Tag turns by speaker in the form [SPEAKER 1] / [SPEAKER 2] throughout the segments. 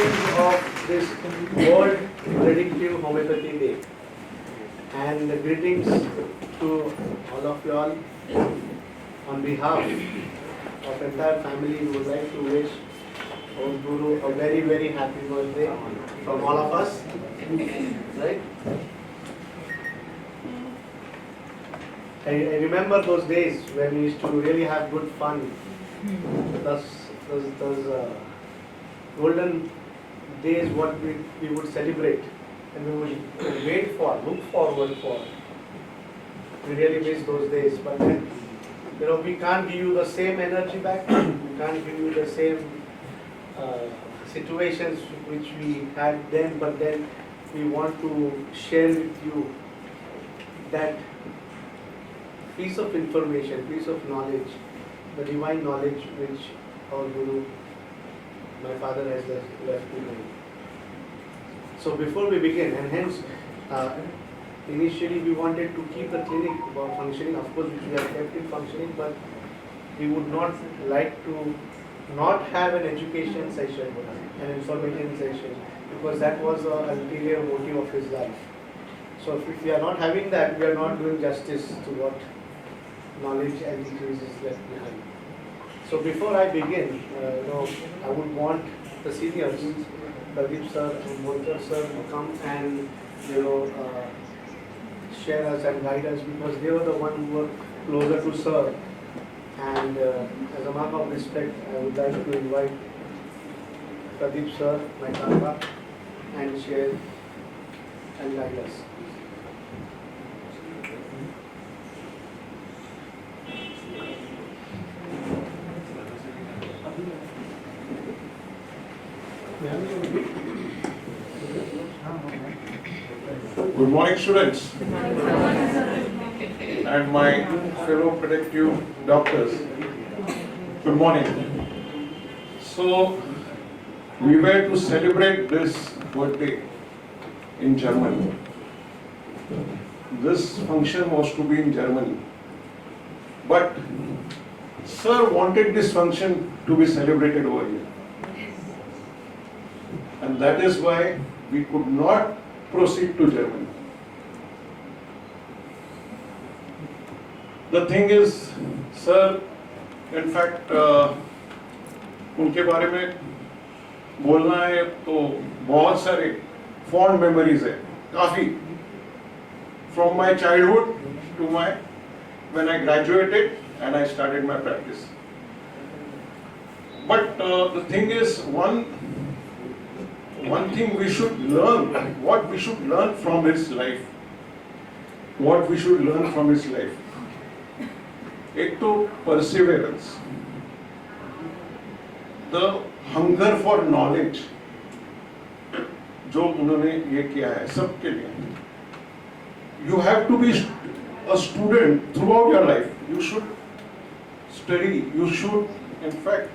[SPEAKER 1] occasion of this World Predictive Homeopathy Day. And greetings to all of you all. On behalf of entire family, we would like to wish our Guru a very, very happy birthday from all of us. Right? I remember those days when we used to really have good fun. Those golden days what we would celebrate and we would wait for, look forward for. We really miss those days, but then, we can't give you the same energy back, we can't give you the same situations which we had then, but then we want to share with you that piece of information, piece of knowledge, the divine knowledge which our Guru, my father, has left behind. So before we begin, and hence initially we wanted to keep the clinic functioning, of course we have kept it functioning, but we would not like to not have an education session, an information session, because that was the ulterior motive of his life. So if we are not having that, we are not doing justice to what knowledge and degrees is left behind. So before I begin, I would want the seniors, Pradeep sir and Volker sir, to come and share us and guide us, because they were the one who were closer to sir. And as a mark of respect, I would like to invite Pradeep sir, my Kaka, and share and guide us.
[SPEAKER 2] Good morning, students, and my fellow predictive doctors. Good morning. So, we were to celebrate this birthday in Germany. This function was to be in Germany, but Sir wanted this function to be celebrated over here. And that is why we could not proceed to Germany. The thing is, sir, in fact, उनके बारे में बोलना है तो बहुत सारे fond memories है, काफी. From my childhood to when I graduated and I started my practice. But the thing is, one thing we should learn, what we should learn from his life. What we should learn from his life. एक तो perseverance, the hunger for knowledge, जो उन्होंने ये किया है सबके लिए. You have to be a student throughout your life. You should study. You should, in fact,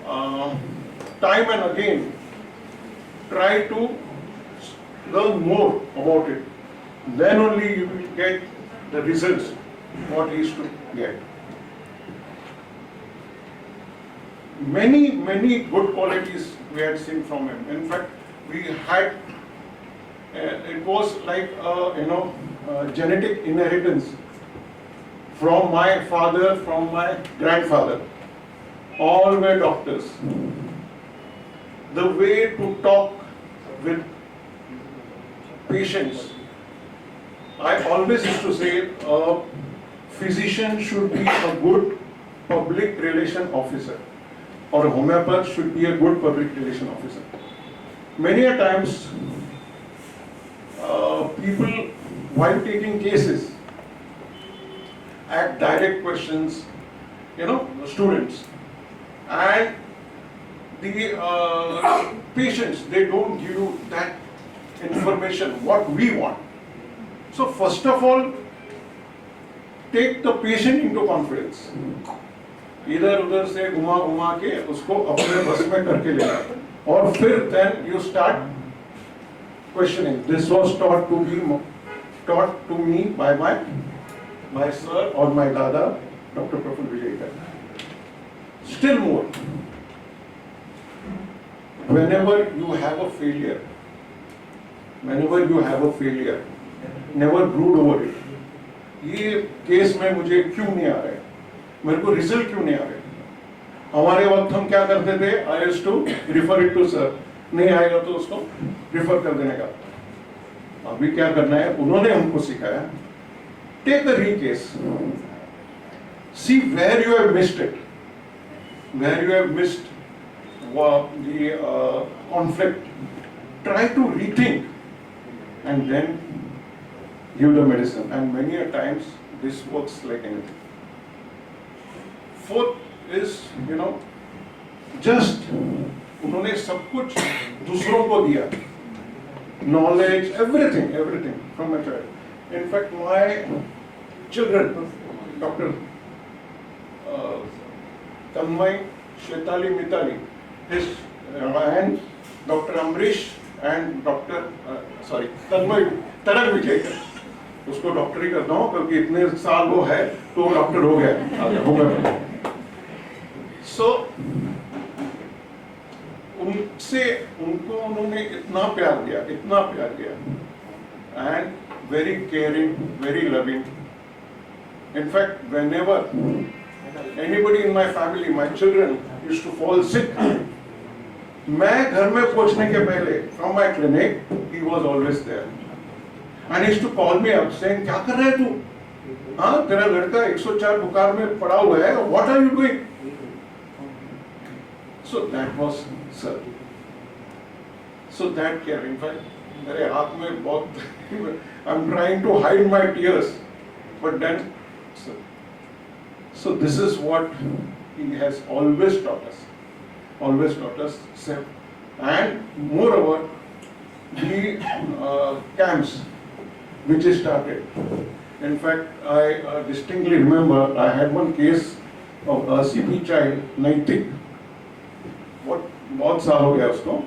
[SPEAKER 2] time and again, try to learn more about it. Then only you will get the results what he is to get. Many good qualities we had seen from him. In fact, we had it was like genetic inheritance from my father, from my grandfather. All were doctors. The way to talk with patients, I always used to say a physician should be a good public relation officer, or a homeopath should be a good public relation officer. Many a times people, while taking cases, ask direct questions, students, and the patients, they don't give you that information what we want. So first of all, take the patient into confidence. इधर उधर से घुमा के उसको अपने बस में करके लेना, और फिर then you start questioning. This was taught to me by my sir or my dada, Dr. Prafull Vijayakar. Still more. whenever you have a failure, never brood over it. ये केस में मुझे क्यों नहीं आ रहे, मेरे को रिजल्ट क्यों नहीं आ रहे. हमारे वक्त हम क्या करते थे, I used to refer it to sir, नहीं आएगा तो उसको रिफर कर देने का. अभी क्या करना है, उन्होंने हमको सिखाया, take the re case, see where you have missed it, where you have missed the conflict, try to rethink and then give the medicine, and many a times this works like anything. Fourth is, just उन्होंने सब कुछ दूसरों को दिया, knowledge, everything from my child. In fact, my children, Dr. Tanmay, Shetali, Mitali, and Dr. AMBRISH and Dr. Tanmay, तरक विजयकर, उसको doctor ही करता हूँ क्योंकि इतने साल वो है तो डॉक्टर हो गया, होगा. So उनको उन्होंने इतना प्यार दिया, and very caring, very loving. In fact, whenever anybody in my family, my children used to fall sick, मैं घर में पहुंचने के पहले from my clinic, he was always there, and he used to call me up saying, क्या कर रहा है तू, हाँ तेरा लड़का 104 बुखार में पड़ा हुआ है, what are you doing? So that was sir. So that care, in fact, मेरे हाथ में बहुत, I'm trying to hide my tears, but then, so this is what he has always taught us, and moreover, the camps which he started. In fact, I distinctly remember I had one case of a CP child, Naitik, बहुत साल हो गया उसको,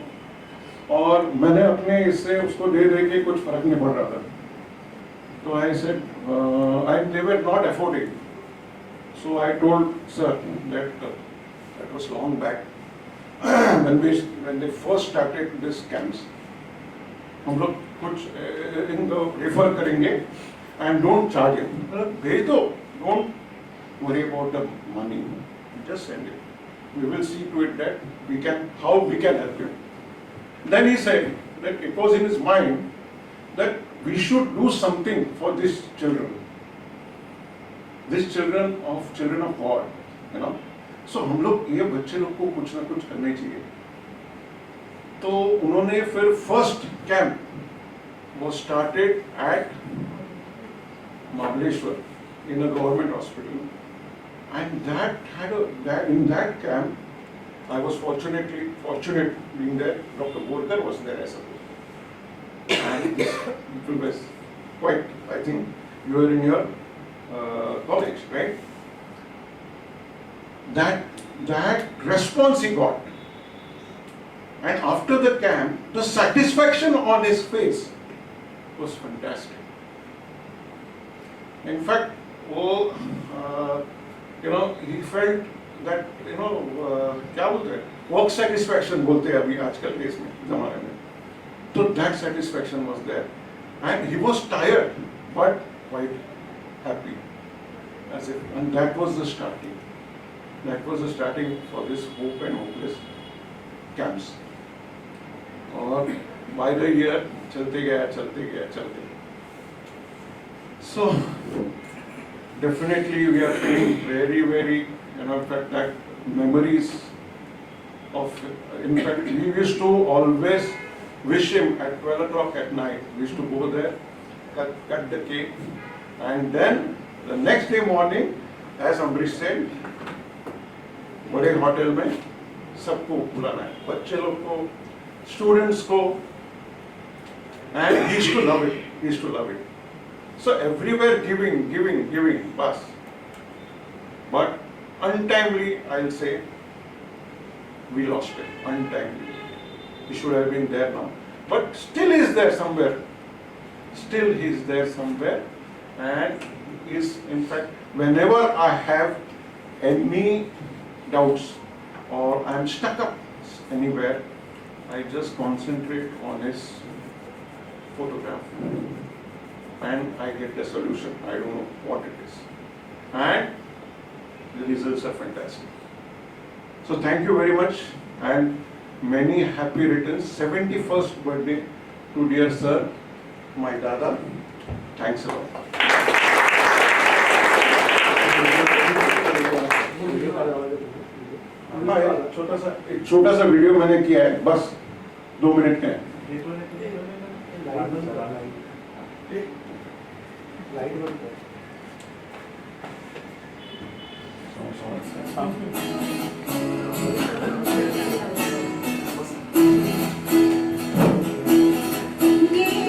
[SPEAKER 2] और मैंने अपने इससे उसको दे के कुछ फर्क नहीं पड़ रहा था, तो I said, they were not affording, so I told sir that was long back, when they first started this camps, हम लोग कुछ इनको रेफर करेंगे and don't charge him, भेज दो, don't worry about the money, just send it. We will see to it that how we can help him. Then he said that it was in his mind that we should do something for these children of God, So हम लोग ये बच्चे लोग को कुछ ना कुछ करना चाहिए. तो उन्होंने फिर first camp was started at Maharashtra in a government hospital. And in that camp, I was fortunate being there. Dr. Borkar was there, I suppose. And it was quite, I think, you were in your college, right? That response he got. And after the camp, the satisfaction on his face was fantastic. In fact, he felt that, क्या बोलते हैं, work satisfaction बोलते हैं अभी आजकल के इसमें ज़माने में. So that satisfaction was there, and he was tired but quite happy, and that was the starting. That was the starting for this hope and hopeless camps. और by the year चलते गया. So definitely we are feeling very, very, in fact, that memories of, in fact, we used to always wish him at 12 o'clock at night. We used to go there, cut the cake, and then the next day morning, as AMBRISH said, बड़े hotel में सबको बुलाना है, बच्चे लोग को, students को, and he used to love it. So everywhere giving, bus. But untimely, I'll say, we lost it, untimely. He should have been there now. But still he's there somewhere. And is, in fact, whenever I have any doubts or I'm stuck up anywhere, I just concentrate on his photograph and I get the solution. I don't know what it is. And the results are fantastic. So thank you very much and many happy returns. 71st birthday to dear sir, my Dada. Thanks a lot. हाँ एक छोटा सा video मैंने किया है, बस 2 minute का है.
[SPEAKER 3] ये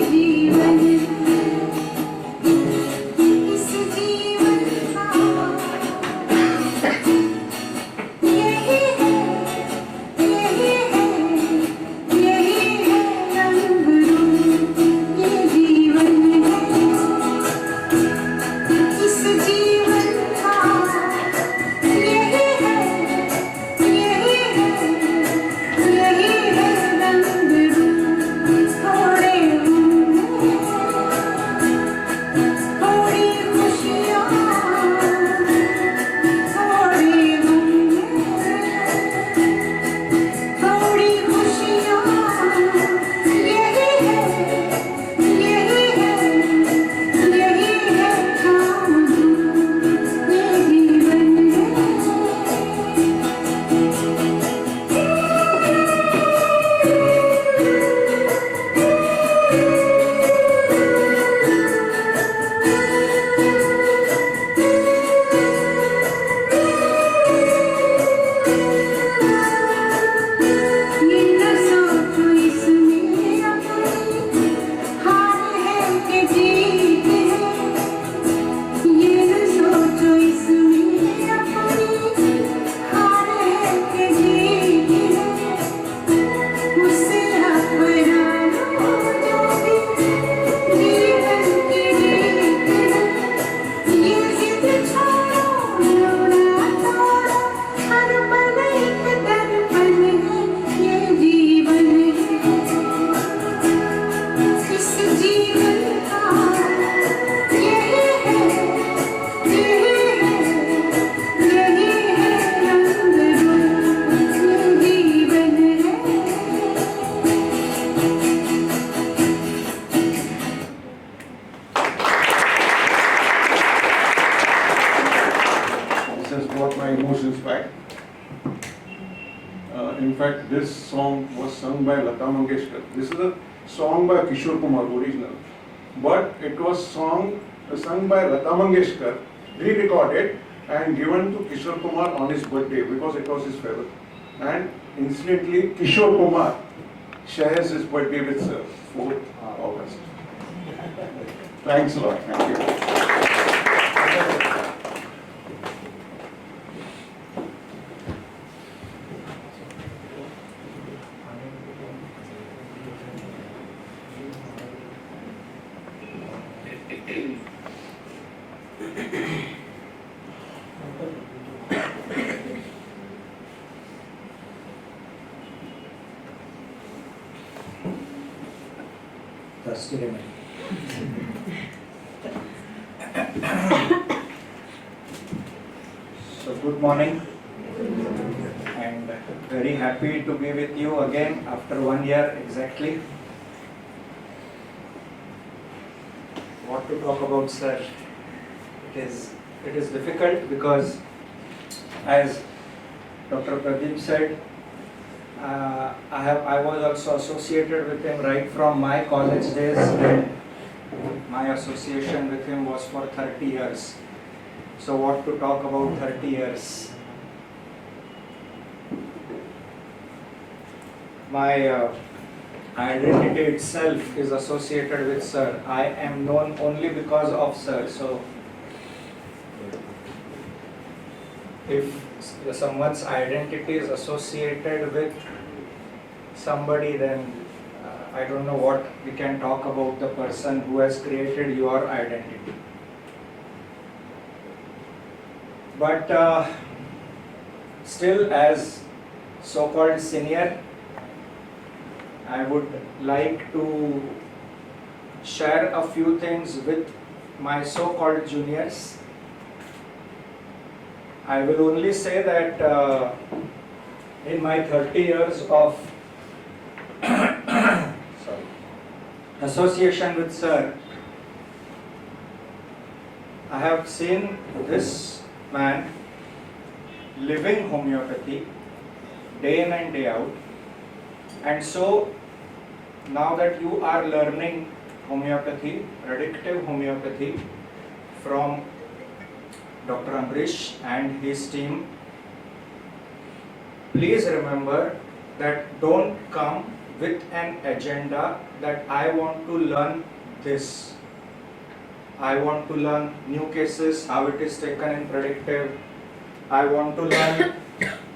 [SPEAKER 3] जीवन इस जीवन का यही है रंग रूप ये जीवन है इस जीवन का यही है रंग रूप थोड़े थोड़ी खुशियाँ थोड़ी थोड़ी खुशियाँ यही है काम ये जीवन है. ये न सोचो इसमें अपनी हार है कि जीत है. ये न सोचो इसमें अपनी हार है कि जीत है. मुझसे अपना लो जो भी जीवन की जीत है. ये जिद छोड़ो रोना तोड़ो हर पल एक दर्पण है ये जीवन है इस जीवन का यही है रंग रूप ये जीवन है.
[SPEAKER 2] This has brought my emotions back. In fact, this song was sung by Lata Mangeshkar. This is a song by Kishore Kumar, original. But it was sung by Lata Mangeshkar, re-recorded and given to Kishore Kumar on his birthday because it was his favorite. And incidentally, Kishore Kumar shares his birthday with Sir, 4th August. Thanks a lot. Thank you.
[SPEAKER 4] Hysteria. So good morning and very happy to be with you again after 1 year exactly. What to talk about, sir? It is difficult because as Dr. Pradeep said, I was also associated with him right from my college days, and my association with him was for 30 years. So what to talk about 30 years? My identity itself is associated with Sir. I am known only because of Sir. So if someone's identity is associated with somebody, then I don't know what we can talk about the person who has created your identity. But still, as so-called senior, I would like to share a few things with my so-called juniors. I will only say that in my 30 years of sorry, association with Sir, I have seen this man living homeopathy day in and day out. And so now that you are learning homeopathy, predictive homeopathy from Dr. AMBRISH and his team, please remember that don't come with an agenda that I want to learn this. I want to learn new cases, how it is taken in predictive. I want to learn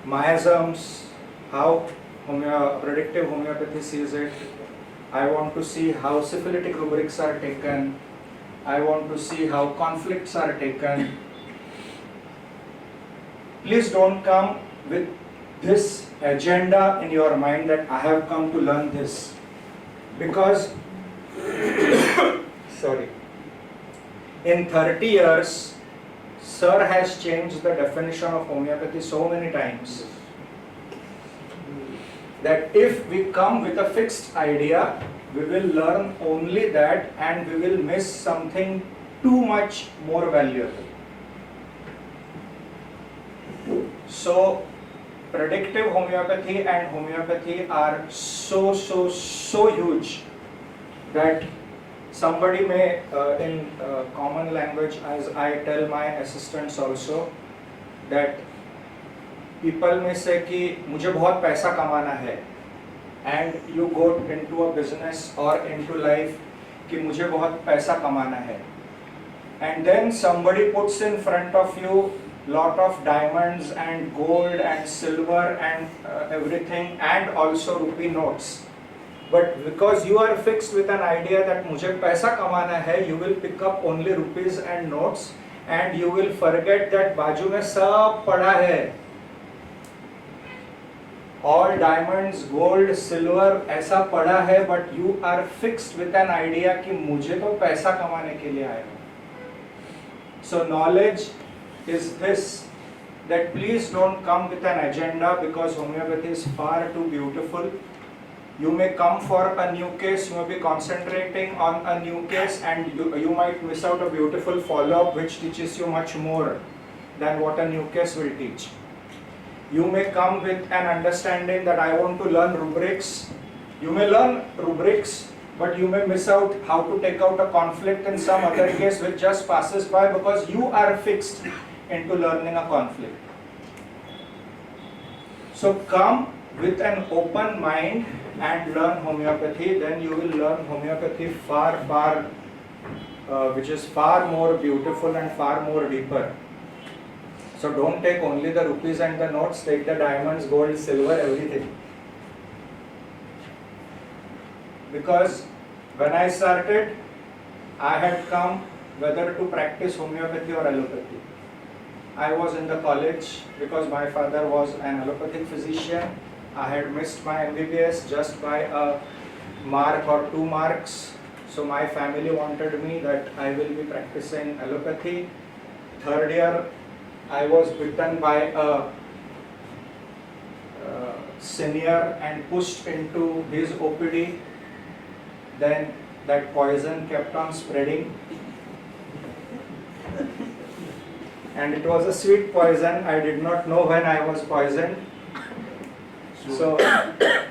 [SPEAKER 4] miasms, how predictive homeopathy sees it. I want to see how syphilitic rubrics are taken. I want to see how conflicts are taken. Please don't come with this agenda in your mind that I have come to learn this. Because, sorry, in 30 years, Sir has changed the definition of homeopathy so many times that if we come with a fixed idea, we will learn only that and we will miss something too much more valuable. So, predictive homeopathy and homeopathy are so huge that somebody may, in common language, as I tell my assistants also, that people may say कि मुझे बहुत पैसा कमाना है, and you go into a business or into life कि मुझे बहुत पैसा कमाना है, and then somebody puts in front of you lot of diamonds and gold and silver and everything and also rupee notes. But because you are fixed with an idea that मुझे पैसा कमाना है, you will pick up only rupees and notes and you will forget that बाजू में सब पड़ा है. All diamonds, gold, silver ऐसा पड़ा है, but you are fixed with an idea कि मुझे तो पैसा कमाने के लिए आया हूँ. So knowledge is this, that please don't come with an agenda because homeopathy is far too beautiful. You may come for a new case, you may be concentrating on a new case and you might miss out a beautiful follow-up which teaches you much more than what a new case will teach. You may come with an understanding that I want to learn rubrics. You may learn rubrics, but you may miss out how to take out a conflict in some other case which just passes by because you are fixed into learning a conflict. So come with an open mind and learn homeopathy, then you will learn homeopathy which is far more beautiful and far more deeper. So don't take only the rupees and the notes, take the diamonds, gold, silver, everything. Because when I started, I had come whether to practice homeopathy or allopathy. I was in the college because my father was an allopathic physician. I had missed my MBBS just by a mark or 2 marks. So my family wanted me that I will be practicing allopathy. 3rd year, I was bitten by a senior and pushed into his OPD. Then that poison kept on spreading. And it was a sweet poison. I did not know when I was poisoned. So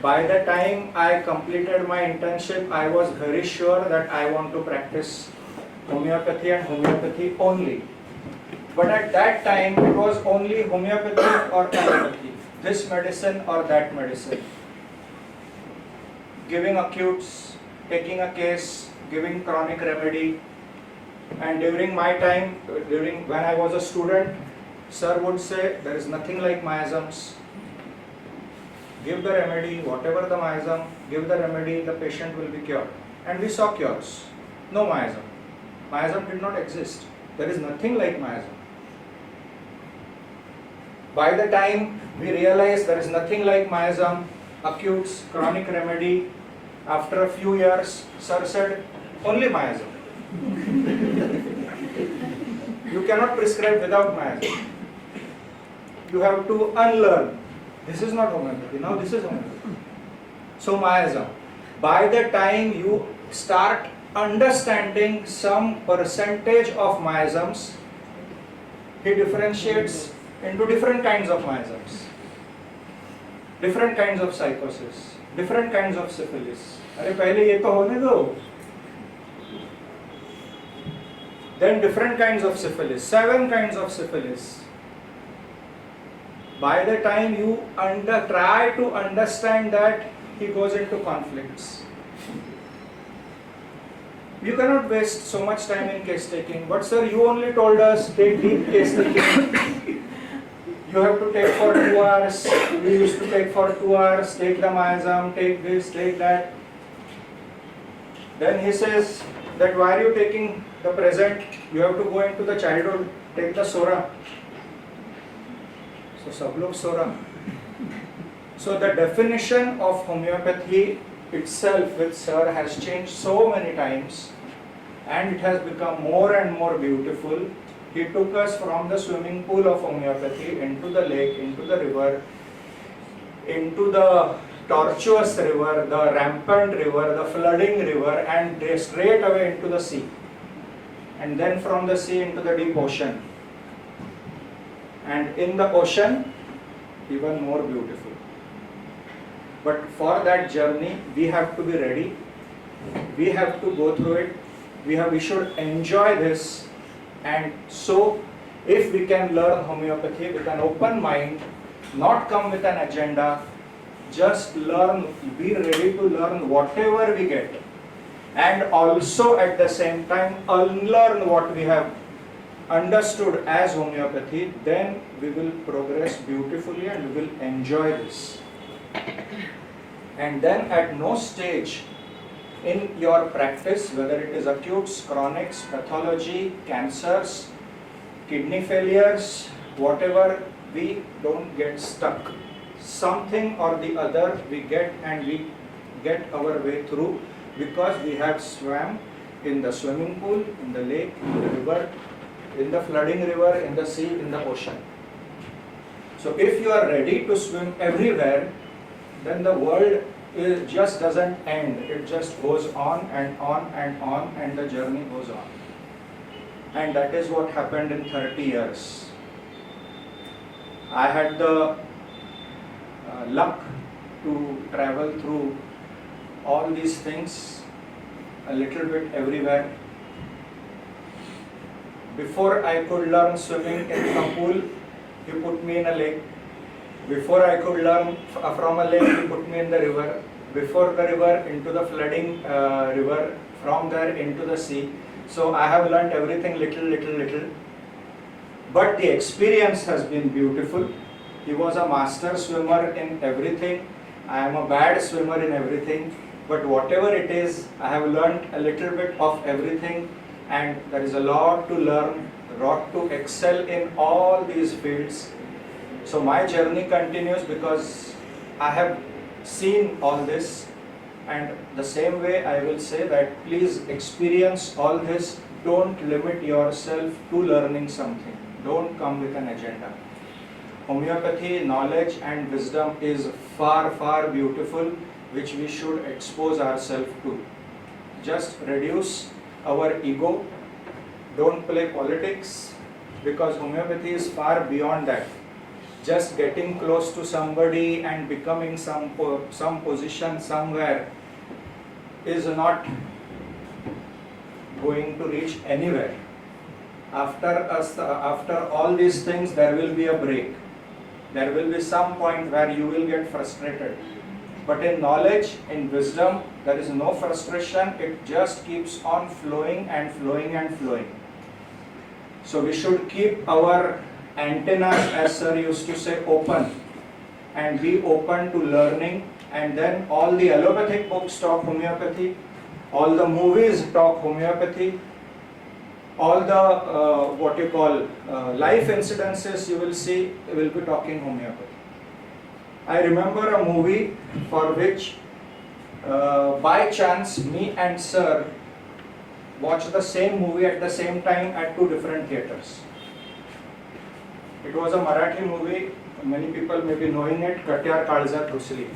[SPEAKER 4] by the time I completed my internship, I was very sure that I want to practice homeopathy and homeopathy only. But at that time, it was only homeopathy or allopathy, this medicine or that medicine. Giving acutes, taking a case, giving chronic remedy. And during my time, when I was a student, Sir would say, there is nothing like miasms. Give the remedy, whatever the miasm, give the remedy, the patient will be cured. And we saw cures. No miasm. Miasm did not exist. There is nothing like miasm. By the time we realized there is nothing like miasm, acutes, chronic remedy, After a few years, sir said, only miasm. You cannot prescribe without miasm. You have to unlearn. This is not homeopathy, now this is homeopathy. So miasm. By the time you start understanding some percentage of miasms, he differentiates into different kinds of miasms, different kinds of psychosis, different kinds of syphilis. अरे पहले ये तो होने दो. Then different kinds of syphilis, 7 kinds of syphilis. By the time you try to understand that, he goes into conflicts. You cannot waste so much time in case taking. But sir, you only told us take deep case taking. You have to take for 2 hours. We used to take for 2 hours, take the miasm, take this, take that. Then he says that why are you taking the present? You have to go into the childhood, take the Sora. So sab log Sora. So the definition of homeopathy itself with sir has changed so many times, and it has become more and more beautiful. He took us from the swimming pool of homeopathy into the lake, into the river, into the tortuous river, the rampant river, the flooding river, and straight away into the sea. And then from the sea into the deep ocean. And in the ocean, even more beautiful. But for that journey, we have to be ready. We have to go through it. We should enjoy this. And so, if we can learn homeopathy with an open mind, not come with an agenda, just learn, be ready to learn whatever we get. And also at the same time, unlearn what we have understood as homeopathy, then we will progress beautifully and we will enjoy this. And then at no stage in your practice, whether it is acutes, chronics, pathology, cancers, kidney failures, whatever, we don't get stuck. Something or the other we get, and we get our way through because we have swam in the swimming pool, in the lake, in the river, in the flooding river, in the sea, in the ocean. So if you are ready to swim everywhere, then the world just doesn't end. It just goes on and on and on, and the journey goes on. And that is what happened in 30 years. I had the luck to travel through all these things a little bit everywhere. Before I could learn swimming in a pool, he put me in a lake. Before I could learn from a lake, he put me in the river. Before the river, into the flooding river. From there, into the sea. So I have learned everything little. But the experience has been beautiful. He was a master swimmer in everything. I am a bad swimmer in everything. But whatever it is, I have learned a little bit of everything. And there is a lot to learn, a lot to excel in all these fields. So my journey continues because I have seen all this, and the same way I will say that please experience all this. Don't limit yourself to learning something. Don't come with an agenda. Homeopathy, knowledge and wisdom is far beautiful, which we should expose ourselves to. Just reduce our ego. Don't play politics, because homeopathy is far beyond that. Just getting close to somebody and becoming some position somewhere is not going to reach anywhere. After all these things, there will be a break. There will be some point where you will get frustrated. But in knowledge, in wisdom, there is no frustration. It just keeps on flowing and flowing and flowing. So we should keep our antennas, as sir used to say, open, and be open to learning. And then all the allopathic books talk homeopathy, all the movies talk homeopathy, all the life incidences you will see will be talking homeopathy. I remember a movie for which by chance, me and sir watched the same movie at the same time at two different theaters. It was a Marathi movie, many people may be knowing it, Katyar Kaळजात Rusli.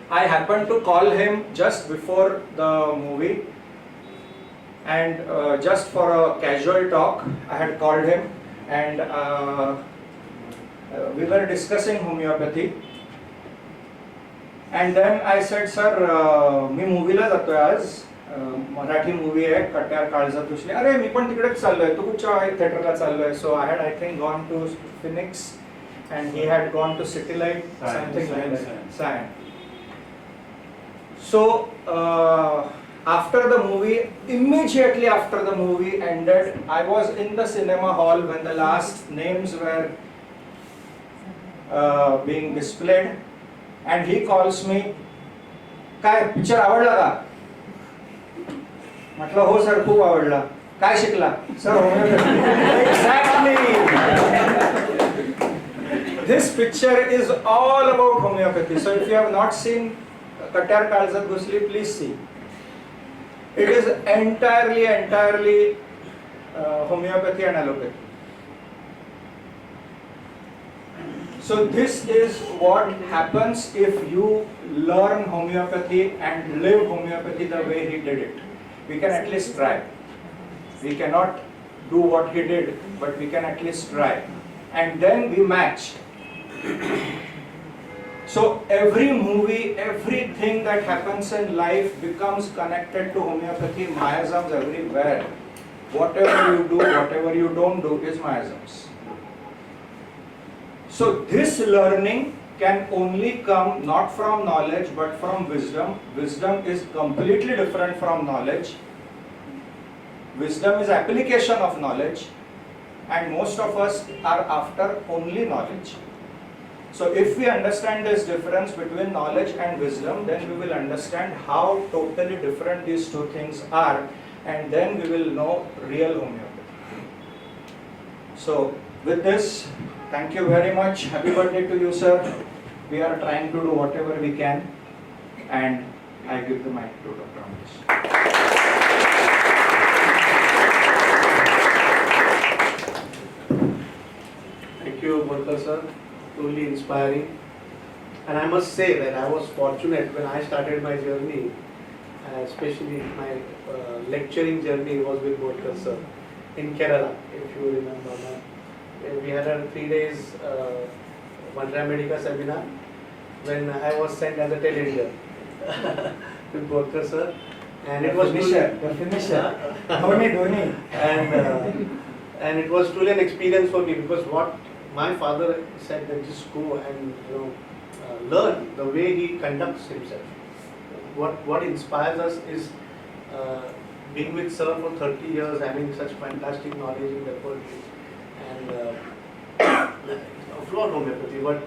[SPEAKER 4] I happened to call him just before the movie, and just for a casual talk, I had called him, and we were discussing homeopathy. And then I said, sir, मी मूवीला जातोय आज, Marathi movie आहे कट्यार काळजात रुसली. अरे मी पण तिकडेच चाललोय, तू कुठच्या थिएटरला चाललोय? So I had, I think, gone to Phoenix, and he had gone to City Light, something like that. Science. So after the movie, immediately after the movie ended, I was in the cinema hall when the last names were being displayed, and he calls me, काय picture आवडला का? म्हटलं हो sir खूप आवडला. काय शिकला? Sir Exactly. This picture is all about homeopathy. So if you have not seen Katyar Kaळजात Rusli, please see. It is entirely homeopathy and allopathy. So this is what happens if you learn homeopathy and live homeopathy the way he did it. We can at least try. We cannot do what he did, but we can at least try. And then we match. So every movie, everything that happens in life becomes connected to homeopathy, miasms everywhere. Whatever you do, whatever you don't do is miasms. So this learning can only come not from knowledge but from wisdom. Wisdom is completely different from knowledge. Wisdom is application of knowledge, and most of us are after only knowledge. So if we understand this difference between knowledge and wisdom, then we will understand how totally different these two things are, and then we will know real homeopathy. So with this, thank you very much. Happy birthday to you, sir. We are trying to do whatever we can, and I give the mic to Dr. Ambrish.
[SPEAKER 1] Thank you, Bhuvan sir. Truly inspiring. And I must say that I was fortunate when I started my journey, especially my lecturing journey was with Bhuvan sir in Kerala, if you remember that. We had a 3 days Mandra Medica seminar when I was sent as a telereader to Bhuvan sir. And it was
[SPEAKER 4] The finisher. Dhoni.
[SPEAKER 1] And it was truly an experience for me, because what my father said, that just go and learn the way he conducts himself. What inspires us is being with sir for 30 years, having such fantastic knowledge in the poetry and of not homeopathy, but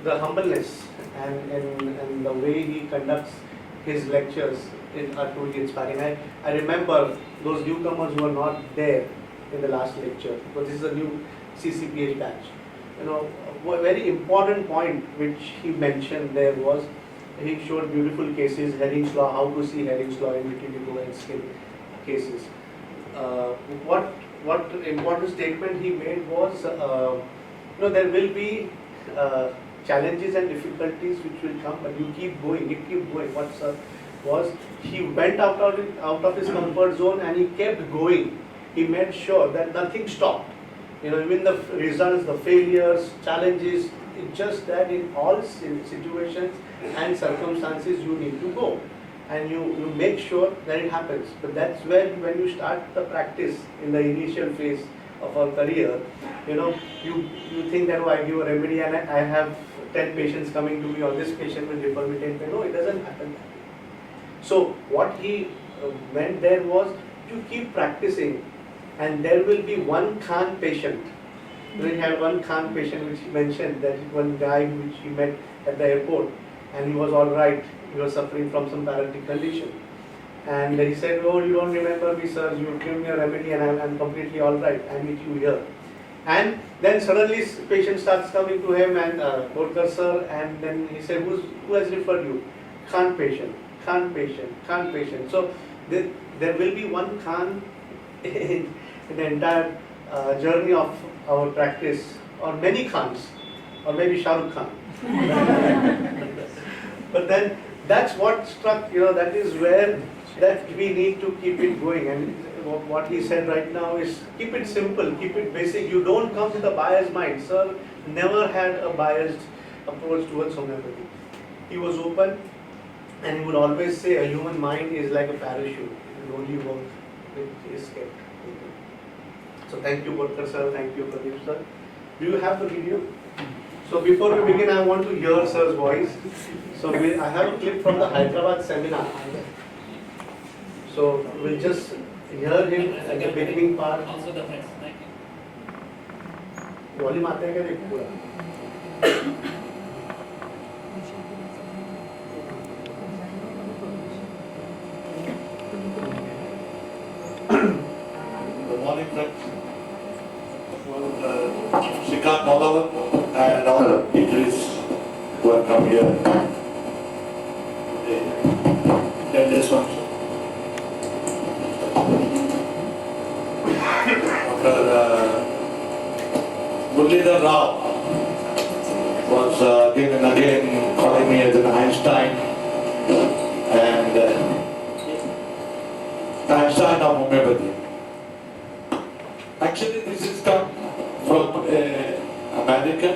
[SPEAKER 1] the humbleness and the way he conducts his lectures are truly inspiring. I remember those newcomers who were not there in the last lecture, because this is a new CCPH batch. A very important point which he mentioned there was, he showed beautiful cases, Herring's law, how to see Herring's law in vitiligo and skin cases. What important statement he made was, there will be challenges and difficulties which will come, but you keep going. What sir was, he went out of his comfort zone and he kept going. He made sure that nothing stopped. Even the results, the failures, challenges, it's just that in all situations and circumstances you need to go. And you make sure that it happens. But that's when you start the practice in the initial phase of our career, you think that, I give a remedy and I have 10 patients coming to me, or this patient will refer me 10 patients. No, it doesn't happen that way. So what he meant there was, you keep practicing, and there will be one Khan patient. We had one Khan patient which he mentioned, that one guy which he met at the airport, and he was all right. He was suffering from some paralytic condition. And he said, oh, you don't remember me, sir, you give me a remedy and I'm completely all right, I meet you here. And then suddenly patient starts coming to him and Bhuvan sir, and then he said, who has referred you? Khan patient, Khan patient, Khan patient. So there will be one Khan in the entire journey of our practice, or many Khans, or maybe Shah Rukh Khan. But then that's what struck, that is where that we need to keep it going. And what he said right now is keep it simple, keep it basic. You don't come with a biased mind. Sir never had a biased approach towards homeopathy. He was open, and he would always say a human mind is like a parachute. It will only work when it is kept open. So thank you, Bodkar sir, thank you, Pradeep sir. Do you have the video? So before we begin, I want to hear sir's voice. So I have a clip from the Hyderabad seminar. So we'll just hear him at the beginning part.
[SPEAKER 5] Also the friends. Thank you.
[SPEAKER 1] Volume आते हैं क्या देख पूरा?
[SPEAKER 6] Good morning, friends. Shrikant Malavan and all the eateries who have come here. Then this one. Dr. Muralidhar Rao was again and again calling me as an Einstein and Einstein of homeopathy. Actually, this is come from an American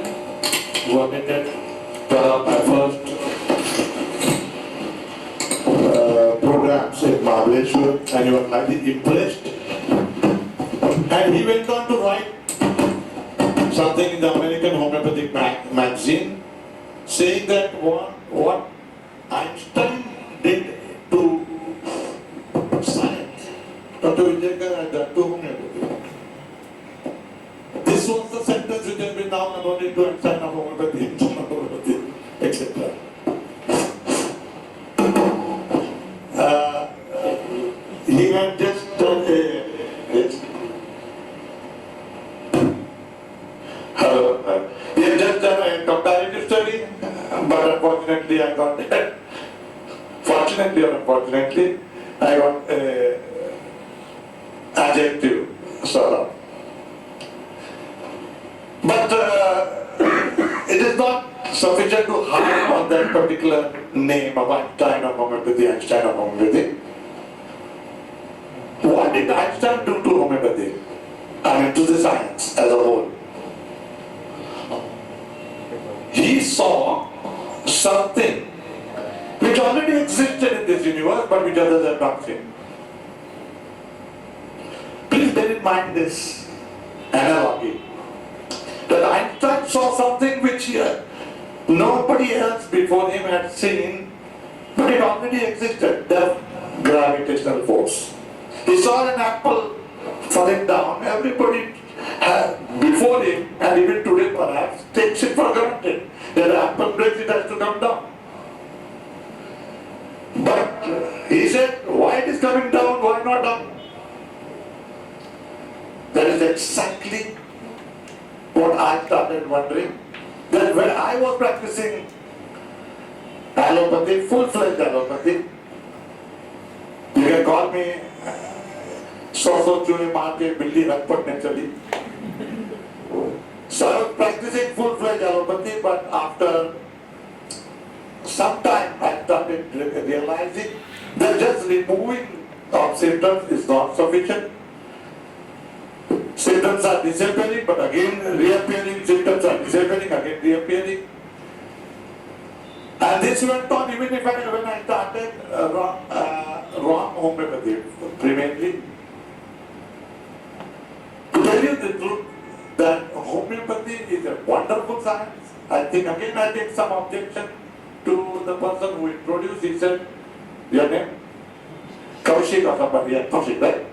[SPEAKER 6] who attended my first programs in Maharashtra, and he was highly impressed. And he went on to write something in the American Homeopathic magazine, saying that what Einstein did to science, Dr. Vijayakar had done to homeopathy. This was the sentence which has been now known to Einstein of homeopathy, etc. He had just done he had just done a comparative study, but unfortunately I got fortunately or unfortunately, I got adjective sort of. But it is not sufficient to harp on that particular name of Einstein of homeopathy, Einstein of homeopathy. What did Einstein do to homeopathy? I mean to the science as a whole. He saw something which already existed in this universe but which others have not seen. Please bear in mind this analogy. That Einstein saw something which nobody else before him had seen, but it already existed, the gravitational force. He saw an apple falling down, everybody before him, and even today perhaps, takes it for granted. That the apple breaks, it has to come down. But he said, why it is coming down, why not down? That is exactly what I started wondering. That when I was practicing allopathy, full-fledged allopathy, you can call me so chune maarte billi rakpat ne chali. So I was practicing full-fledged allopathy, but after some time I started realizing that just removing of symptoms is not sufficient. Symptoms are disappearing, but again reappearing. Symptoms are disappearing, again reappearing. And this went on even if when I started wrong homeopathy primarily. To tell you the truth, that homeopathy is a wonderful science. I think again I take some objection to the person who introduced. He said, your name? Kaushik or somebody, yeah, Kaushik, right?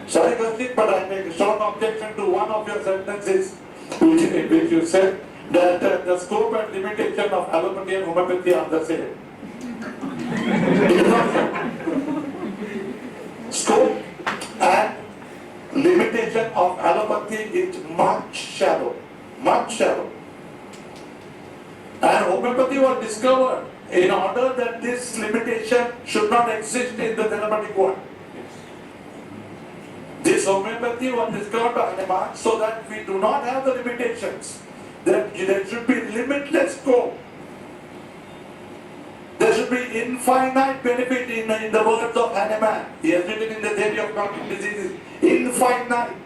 [SPEAKER 6] Sorry, Kaushik, but I make a strong objection to one of your sentences in which you said that the scope and limitation of allopathy and homeopathy are the same. It is not so. Scope and limitation of allopathy is much shallow, much shallow. And homeopathy was discovered in order that this limitation should not exist in the therapeutic world. This homeopathy was discovered by Hasnabad so that we do not have the limitations. That there should be limitless scope. There should be infinite benefit in the words of Hasnabad. He has written in the theory of chronic diseases, infinite.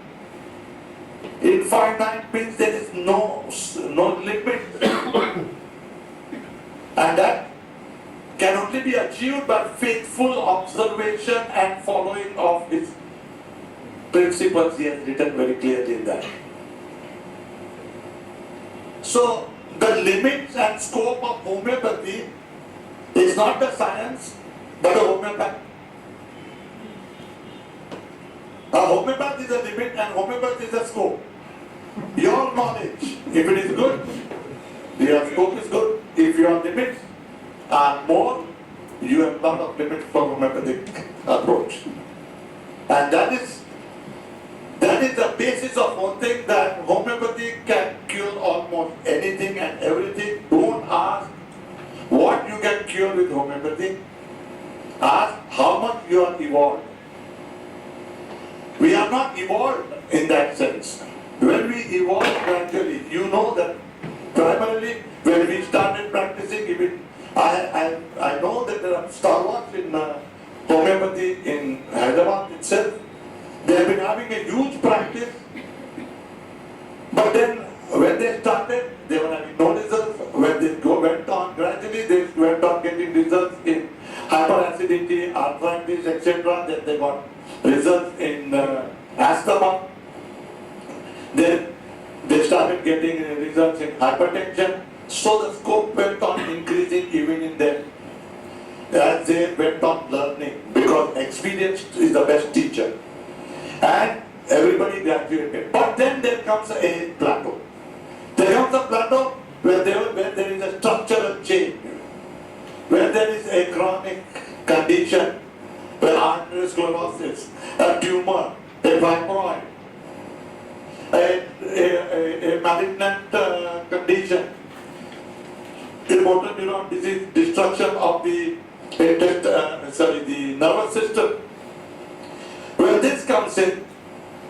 [SPEAKER 6] Infinite means there is no limit. And that can only be achieved by faithful observation and following of his principles. He has written very clearly in that. So, the limits and scope of homeopathy is not the science, but a homeopath. A homeopath is a limit and homeopath is a scope. Your knowledge, if it is good, your scope is good. If your limits are more, you have a lot of limits for homeopathic approach. And that is the basis of one thing, that homeopathy can cure almost anything and everything. Don't ask what you can cure with homeopathy. Ask how much you are evolved. We are not evolved in that sense. When we evolve gradually, you know that primarily when we started practicing, even I know that there are stalwarts in homeopathy in Hyderabad itself. They have been having a huge practice, but then when they started, they were having no results. When they went on gradually, they went on getting results in hyperacidity, arthritis, etc. Then they got results in asthma. Then they started getting results in hypertension. So the scope went on increasing even in them as they went on learning, because experience is the best teacher. And everybody graduated. But then there comes a plateau. There comes a plateau where there is a structural change, where there is a chronic condition, where arteriosclerosis, a tumor, a fibroid, a malignant condition, a motor neuron disease, destruction of the nervous system. When this comes in,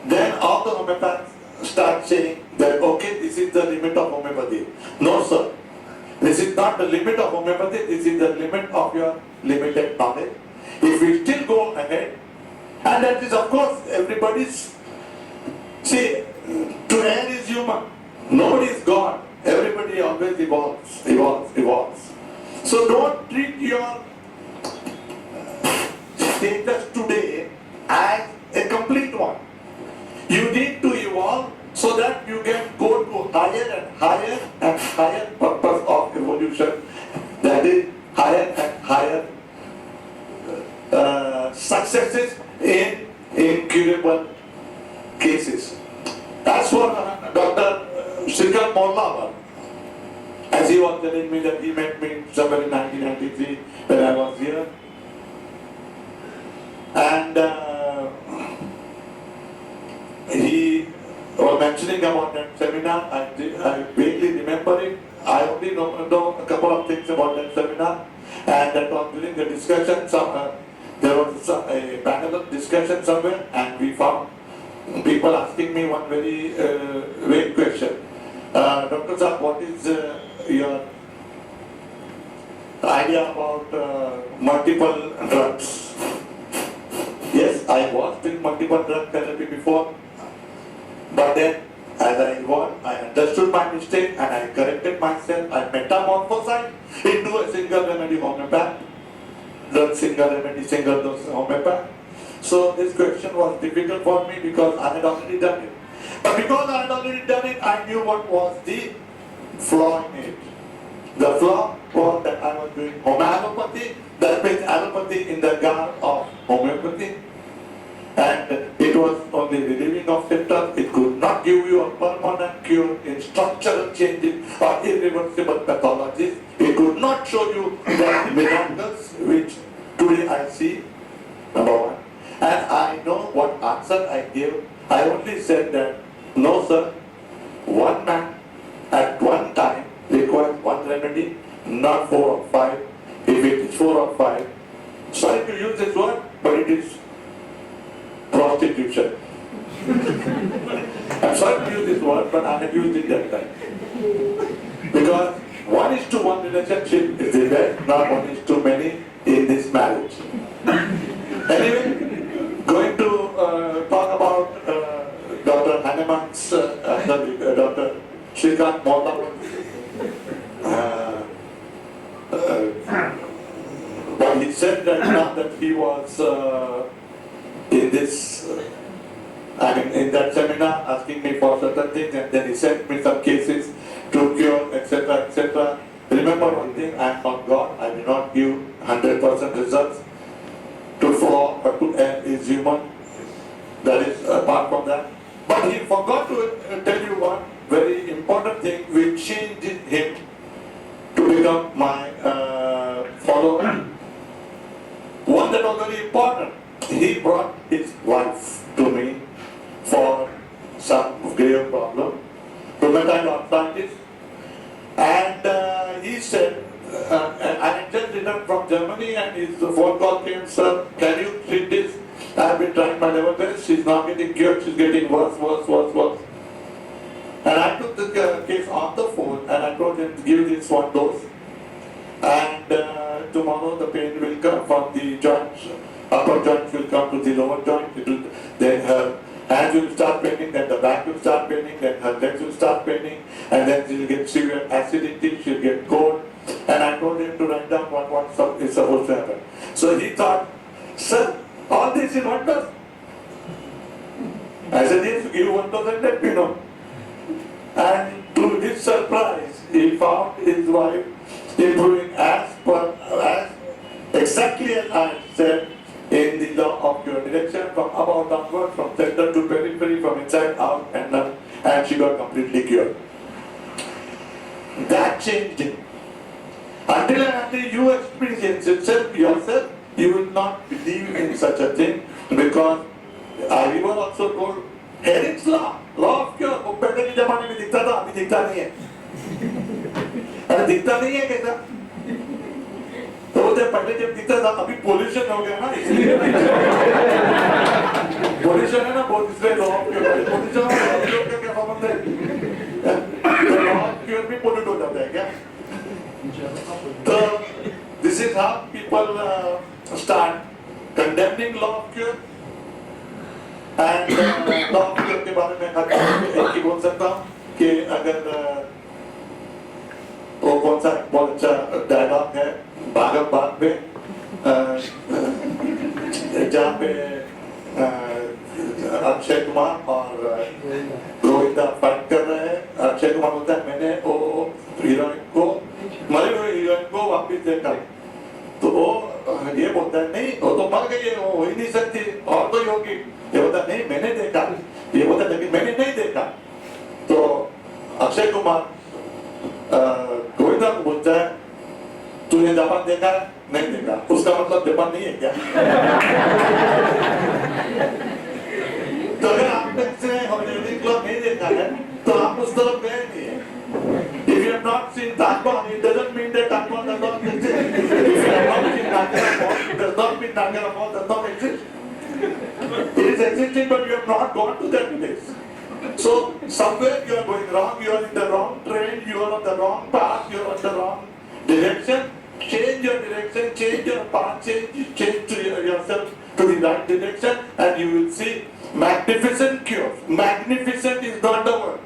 [SPEAKER 6] then all the homeopaths start saying that, okay, this is the limit of homeopathy. No, sir. This is not the limit of homeopathy, this is the limit of your limited knowledge. If we still go ahead, and that is of course everybody's, see, to err is human. Nobody is God. Everybody always evolves. So don't treat your status today as a complete one. You need to evolve so that you can go to higher and higher and higher purpose of evolution. That is higher and higher successes in incurable cases. That's what Dr. Srikant Mollavar, as he was telling me that he met me somewhere in 1993 when I was here. And he was mentioning about that seminar. I vaguely remember it. I only know a couple of things about that seminar. And that was during the discussion, there was a panel of discussion somewhere, and we found people asking me one very vague question. Dr. Saab, what is your idea about multiple drugs? Yes, I was doing multiple drug therapy before, but then as I evolved, I understood my mistake and I corrected myself. I metamorphosed into a single remedy homeopath, single remedy, single dose homeopath. So this question was difficult for me because I had already done it. But because I had already done it, I knew what was the flaw in it. The flaw was that I was doing homeopathy, that means allopathy in the garb of homeopathy. And it was only relieving of symptoms. It could not give you a permanent cure in structural changes or irreversible pathologies. It could not show you the miracles which today I see, number one. And I know what answer I gave. I only said that, no sir, one man at one time requires one remedy, not 4 or 5. or 5. Sorry to use this word, but it is prostitution. I'm sorry to use this word, but I have used it that time. Because 1:1 relationship is the best, not 1:many in this marriage. Anyway, going to talk about Dr. Haneman's, Dr. Shrikant Mohta. But he said that now that he was in this, in that seminar asking me for certain things, and then he sent me some cases to cure, etc., etc. Remember one thing, I am not God, I will not give 100% results. To fall or to err is human, that is apart from that. But he forgot to tell you one very important thing which changed him to become my follower. One that was very important. He brought his wife to me for some grave problem, rheumatoid arthritis, and he said, I had just returned from Germany and his phone call came, sir, can you treat this? I have been trying my level best, she's not getting cured, she's getting worse. And I took the case on the phone and I told him to give this one dose. And tomorrow the pain will come from the joints, upper joints will come to the lower joint, then her hands will start paining, then the back will start paining, then her legs will start paining, and then she'll get severe acidity, she'll get cold. And I told him to write down what is supposed to happen. So he thought, sir, all this in one dose? I said, yes, give 1 dose and let me know. And to his surprise, he found his wife improving as exactly as I said in the law of your direction, from about downward, from center to periphery, from inside out, and she got completely cured. That changed him. Until and until you experience it yourself, you will not believe in such a thing, because we were also told, Herod's law of cure, वो पहले के जमाने में दिखता था, अभी दिखता नहीं है। अरे दिखता नहीं है कैसा? तो वो जब पहले जब दिखता था, अभी पोल्यूशन हो गया ना, इसलिए पोल्यूशन है ना बहुत, इसलिए लॉ ऑफ क्योर, पोल्यूशन और लॉ ऑफ क्योर का क्या संबंध है? तो लॉ ऑफ क्योर भी पोल्यूट हो जाता है क्या? So this is how people start condemning law of cure. And law of cure के बारे में एक ही बोल सकता हूँ कि अगर वो कौन सा बहुत अच्छा डायलॉग है भागम भाग पे, जहाँ पे अक्षय कुमार और रोहिता फाइट कर रहे हैं। अक्षय कुमार बोलता है मैंने वो हीरोइन को, मरे हुए हीरोइन को वापिस देखा, तो वो ये बोलता है नहीं वो तो मर गई है, वो हो ही नहीं सकती, और कोई होगी। ये बोलता है नहीं मैंने देखा, ये बोलता है लेकिन मैंने नहीं देखा। तो अक्षय कुमार गोविंदा को बोलता है तूने जापान देखा है? नहीं देखा, उसका मतलब जापान नहीं है क्या? तो अगर आपने से हॉलीवुड क्लब नहीं देखा है तो आप उस तरफ गए नहीं है। If you have not seen Taliban, it doesn't mean that Taliban does not exist. If you have not seen Niagara Falls, it does not mean Niagara Falls does not exist. It is existing, but you have not gone to that place. So somewhere you are going wrong, you are in the wrong train, you are on the wrong path, you are on the wrong direction. Change your direction, change your path, change to yourself to the right direction, and you will see magnificent cures. Magnificent is not the word.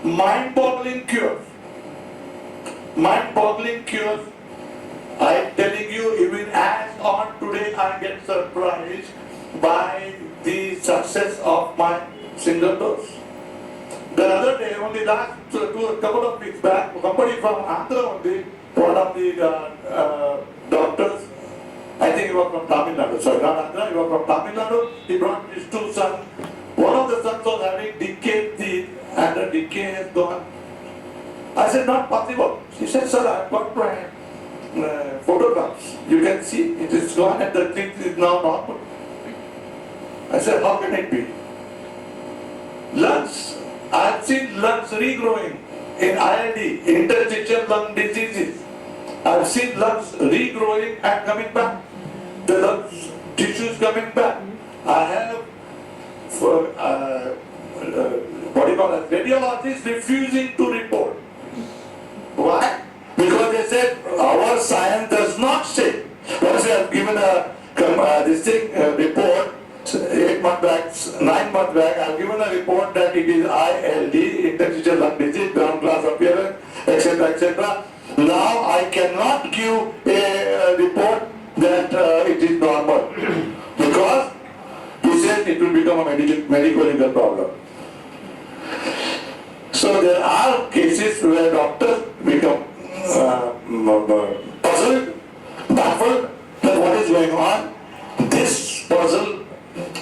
[SPEAKER 6] Mind-boggling cures. Mind-boggling cures. I am telling you, even as on today, I get surprised by the success of my single dose. The other day, only last a couple of weeks back, somebody from Andhra only, one of the doctors, I think he was from Tamil Nadu, sorry, not Andhra, he was from Tamil Nadu, he brought his 2 sons. One of the sons was having decayed teeth, and the decay has gone. I said, not possible. She said, sir, I've got my photographs. You can see it is gone and the teeth is now normal. I said, how can it be? Lungs. I've seen lungs regrowing in ILD, interstitial lung diseases. I've seen lungs regrowing and coming back. The lungs tissues coming back. I have what do you call it? Radiologists refusing to report. Why? Because they said our science does not say. Once they have given a report 8 months back, 9 months back, I have given a report that it is ILD, interstitial lung disease, ground glass appearance, etc., etc. Now I cannot give a report that it is normal because he said it will become a medical legal problem. So there are cases where doctors become puzzled, baffled that what is going on. This puzzle,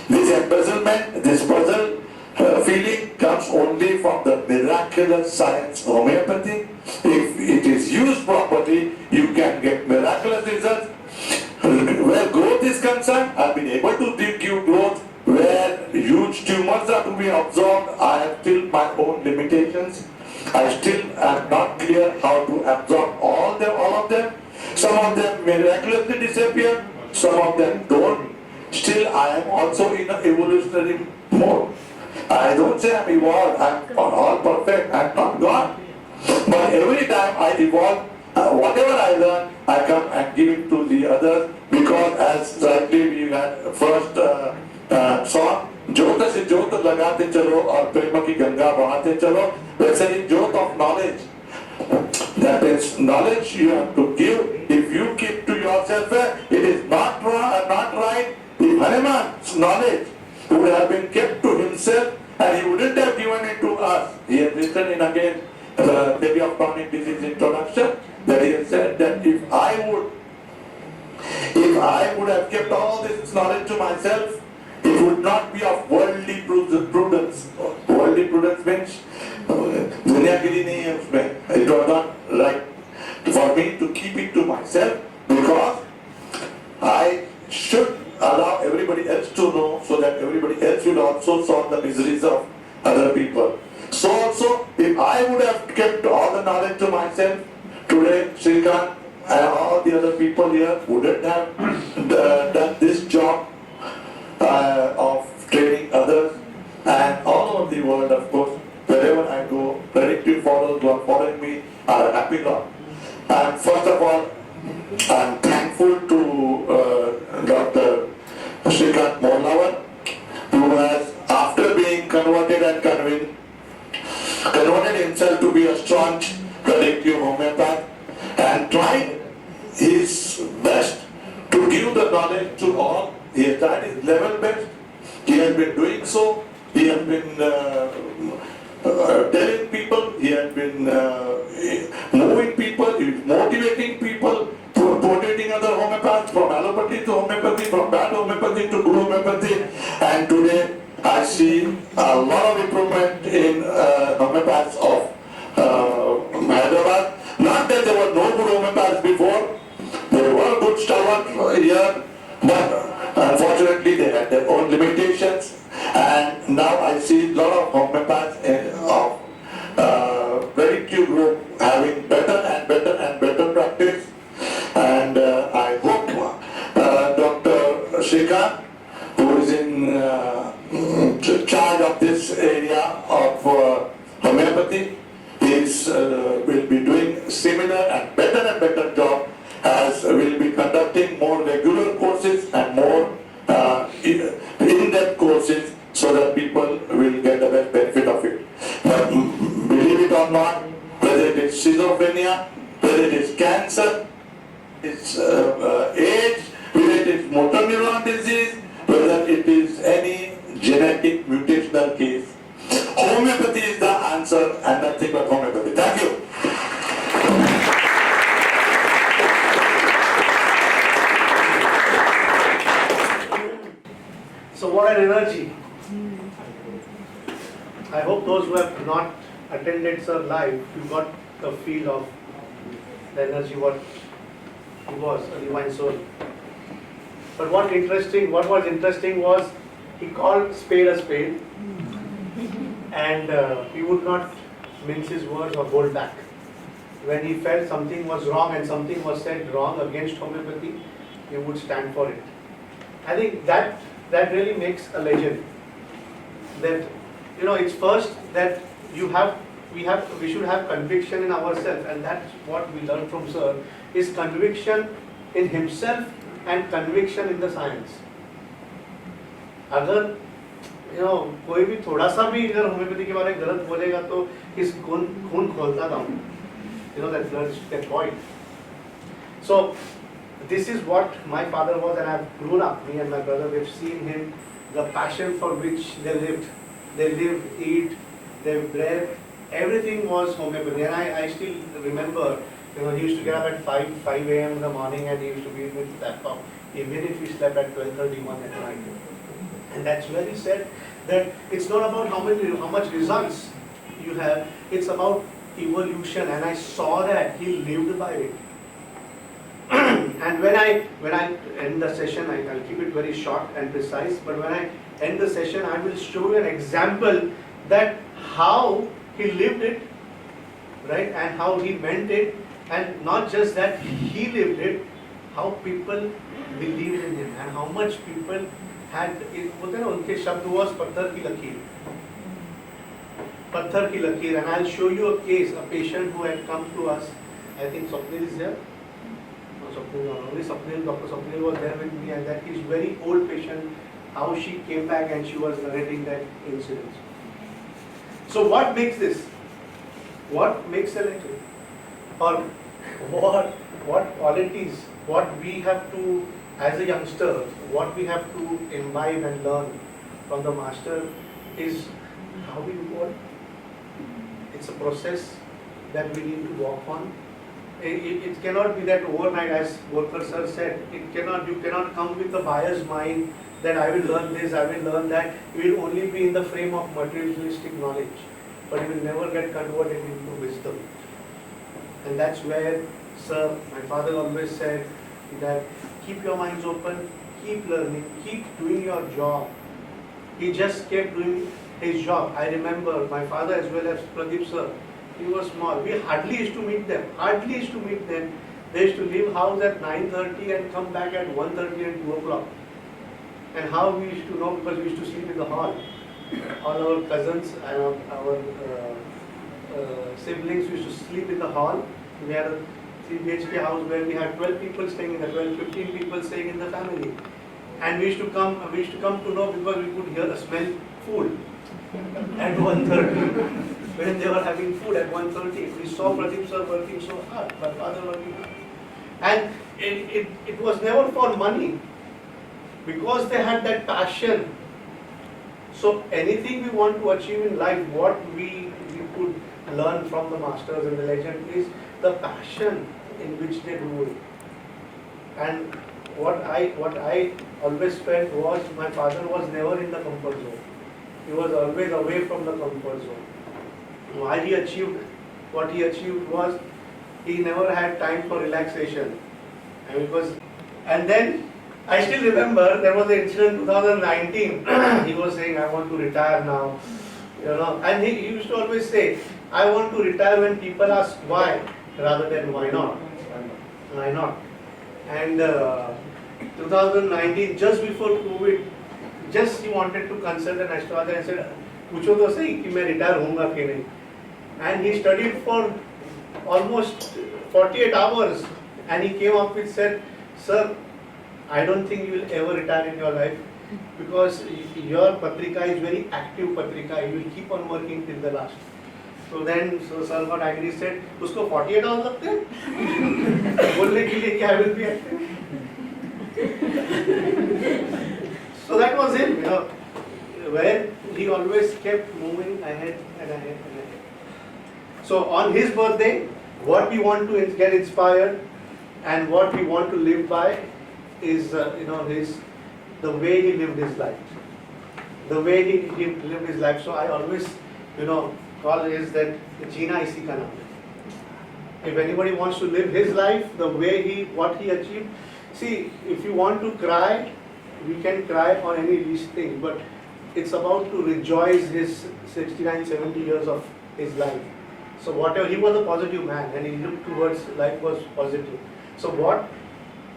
[SPEAKER 6] this embezzlement, this puzzle feeling comes only from the miraculous science homeopathy. If it is used properly, you can get miraculous results. Where growth is concerned, I've been able to give growth. Where huge tumors are to be absorbed, I have still my own limitations. I still am not clear how to absorb all of them. Some of them miraculously disappear, some of them don't. Still, I am also in an evolutionary mode. I don't say I'm evolved, I'm all perfect, I'm not God. But every time I evolve, whatever I learn, I come and give it to the others, because as rightly we had first song, ज्योत से ज्योत लगाते चलो और प्रेम की गंगा बहाते चलो, वैसे ही ज्योत of knowledge. That is knowledge you have to give. If you keep to yourself, it is not right. If Hanuman's knowledge would have been kept to himself and he wouldn't have given it to us. He has written in again the Theory of Chronic Disease introduction that he has said that if I would have kept all this knowledge to myself, it would not be of worldly prudence. Worldly prudence means दुनियागिरी नहीं है उसमें. It was not right for me to keep it to myself, because I should allow everybody else to know, so that everybody else will also solve the miseries of other people. So also, if I would have kept all the knowledge to myself, today Srikant and all the other people here wouldn't have done this job of training others, and all over the world, of course, wherever I go, predictive followers who are following me are a happy lot. And first of all, I'm thankful to Dr. Srikant Mollavan, who has, after being converted and converted himself to be a staunch predictive homeopath, and tried his best to give the knowledge to all. He has tried his level best. He has been doing so. He has been telling people. He has been moving people. He is motivating people, motivating other homeopaths from allopathy to homeopathy, from bad homeopathy to good homeopathy. And today I see a lot of improvement in homeopaths of Hyderabad. Not that there were no good homeopaths before. There were good stalwarts here, but unfortunately they had their own limitations. And now I see a lot of homeopaths of predictive group having better and better and better practice. And I hope Dr. Srikant, who is in charge of this area of homeopathy, will be doing similar and better job, as will be conducting more regular courses and more in-depth courses, so that people will get the best benefit of it. But believe it or not, whether it is schizophrenia, whether it is cancer, it's AIDS, whether it is motor neuron disease, whether it is any genetic mutational case, homeopathy is the answer, and nothing but homeopathy. Thank you.
[SPEAKER 1] So what an energy. I hope those who have not attended Sir live, you got a feel of the energy, what he was, a divine soul. But what was interesting was he called spade a spade, and he would not mince his words or hold back. when he felt something was wrong and something was said wrong against homeopathy, he would stand for it. I think that really makes a legend. That, you know, it's first that we should have conviction in ourselves, and that's what we learn from Sir, is conviction in himself and conviction in the science. अगर कोई भी थोड़ा सा भी अगर homeopathy के बारे में गलत बोलेगा तो इस खून खोलता था, that blood get void. So this is what my father was, and I've grown up, me and my brother, we've seen him, the passion for which they lived, eat, they breathed, everything was homeopathy. And I still remember, he used to get up at 5 a.m. in the morning, and he used to be with laptop, even if he slept at 12:31 at night. And that's where he said that it's not about how much results you have, it's about evolution, and I saw that he lived by it. And when I end the session, I'll keep it very short and precise, but when I end the session, I will show you an example that how he lived it, right, and how he meant it, and not just that he lived it, how people believed in him, and how much people had, बोलते हैं ना, उनके शब्द was पत्थर की लकीर, and I'll show you a case, a patient who had come to us. I think Swapnil is there. Only Swapnil, Dr. Swapnil was there with me, and that is very old patient, how she came back and she was narrating that incident. So what makes this? What makes a legend? Or what qualities, what we have to, as a youngster, what we have to imbibe and learn from the master is how we do it. It's a process that we need to walk on. It cannot be that overnight, as Worker Sir said, you cannot come with a biased mind that I will learn this, I will learn that. You will only be in the frame of materialistic knowledge, but you will never get converted into wisdom. And that's where, Sir, my father always said that keep your minds open, keep learning, keep doing your job. He just kept doing his job. I remember my father as well as Pradeep Sir, he was small. We hardly used to meet them. They used to leave house at 9:30 and come back at 1:30 and 2 o'clock. And how we used to know, because we used to sleep in the hall. All our cousins and our siblings used to sleep in the hall. We had a 3 BHK house where we had 12 people staying in the 15 people staying in the family. And we used to come to know because we could hear the smell food at 1:30. When they were having food at 1:30, we saw Pradeep Sir working so hard, my father working hard. And it was never for money, because they had that passion. So anything we want to achieve in life, what we could learn from the masters and the legend is the passion in which they do it. And what I always felt was my father was never in the comfort zone. He was always away from the comfort zone. Why he achieved what he achieved was he never had time for relaxation. And then I still remember there was an incident in 2019. He was saying, I want to retire now. And he used to always say, I want to retire when people ask why, rather than why not. Why not? And 2019, just before COVID, just he wanted to consult an astrologer and said, पूछो तो सही कि मैं retire होऊंगा कि नहीं. And he studied for almost 48 hours, and he came up with said, Sir, I don't think you will ever retire in your life, because your patrika is very active patrika. You will keep on working till the last. So then Sir got angry, said, उसको 48 hours लगते हैं बोलने के लिए क्या will be active. So that was him, where he always kept moving ahead and ahead and ahead. So on his birthday, what we want to get inspired and what we want to live by is, the way he lived his life. The way he lived his life. So I always, call is that Jeena isi ka naam. If anybody wants to live his life, the way what he achieved. See, if you want to cry, we can cry on any least thing, but it's about to rejoice his 69, 70 years of his life. So whatever, he was a positive man and he looked towards life was positive. So what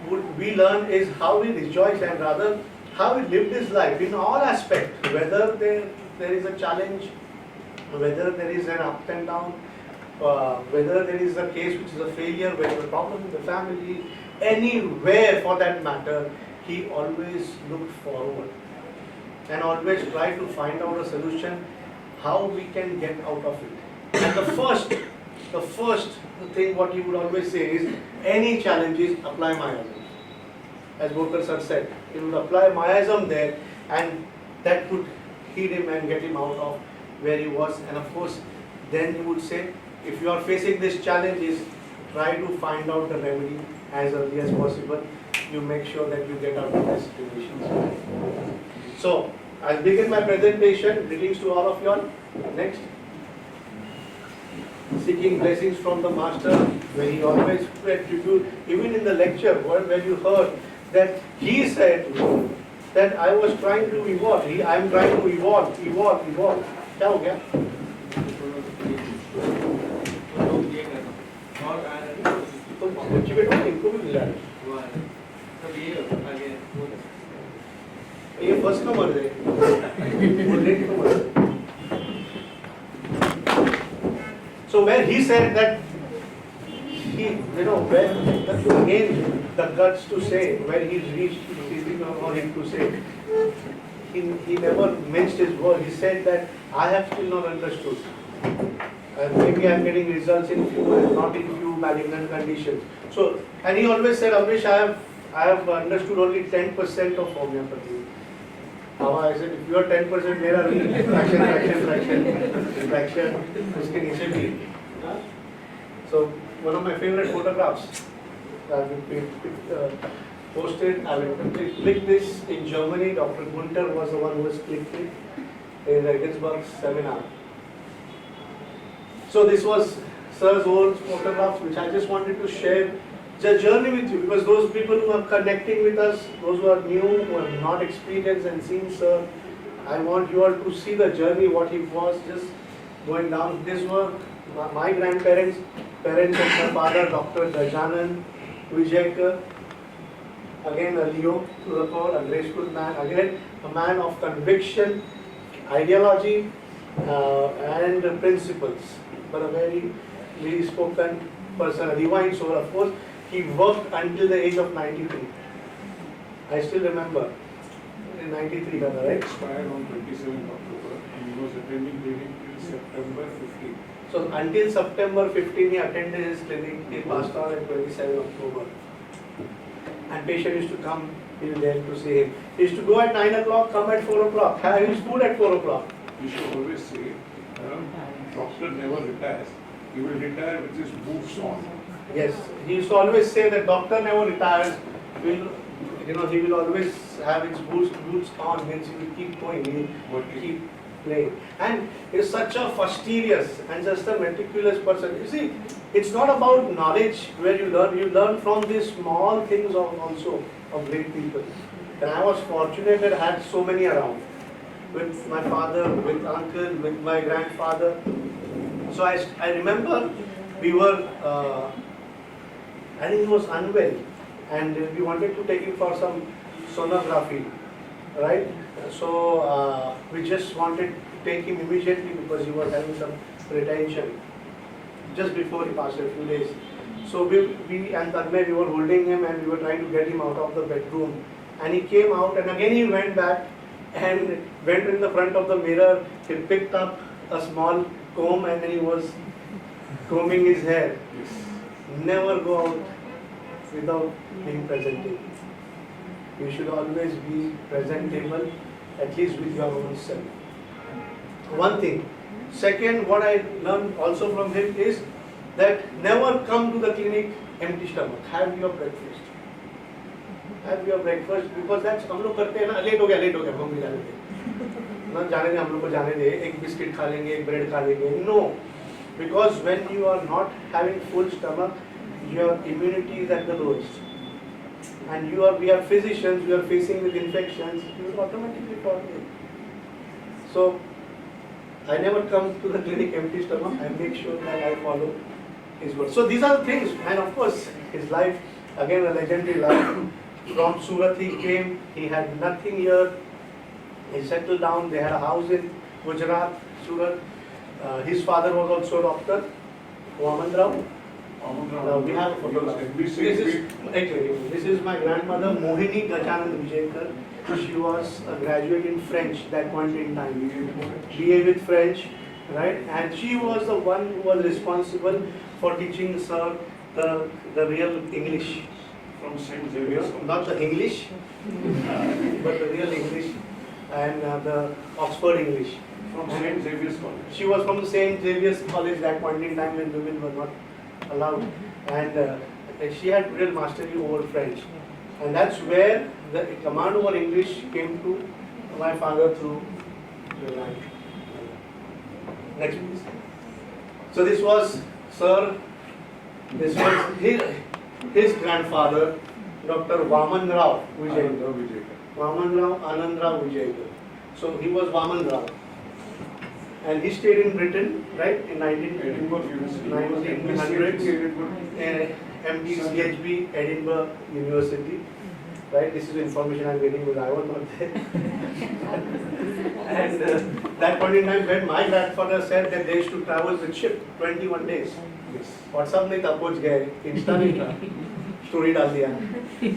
[SPEAKER 1] would we learn is how he rejoiced and rather how he lived his life in all aspects, whether there is a challenge, whether there is an up and down, whether there is a case which is a failure, whether a problem in the family, anywhere for that matter, he always looked forward and always tried to find out a solution, how we can get out of it. And the first thing what he would always say is, any challenges, apply Mayasam. As Bhokar sir said, he would apply Mayasam there and that would heal him and get him out of where he was. And of course, then he would say, if you are facing these challenges, try to find out the remedy as early as possible. You make sure that you get out of this situation. So, I'll begin my presentation. Greetings to all of you all. Next. Seeking blessings from the Master, where he always paid tribute. Even in the lecture, where you heard that he said that I was trying to evolve. I am trying to evolve. क्या हो गया? तो बच्चे बेटो इनको भी मिला है। ये फर्स्ट नंबर है। वो लेट नंबर है। So where he said that he, where again the guts to say, where he reached, it is easy for him to say. He never minced his word. He said that I have still not understood. Maybe I am getting results in few and not in few malignant conditions. So, and he always said, Ambrish, I have understood only 10% of homeopathy. I said, if you are 10%, मेरा fraction, उसके नीचे भी. So, one of my favorite photographs, I will posted, I will click this in Germany. Dr. Gunter was the one who was clicked it in Regensburg seminar. So this was Sir's old photographs, which I just wanted to share the journey with you, because those people who are connecting with us, those who are new, who have not experienced and seen Sir, I want you all to see the journey, what he was just going down. These were my grandparents, parents of my father, Dr. Gajanan, Vijayakar, again a Leo to the core, a graceful man, again a man of conviction, ideology and principles, but a very spoken person, a divine soul. Of course, he worked until the age of 93. I still remember, in 93, right?
[SPEAKER 2] Expired on 27th October and he was attending training till September 15th.
[SPEAKER 1] So until September 15, he attended his clinic. He passed on at 27 October. And patient used to come till there to see him. He used to go at 9 o'clock, come at 4 o'clock, have his food at 4 o'clock.
[SPEAKER 2] He should always say, doctor never retires. He will retire with his boots on.
[SPEAKER 1] Yes, he used to always say that doctor never retires. He will always have his boots on, means he will keep going, he will keep playing. And he is such a fastidious and just a meticulous person. You see, it's not about knowledge where you learn from these small things also of great people. And I was fortunate that I had so many around. With my father, with uncle, with my grandfather. So I remember we were, I think he was unwell and we wanted to take him for some sonography, right? So we just wanted to take him immediately because he was having some retention just before he passed a few days. So we and Tanmay, we were holding him and we were trying to get him out of the bedroom. And he came out and again he went back and went in the front of the mirror. He picked up a small comb and then he was combing his hair. Never go out without being presentable. You should always be presentable, at least with your own self. One thing. Second, what I learned also from him is that never come to the clinic empty stomach. Have your breakfast. Have your breakfast because that's हम लोग करते हैं ना, late हो गया mummy जाने दे ना, जाने दे हम लोग को जाने दे, एक बिस्किट खा लेंगे, एक ब्रेड खा लेंगे. No, because when you are not having full stomach, your immunity is at the lowest, and we are physicians, we are facing with infections, you will automatically fall ill. So I never come to the clinic empty stomach. I make sure that I follow his word. So these are the things, and of course, his life, again a legendary life. From Surat he came, he had nothing here. He settled down, they had a house in Gujarat, Surat. His father was also a doctor, Vaman Rao. Now we have a photograph. This is my grandmother, Mohini Gachanand Vijayakar. She was a graduate in French that point in time. BA with French, right? And she was the one who was responsible for teaching sir the real English.
[SPEAKER 2] From St. Xavier's.
[SPEAKER 1] Not the English, but the real English and the Oxford English.
[SPEAKER 2] From St. Xavier's College.
[SPEAKER 1] She was from the St. Xavier's College that point in time when women were not allowed, and she had real mastery over French, and that's where the command over English came to my father through the line. Next please. So this was sir, this was his grandfather, Dr. Vaman Rao Vijayakar. Vaman Rao Anand Rao Vijayakar. So he was Vaman Rao. And he stayed in Britain, right, in 1900, MD CHB, Edinburgh University, right, this is information I'm getting because I was not there. And that point in time when my grandfather said that they used to travel with ship 21 days. WhatsApp नहीं था, पहुंच गए, Insta नहीं था, story डाल दिया.
[SPEAKER 2] He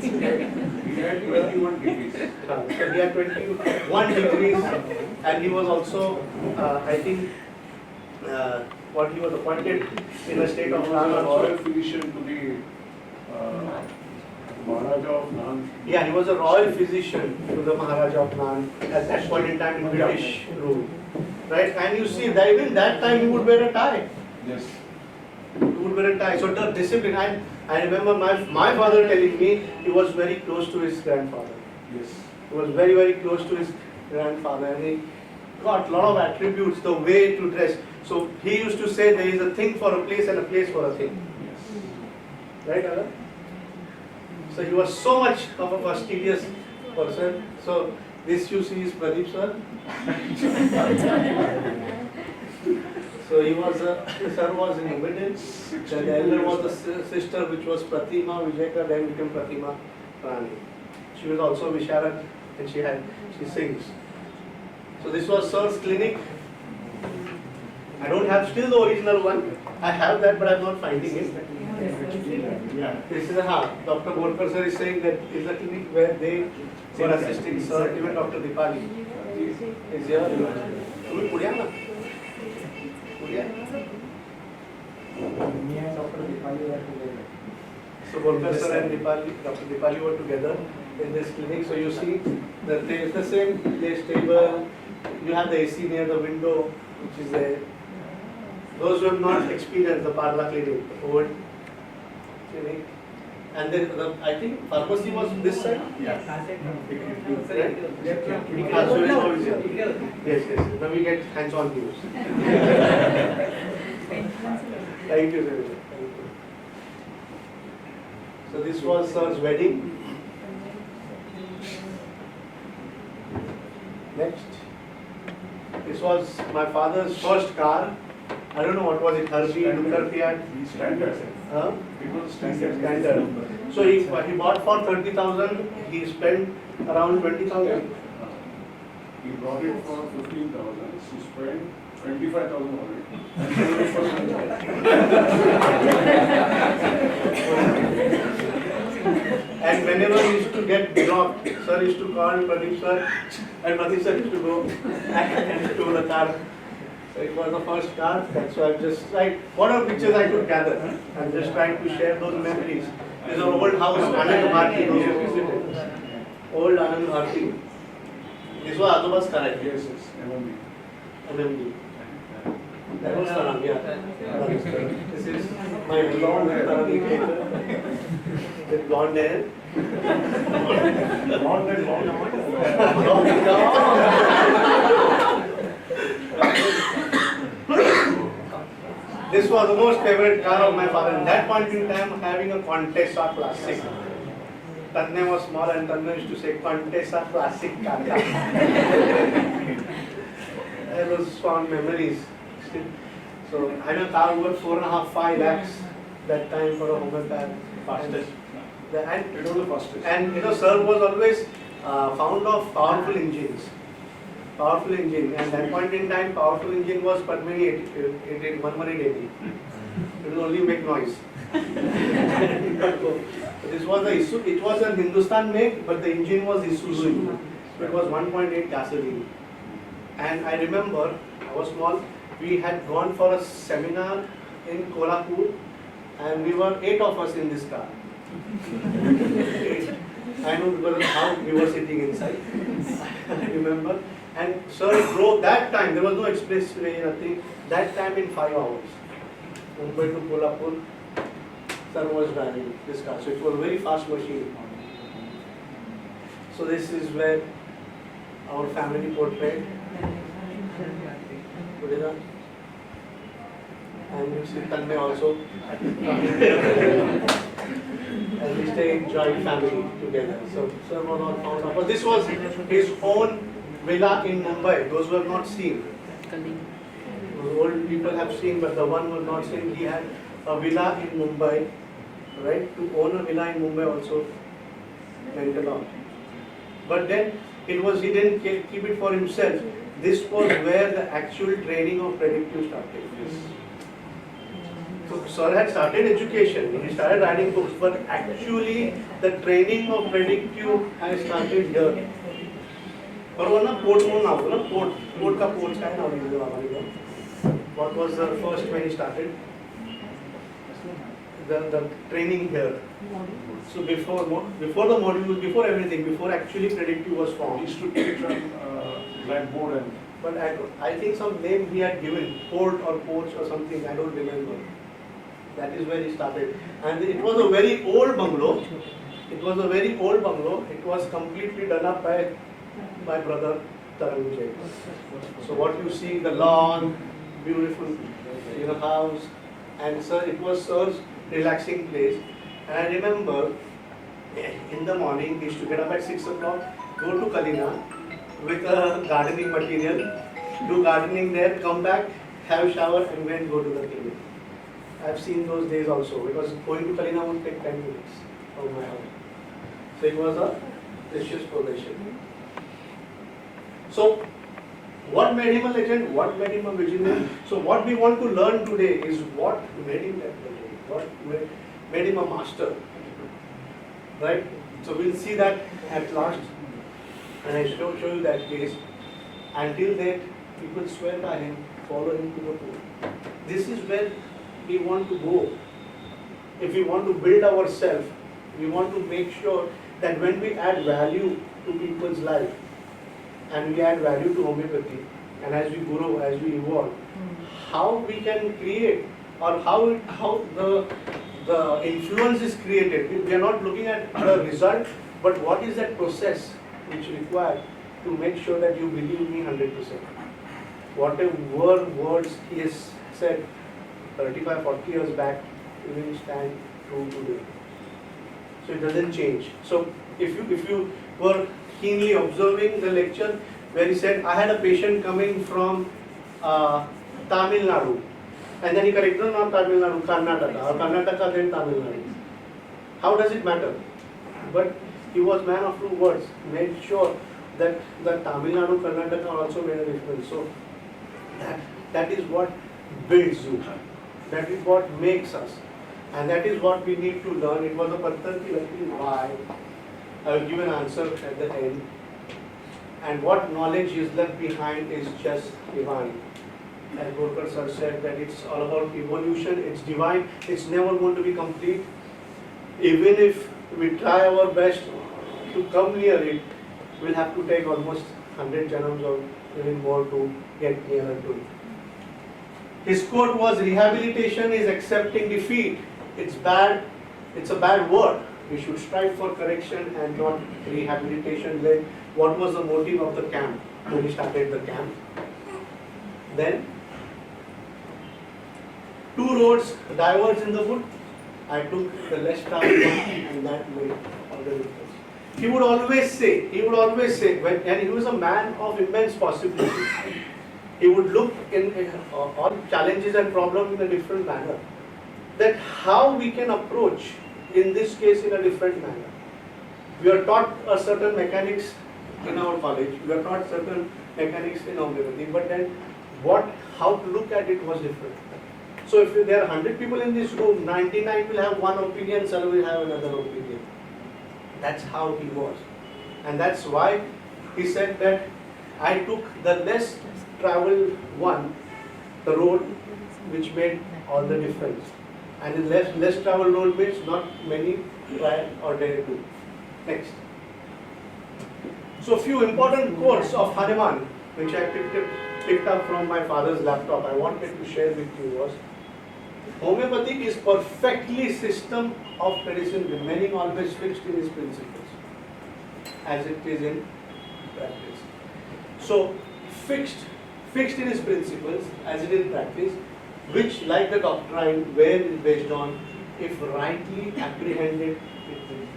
[SPEAKER 2] had 21 degrees.
[SPEAKER 1] So he had 21 degrees, and he was also, I think, what he was appointed in the state of Rana.
[SPEAKER 2] Royal physician to the Maharaja of Nan.
[SPEAKER 1] Yeah, he was a royal physician to the Maharaja of Nan at that point in time in British rule, right? And you see that even that time he would wear a tie.
[SPEAKER 2] Yes.
[SPEAKER 1] He would wear a tie. So the discipline. I remember my father telling me he was very close to his grandfather.
[SPEAKER 2] Yes.
[SPEAKER 1] He was very, very close to his grandfather, and he got a lot of attributes, the way to dress. So he used to say there is a thing for a place and a place for a thing.
[SPEAKER 2] Yes.
[SPEAKER 1] Right, Alan? So he was so much of a fastidious person. So this you see is Pradeep sir. So he was, sir was in evidence. The elder was the sister which was Pratima Vijayakar, then became Pratima Rani. She was also Visharak and she sings. So this was sir's clinic. I don't have still the original one. I have that but I'm not finding it. Yeah. This is Dr. Borkar sir is saying that is a clinic where they were assisting sir, even Dr. Dipali is here.
[SPEAKER 4] Me and Dr. Dipali were together.
[SPEAKER 1] So Borkar sir and Dr. Dipali were together in this clinic. So you see that there is the same place table. You have the AC near the window, which is there. Those who have not experienced the Parla clinic, the old clinic. And then I think pharmacy was this side.
[SPEAKER 2] Yeah.
[SPEAKER 1] Right? Yes. Now we get hands-on views. Thank you, sir. So this was sir's wedding. Next. This was my father's first car. I don't know what was it, Harbi, Dukar Fiat.
[SPEAKER 2] Standard.
[SPEAKER 1] Huh?
[SPEAKER 2] It was
[SPEAKER 1] Standard. So he bought for 30,000. He spent around 20,000.
[SPEAKER 2] He brought it for 15,000. He spent 25,000 already. And sold it for 1,000.
[SPEAKER 1] And whenever he used to get dropped, sir used to call Pradeep sir, and Pradeep sir used to go and tow the car. So it was the first car. That's why I'm just like, what are pictures I could gather? I'm just trying to share those memories. There's an old house, Anand Bharti, those who visited. Old Anand Bharti. This was Azuba's car, right?
[SPEAKER 2] Yes,
[SPEAKER 1] MMD. That was Taran, yeah. This is my blonde hair. With blonde hair. This was the most favorite car of my father. At that point in time, having a Contessa Classic. Tanne was small and Tanne used to say Contessa Classic car. That was fond memories. So I had a car worth 4.5-5 lakhs that time for a homeopath.
[SPEAKER 2] Fastest.
[SPEAKER 1] And
[SPEAKER 2] It was the fastest.
[SPEAKER 1] And sir was always fond of powerful engines. Powerful engine. And at that point in time, powerful engine was Padmini 1180. It will only make noise. This was it was a Hindustan make, but the engine was Isuzu. It was 1.8 gasoline. And I remember, I was small, we had gone for a seminar in Kolhapur, and we were 8 of us in this car. I know because of how we were sitting inside. I remember. And sir drove that time, there was no expressway, nothing. That time in 5 hours. Mumbai to Kolhapur, sir was driving this car. So it was a very fast machine. So this is where our family portrait. And you see Tanmay also. And we stay in joint family together. So sir was all found out. But this was his own villa in Mumbai. Those who have not seen. Those old people have seen, but the one who have not seen, he had a villa in Mumbai. Right? To own a villa in Mumbai also meant a lot. But then it was, he didn't keep it for himself. This was where the actual training of predictive started. So sir had started education, he started writing books, but actually the training of predictive has started here. और वो ना port में ना हो ना port का port का है ना अभी जो What was the first when he started? The training here. So before the module, before everything, before actually predictive was
[SPEAKER 2] We
[SPEAKER 1] formed.
[SPEAKER 2] used to teach on blackboard and
[SPEAKER 1] But I think some name he had given, port or porch or something, I don't remember. That is where he started. And it was a very old bungalow. It was a very old bungalow. It was completely done up by my brother Taranjay. So what you see, the lawn, beautiful house. And sir, it was sir's relaxing place. And I remember in the morning, he used to get up at 6 o'clock, go to Kalina with a gardening material, do gardening there, come back, have a shower and then go to the clinic. I've seen those days also because going to Kalina would take 10 minutes from my house. So it was a precious possession. So what made him a legend? What made him a visionary? So what we want to learn today is what made him that legend, what made him a master. Right? So we'll see that at last. And I show you that case. Until that, people swear by him, follow him to the pool. This is where we want to go. If we want to build ourselves, we want to make sure that when we add value to people's life, and we add value to homeopathy, and as we grow, as we evolve, how we can create, or how the influence is created. We are not looking at the result, but what is that process which is required to make sure that you believe me 100%. Whatever words he has said 35, 40 years back, will stand true today. So it doesn't change. So if you were keenly observing the lecture where he said, I had a patient coming from Tamil Nadu, and then he corrected, no, not Tamil Nadu, Karnataka, or Karnataka then Tamil Nadu. How does it matter? But he was man of true words, made sure that the Tamil Nadu, Karnataka also made a difference. So that is what builds you. That is what makes us. And that is what we need to learn. It was a Pathological why. I will give an answer at the end. And what knowledge is left behind is just divine. As Gorkar sir said, that it's all about evolution, it's divine, it's never going to be complete. Even if we try our best to come near it, we'll have to take almost 100 janams or even more to get nearer to it. His quote was, rehabilitation is accepting defeat. It's a bad word. We should strive for correction and not rehabilitation. Then what was the motive of the camp when he started the camp? Then 2 roads diverged in the wood. I took the less traveled one and that made all the difference. He would always say, and he was a man of immense possibilities. he would look in all challenges and problems in a different manner. That how we can approach in this case in a different manner. We are taught a certain mechanics in our college, we are taught certain mechanics in homeopathy, but then how to look at it was different. So if there are 100 people in this room, 99 will have one opinion, some will have another opinion. That's how he was. And that's why he said that I took the less traveled one, the road which made all the difference. And the less traveled road means not many try or dare to. Next. So few important quotes of Hanuman which I picked up from my father's laptop I wanted to share with you was, homeopathy is perfectly system of medicine remaining always fixed in its principles as it is in practice. So fixed in its principles as it is in practice, which like the doctrine where it is based on, if rightly apprehended it will be.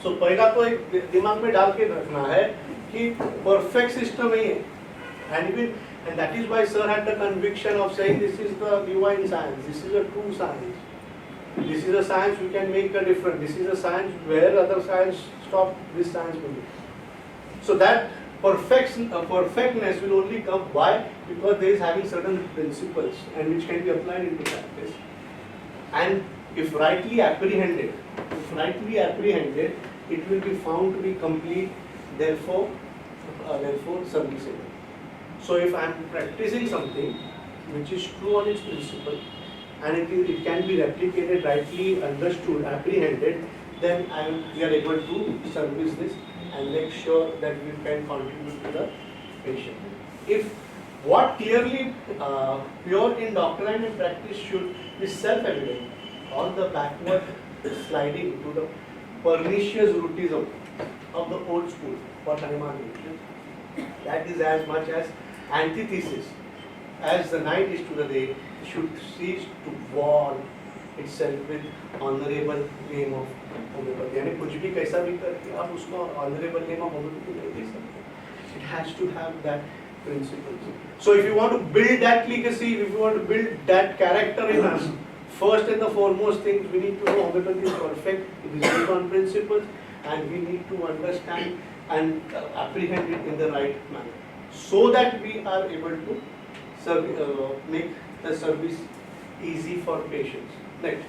[SPEAKER 1] So पहला तो एक दिमाग में डाल के रखना है कि perfect system ही है, and that is why sir had the conviction of saying this is the divine science, this is a true science, this is a science we can make a difference, this is a science where other science stop, this science will be. So that perfectness will only come, why? Because there is having certain principles and which can be applied into practice, and if rightly apprehended, it will be found to be complete, therefore serviceable. So if I am practicing something which is true on its principle and it can be replicated, rightly understood, apprehended, then we are able to service this and make sure that we can contribute to the patient. If what clearly pure in doctrine and practice should be self-evident, all the backward sliding to the pernicious rootism of the old school, what Hanuman did, that is as much as antithesis as the night is to the day, should cease to wall itself with honorable name of homeopathy. यानी कुछ भी कैसा भी करके आप उसको honorable name of homeopathy नहीं दे सकते. It has to have that principle. So if you want to build that legacy, if you want to build that character in us, first and the foremost thing we need to know homeopathy is perfect. It is built on principles, and we need to understand and apprehend it in the right manner, so that we are able to make the service easy for patients. Next.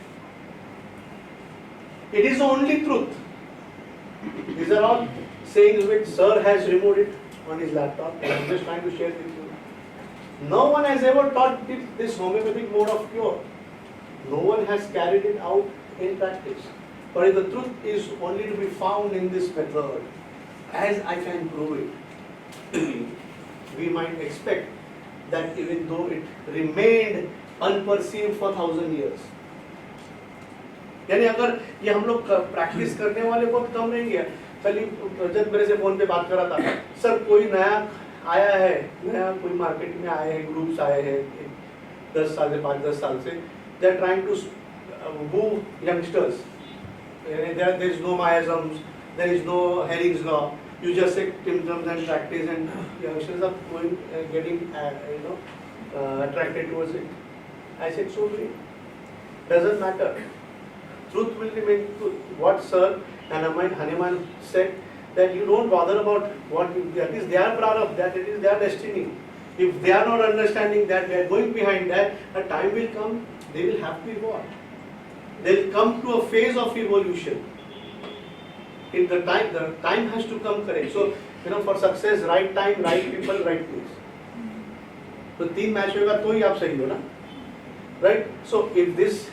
[SPEAKER 1] It is the only truth. These are all sayings which Sir has removed it on his laptop, and I am just trying to share with you. No one has ever taught this homeopathic mode of cure. No one has carried it out in practice. But the truth is only to be found in this method. As I can prove it, we might expect that even though it remained unperceived for 1,000 years, यानी अगर ये हम लोग practice करने वाले बहुत कम रहेंगे. कल जब मेरे से फोन पे बात कर रहा था, सर कोई नया आया है, नया कोई मार्केट में आए हैं, ग्रुप्स आए हैं 10 साल से 5-10 साल से, they are trying to woo youngsters. There is no miasms, there is no Herring's law. You just say symptoms and practice, and youngsters are going, getting attracted towards it. I said, so great. Doesn't matter. Truth will remain truth. What Sir Hanuman said, that you don't bother about what that is their prarabdha, that it is their destiny. If they are not understanding that, they are going behind that, a time will come, they will have to evolve. They will come to a phase of evolution. If the time has to come correct. So, for success, right time, right people, right place. So, 3 match होगा तो ही आप सही हो ना, right? So, if this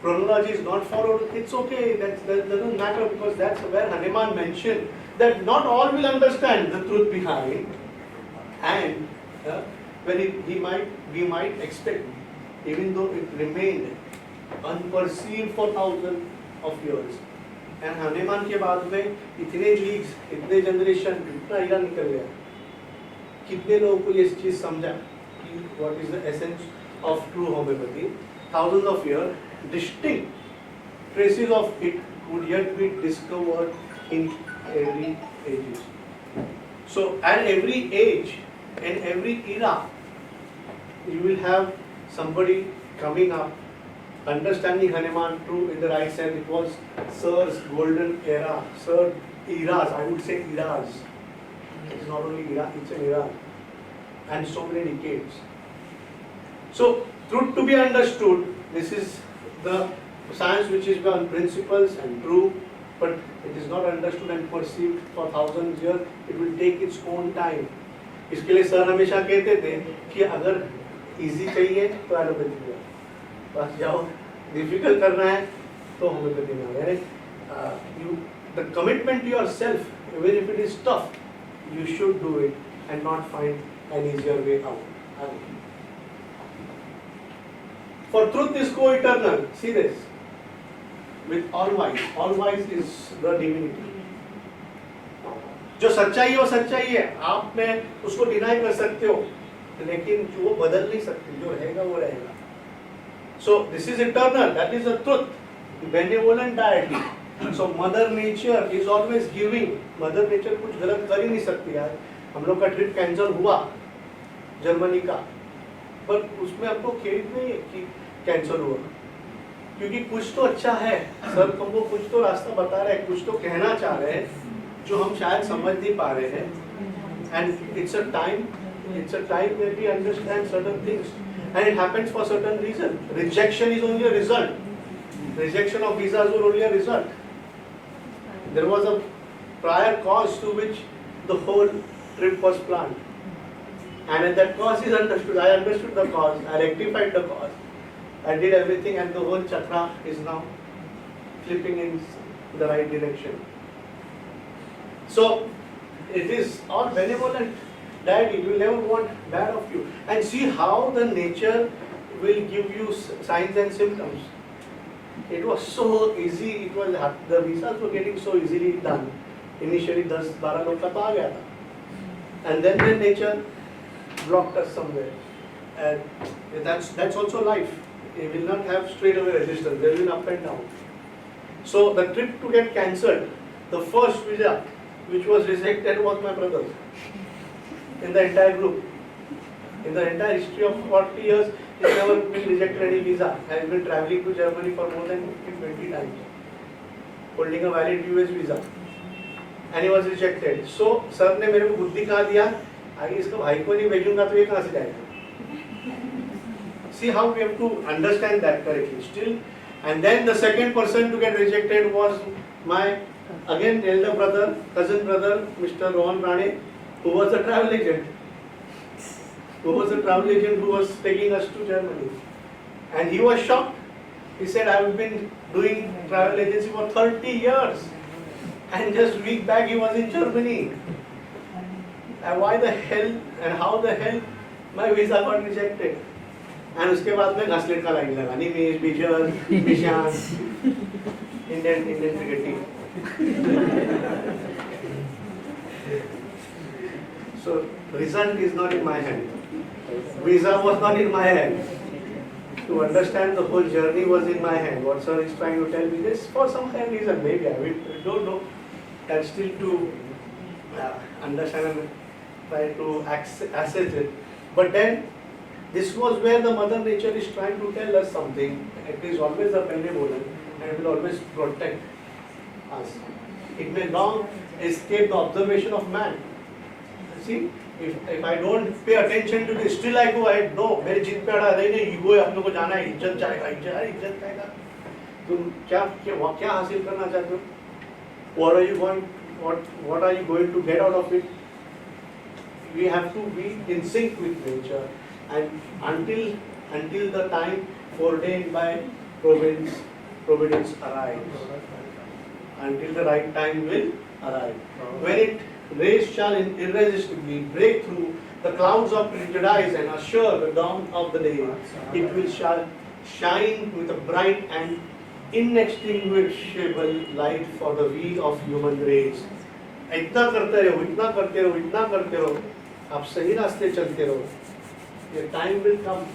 [SPEAKER 1] chronology is not followed, it's okay. That doesn't matter, because that's where Hanuman mentioned that not all will understand the truth behind, and when we might expect, even though it remained unperceived for thousands of years. And Hanuman के बाद में इतने leagues, इतने generation, इतना इरा निकल गया, कितने लोगों को ये चीज समझा कि what is the essence of true homeopathy. Thousands of years, distinct traces of it would yet be discovered in every age. So at every age, in every era, you will have somebody coming up, understanding Hanuman true in the right sense. It was Sir's golden era, Sir eras, I would say eras. It's not only era, it's an era. And so many decades. So, truth to be understood, this is the science which is on principles and true, but it is not understood and perceived for thousands of years. It will take its own time. इसके लिए sir हमेशा कहते थे कि अगर easy चाहिए तो allopathy में बस जाओ, डिफिकल्ट करना है तो होम्योपैथी में आओ. यानी you the commitment to yourself, even if it is tough, you should do it and not find an easier way out. For truth is co-eternal. See this. With all wise is the divinity. जो सच्चाई है वो सच्चाई है, आप में उसको deny कर सकते हो, लेकिन जो वो बदल नहीं सकते, जो रहेगा वो रहेगा. So this is eternal. That is the truth. Benevolent deity. So Mother Nature is always giving. Mother Nature कुछ गलत कर ही नहीं सकती यार. हम लोग का ट्रिप कैंसिल हुआ जर्मनी का, पर उसमें आपको खेद नहीं है कि कैंसिल हुआ, क्योंकि कुछ तो अच्छा है. सर तुमको कुछ तो रास्ता बता रहे हैं, कुछ तो कहना चाह रहे हैं जो हम शायद समझ नहीं पा रहे हैं. And it's a time where we understand certain things, and it happens for certain reason. Rejection is only a result. Rejection of visas were only a result. There was a prior cause to which the whole trip was planned, and when that cause is understood, I understood the cause, I rectified the cause, I did everything, and the whole chakra is now flipping in the right direction. So it is all benevolent deity. It will never want bad of you. And see how the nature will give you signs and symptoms. It was so easy. It was the visas were getting so easily done. Initially 10-12 लोग का तो आ गया था. And then the nature blocked us somewhere. And that's also life. It will not have straight away resistance. There will be up and down. So the trip to get cancelled, the first visa which was rejected was my brother's. In the entire group, in the entire history of 40 years, he never been rejected any visa. I have been traveling to Germany for more than 20 times, holding a valid US visa, and he was rejected. So sir ने मेरे को बुद्धि कहा दिया, आगे इसका भाई को नहीं भेजूंगा तो ये कहाँ से जाएगा? See how we have to understand that correctly. Still, and then the second person to get rejected was my again elder brother, cousin brother, Mr. Rohan, who was a travel agent. Who was taking us to Germany. And he was shocked. He said, I have been doing travel agency for 30 years. And just a week back he was in Germany. And why the hell and how the hell my visa got rejected? And उसके बाद में घासलेट का line लगा, निमेश, बिजल, निशान, Indian cricket team. So result is not in my hand. Visa was not in my hand. To understand the whole journey was in my hand. What sir is trying to tell me this for some kind of reason, maybe I don't know. And still to understand and try to assess it. But then this was where the Mother Nature is trying to tell us something. It is always a benevolent and it will always protect us. It may not escape the observation of man. See, if I don't pay attention to this, still I go ahead. No, मेरे जिद पे अड़ा नहीं नहीं, ego है, अपने को जाना है, इज्जत जाएगा, इज्जत जाएगा. तुम क्या हासिल करना चाहते हो? What are you going to get out of it? We have to be in sync with nature, and until the time foreordained by providence arrives, until the right time will arrive. When rays shall irresistibly break through the clouds of prejudice and assure the dawn of the day, it will shine with a bright and inextinguishable light for the weal of human race. इतना करते रहो, आप सही रास्ते चलते रहो. Your time will come,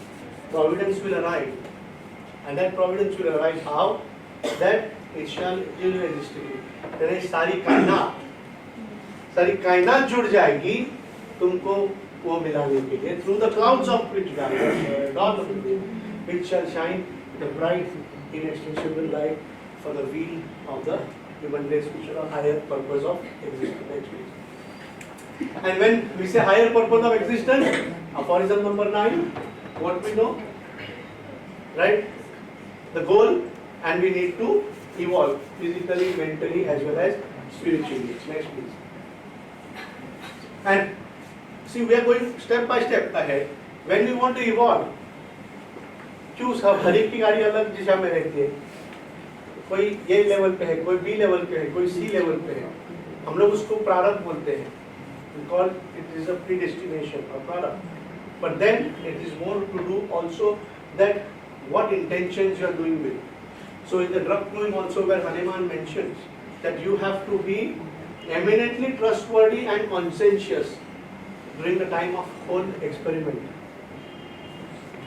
[SPEAKER 1] providence will arrive, and that providence will arrive how? That it shall irresistibly. तेरे सारी कायनात जुड़ जाएगी तुमको वो मिलाने के लिए through the clouds of which dawn of the day, which shall shine the bright inextinguishable light for the weal of the human race, which are a higher purpose of existence. And when we say higher purpose of existence, aphorism number 9, what we know, right? The goal, and we need to evolve physically, mentally, as well as spiritually. Next, please. And see, we are going step by step ahead. When we want to evolve, choose हर एक की गाड़ी अलग दिशा में रहती है. कोई A level पे है, कोई B लेवल पे है, कोई C लेवल पे है. हम लोग उसको प्रारब्ध बोलते हैं. We call it is a predestination or prarabdha. But then it is more to do also that what intentions you are doing with. So in the drug doing also, where Hanuman mentions that you have to be eminently trustworthy and conscientious during the time of whole experiment.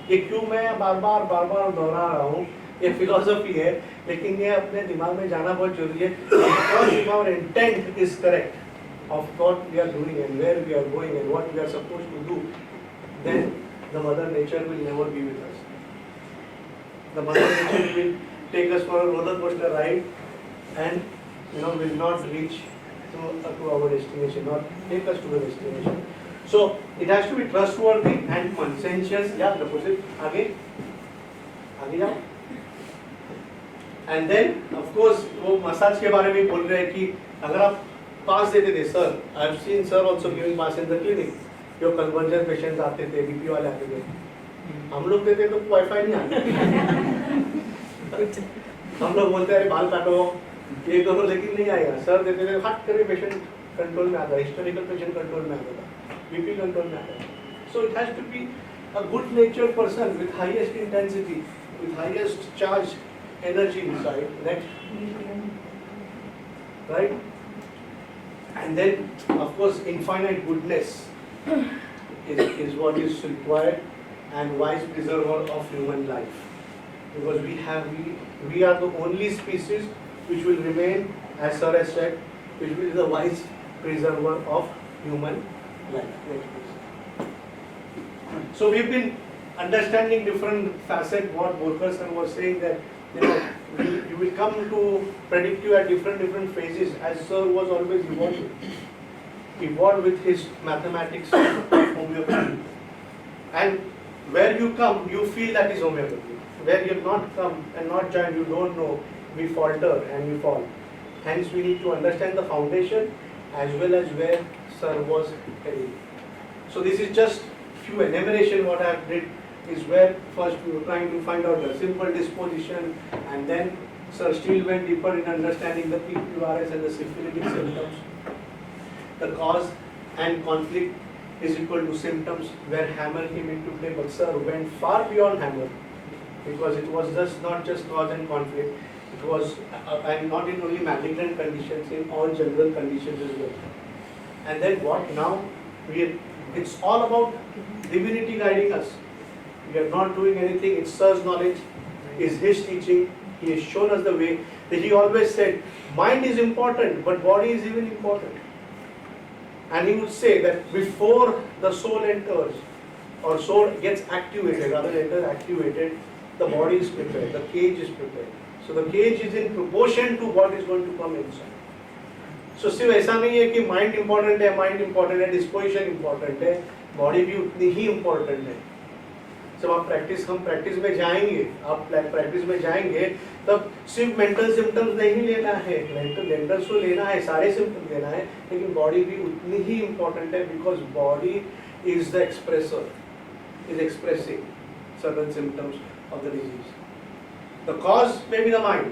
[SPEAKER 1] ये क्यों मैं बार बार दोहरा रहा हूँ, ये philosophy है, लेकिन ये अपने दिमाग में जाना बहुत जरूरी है. Because if our intent is correct of what we are doing and where we are going and what we are supposed to do, then the mother nature will never be with us. The mother nature will take us for a roller coaster ride and will not reach to our destination, not take us to the destination. So it has to be trustworthy and conscientious. Yeah, the positive. आगे जाओ. And then of course वो massage के बारे में बोल रहे हैं कि अगर आप पास देते थे, sir, I have seen sir also giving pass in the clinic. जो conversion patients आते थे, BP वाले आते थे, हम लोग देते तो वाईफाई नहीं आता. हम लोग बोलते हैं बाल काटो, ये करो, लेकिन नहीं आएगा. सर देते थे हट करके पेशेंट कंट्रोल में आता, हिस्टोरिकल पेशेंट कंट्रोल में आता था, बीपी कंट्रोल में आता. So it has to be a good natured person with highest intensity, with highest charge energy inside. Next. Right? And then of course infinite goodness is what is required, and wise preserver of human life. Because we are the only species which will remain, as sir has said, which will be the wise preserver of human life. Next, please. So we've been understanding different facets. What Borkar sir was saying, that you will come to predictive at different phases, as sir was always evolved with his mathematics of homeopathy. And where you come, you feel that is homeopathy. Where you have not come and not joined, you don't know, we falter and we fall. Hence we need to understand the foundation as well as where sir was heading. So this is just few enumeration. What I have did is where first we were trying to find out the simple disposition, and then sir still went deeper in understanding the PQRS and the syphilitic symptoms. The cause and conflict is equal to symptoms, where hammer came into play, but sir went far beyond hammer, because it was just not just cause and conflict, it was and not in only malignant conditions, in all general conditions as well. And then what now? It's all about divinity guiding us. We are not doing anything, it's sir's knowledge, it's his teaching. He has shown us the way. That he always said, mind is important, but body is even important. And he would say that before the soul enters, or soul gets activated, rather enters activated, the body is prepared, the cage is prepared. So the cage is in proportion to what is going to come inside. So सिर्फ ऐसा नहीं है कि mind important है, disposition important है, body भी उतनी ही इम्पोर्टेंट है. जब आप प्रैक्टिस में जाएंगे, तब सिर्फ मेंटल सिम्टम्स नहीं लेना है, मेंटल तो लेना है, सारे सिम्टम्स लेना है, लेकिन बॉडी भी उतनी ही इम्पोर्टेंट है, because body is the expressor, is expressing certain symptoms of the disease. The cause may be the mind,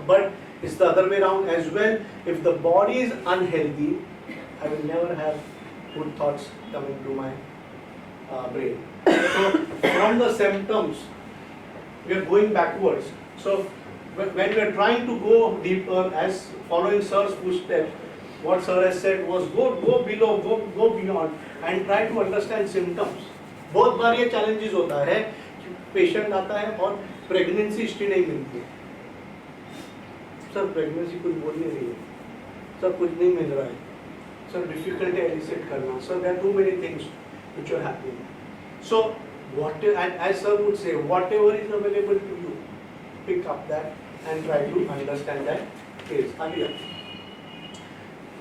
[SPEAKER 1] but it's the other way around as well. If the body is unhealthy, I will never have good thoughts coming to my brain. So from the symptoms, we are going backwards. So when we are trying to go deeper, as following sir's footsteps, what sir has said was go below, go beyond, and try to understand symptoms. बहुत बार ये challenges होता है, patient आता है और pregnancy history नहीं मिलती है. सर प्रेगनेंसी कुछ बोल नहीं रही है, सर कुछ नहीं मिल रहा है, सर डिफिकल्टी एलिसिट करना, sir there are too many things which are happening. So, as sir would say, whatever is available to you, pick up that and try to understand that case. Again.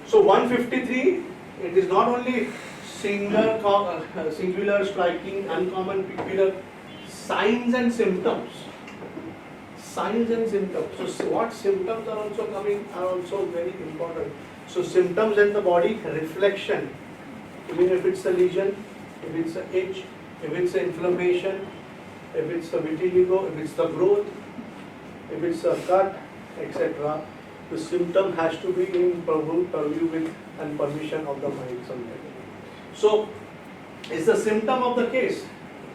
[SPEAKER 1] So 153, it is not only singular, striking, uncommon, peculiar, signs and symptoms. Signs and symptoms. So what symptoms are also coming are also very important. So symptoms in the body, reflection, even if it's a lesion, if it's an itch, if it's an inflammation, if it's the vitiligo, if it's the growth, if it's a cut, etc. The symptom has to be in purview with and permission of the mind sometimes. So, is the symptom of the case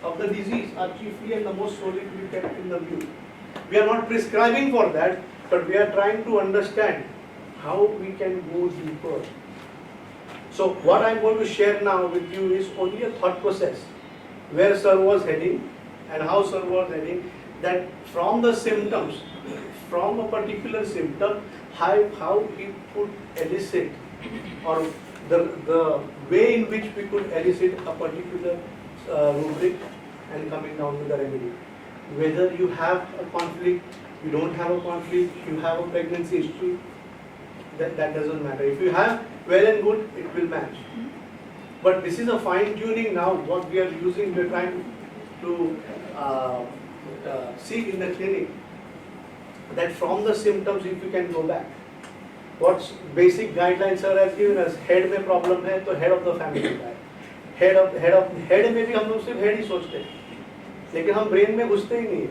[SPEAKER 1] of the disease are chiefly and the most solely to be kept in the view. We are not prescribing for that, but we are trying to understand how we can go deeper. So, what I am going to share now with you is only a thought process, where sir was heading and how sir was heading, that from the symptoms, from a particular symptom, how he could elicit, or the way in which we could elicit a particular rubric and coming down to the remedy. Whether you have a conflict, you don't have a conflict, you have a pregnancy history, that doesn't matter. If you have, well and good, it will match. But this is a fine tuning now, what we are using, we are trying to see in the clinic, that from the symptoms, if you can go back. What basic guidelines sir has given us, head में problem है तो head of the family का है, head में भी हम लोग सिर्फ head ही सोचते हैं, लेकिन हम brain में घुसते ही नहीं।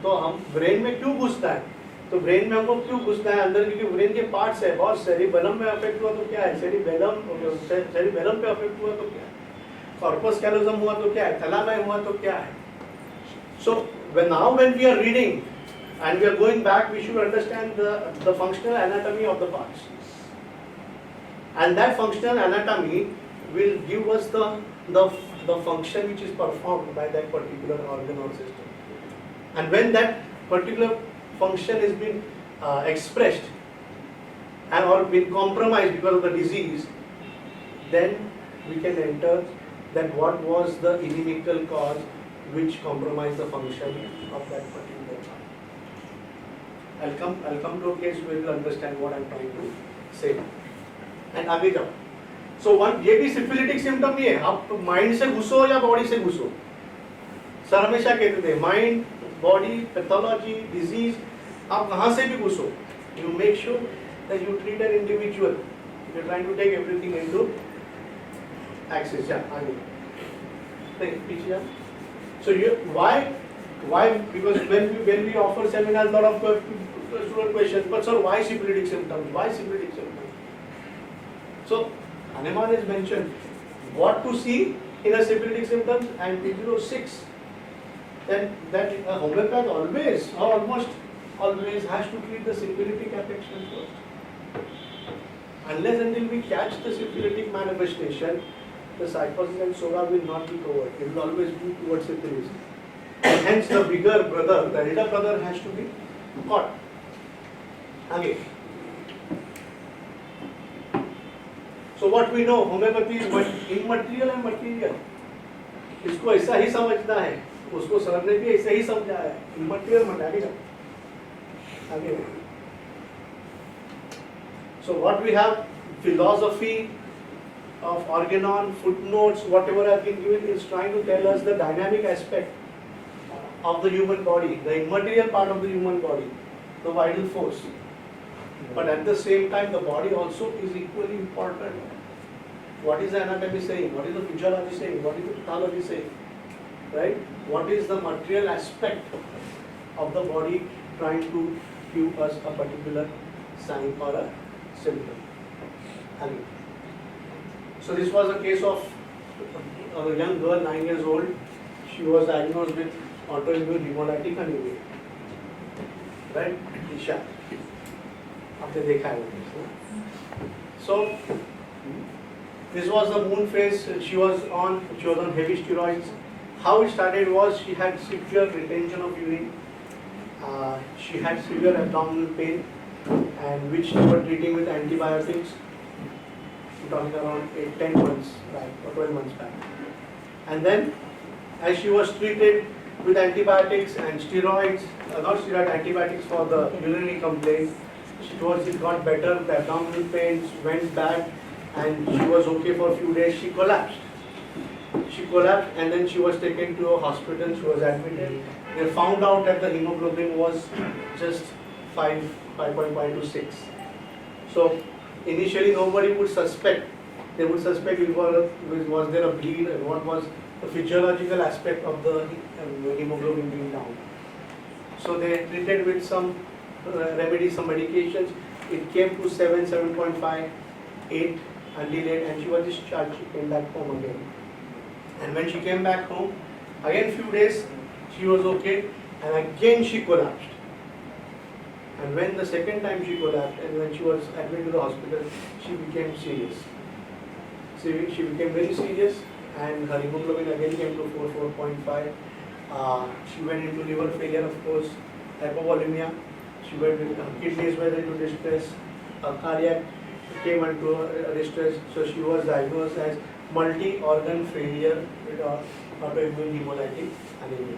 [SPEAKER 1] तो हम brain में क्यों घुसता है? तो brain में हमको क्यों घुसता है अंदर, क्योंकि brain के parts है बहुत, cerebellum में affect हुआ तो क्या है, cerebellum पे affect हुआ तो क्या है, corpus callosum हुआ तो क्या है, thalami हुआ तो क्या है. So when we are reading and we are going back, we should understand the functional anatomy of the parts. And that functional anatomy will give us the function which is performed by that particular organ or system. And when that particular function is being expressed and or been compromised because of the disease, then we can enter that what was the inimical cause which compromised the function of that particular part. I'll come to a case where you will understand what I'm trying to say. And आगे जाओ. So one ये भी syphilitic symptom ही है. आप mind से घुसो या body से घुसो. Sir हमेशा कहते थे mind, body, pathology, disease, आप कहाँ से भी घुसो. You make sure that you treat an individual. You're trying to take everything into access. Yeah, आगे. पीछे जाओ. So why? Because when we offer seminars, a lot of student questions. But sir, why syphilitic symptoms? Why syphilitic symptoms? So Hanuman has mentioned what to see in a syphilitic symptoms, and 306. Then that a homeopath always, or almost always, has to treat the syphilitic affection first. Unless until we catch the syphilitic manifestation, the psychosis and soga will not be covered. It will always move towards syphilis. Hence, the bigger brother, the elder brother, has to be caught. Again. So what we know, homeopathy is immaterial and material. इसको ऐसा ही समझना है, उसको sir ने भी ऐसा ही समझा है. Immaterial, material. Again. So what we have, philosophy of organon, footnotes, whatever have been given, is trying to tell us the dynamic aspect of the human body, the immaterial part of the human body, the vital force. But at the same time, the body also is equally important. What is the anatomy saying? What is the physiology saying? What is the pathology saying? Right? What is the material aspect of the body trying to give us a particular sign or a symptom? Again. So this was a case of a young girl, 9 years old. She was diagnosed with autoimmune hemolytic anemia. Right? Isha. आपने देखा है वो. So this was the moon phase. She was on heavy steroids. How it started was she had severe retention of urine. She had severe abdominal pain, and which they were treating with antibiotics. I'm talking around 10 months back or 12 months back. And then, as she was treated with antibiotics and steroids, not steroid, antibiotics for the urinary complaints, it got better, the abdominal pains went back, and she was okay for a few days. She collapsed. And then she was taken to a hospital. She was admitted. They found out that the hemoglobin was just 5.5 to 6. So initially nobody would suspect. They would suspect was there a bleed and what was the physiological aspect of the hemoglobin being down. So they treated with some remedies, some medications. It came to 7.5, 8 until 8, and she was discharged. She came back home again. And when she came back home, again few days she was okay, and again she collapsed. And when the second time she collapsed, and when she was admitted to the hospital, she became serious. She became very serious, and her hemoglobin again came to 4.5. She went into liver failure, of course, hypovolemia. She went with her kidneys went into distress, cardiac came into distress. So she was diagnosed as multi-organ failure with autoimmune hemolytic anemia.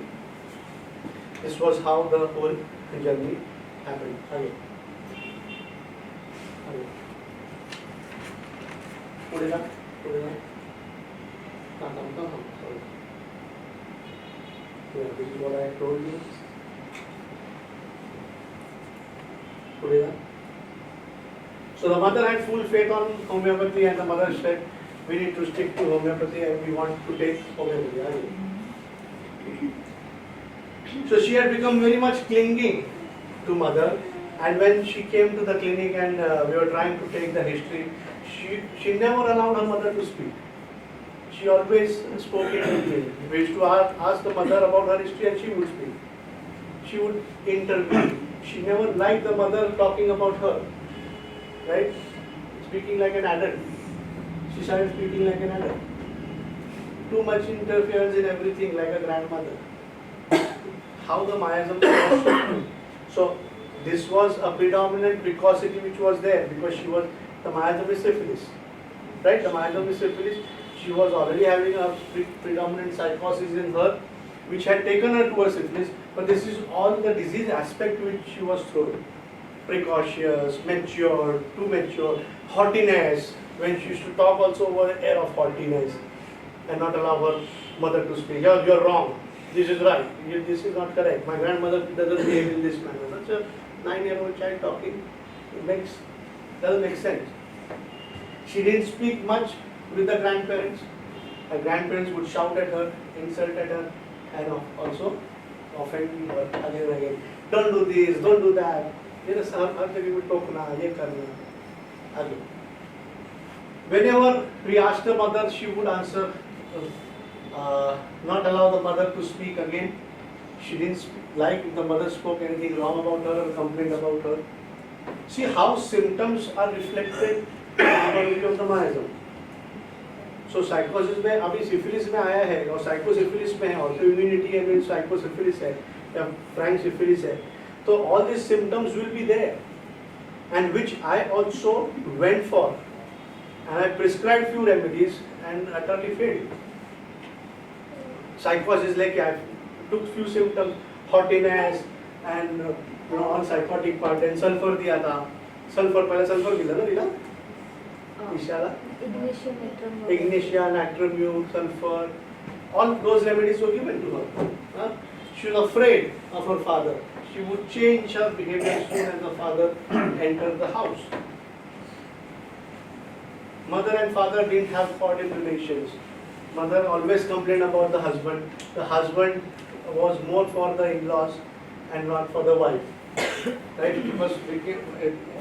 [SPEAKER 1] This was how the whole journey happened. Again. Put it up. Sorry. Yeah, this is what I told you. Put it up. So the mother had full faith on homeopathy, and the mother said, we need to stick to homeopathy and we want to take homeopathy. So she had become very much clinging to mother, and when she came to the clinic and we were trying to take the history, she never allowed her mother to speak. She always spoke in between. We used to ask the mother about her history and she would speak. She would intervene. She never liked the mother talking about her. Right? Speaking like an adult. She started speaking like an adult. Too much interference in everything, like a grandmother. How the miasm was. So this was a predominant precocity which was there, because she was, the miasm is syphilis. Right? The miasm is syphilis. She was already having a predominant psychosis in her, which had taken her towards syphilis, but this is all the disease aspect which she was through. Precocious, mature, too mature, haughtiness, when she used to talk also over an air of haughtiness and not allow her mother to speak. You're wrong, this is right, this is not correct. My grandmother doesn't behave in this manner. Such a 9-year-old child talking, doesn't make sense. She didn't speak much with the grandparents. Her grandparents would shout at her, insult at her, and also offend her again and again. Don't do this, don't do that. Whenever we asked the mother, she would answer, not allow the mother to speak again. She didn't like if the mother spoke anything wrong about her or complained about her. See how symptoms are reflected in the of the miasm. So psychosis में अभी syphilis में आया है और psychosyphilis में है, autoimmunity है means psychosyphilis है या frank syphilis है. So all these symptoms will be there, and which I also went for, and I prescribed few remedies and utterly failed. Psychosis like I took few symptoms, haughtiness and all psychotic part, and sulfur दिया था. Sulfur पहले sulfur मिला ना दिला? Ishala? Ignitia, natramune, sulfur, all those remedies were given to her. She was afraid of her father. She would change her behavior soon as the father entered the house. Mother and father didn't have foreign relations. Mother always complained about the husband. The husband was more for the in-laws and not for the wife. Right? It was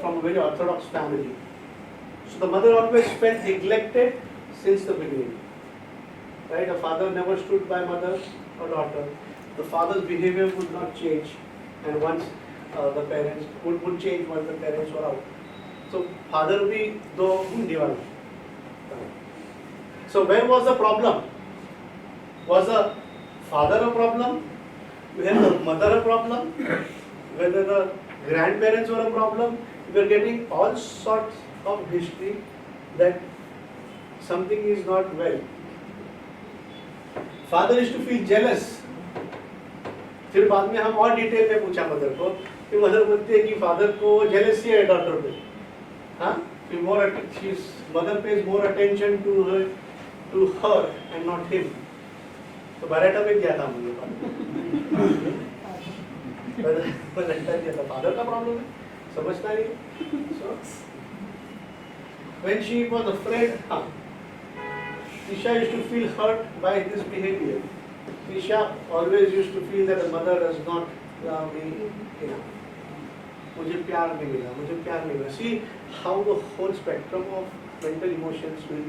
[SPEAKER 1] from a very orthodox family. So the mother always felt neglected since the beginning. Right? The father never stood by mother or daughter. The father's behavior would not change, and once the parents would change once the parents were out. So father bhi do diwan. So where was the problem? Was the father a problem? Whether the mother a problem? Whether the grandparents were a problem? We are getting all sorts of history that something is not well. Father used to feel jealous. फिर बाद में हम और detail में पूछा mother को, कि mother बोलती है कि फादर को जेलसी है डॉटर पे, हाँ, फिर mother pays more attention to her and not him. तो बाराटा में क्या था मुझे लगता क्या था, फादर का प्रॉब्लम है, समझता नहीं. So when she was afraid, Isha used to feel hurt by this behavior. Isha always used to feel that the mother does not love me enough. मुझे प्यार नहीं मिला, मुझे प्यार नहीं मिला. See how the whole spectrum of mental emotions will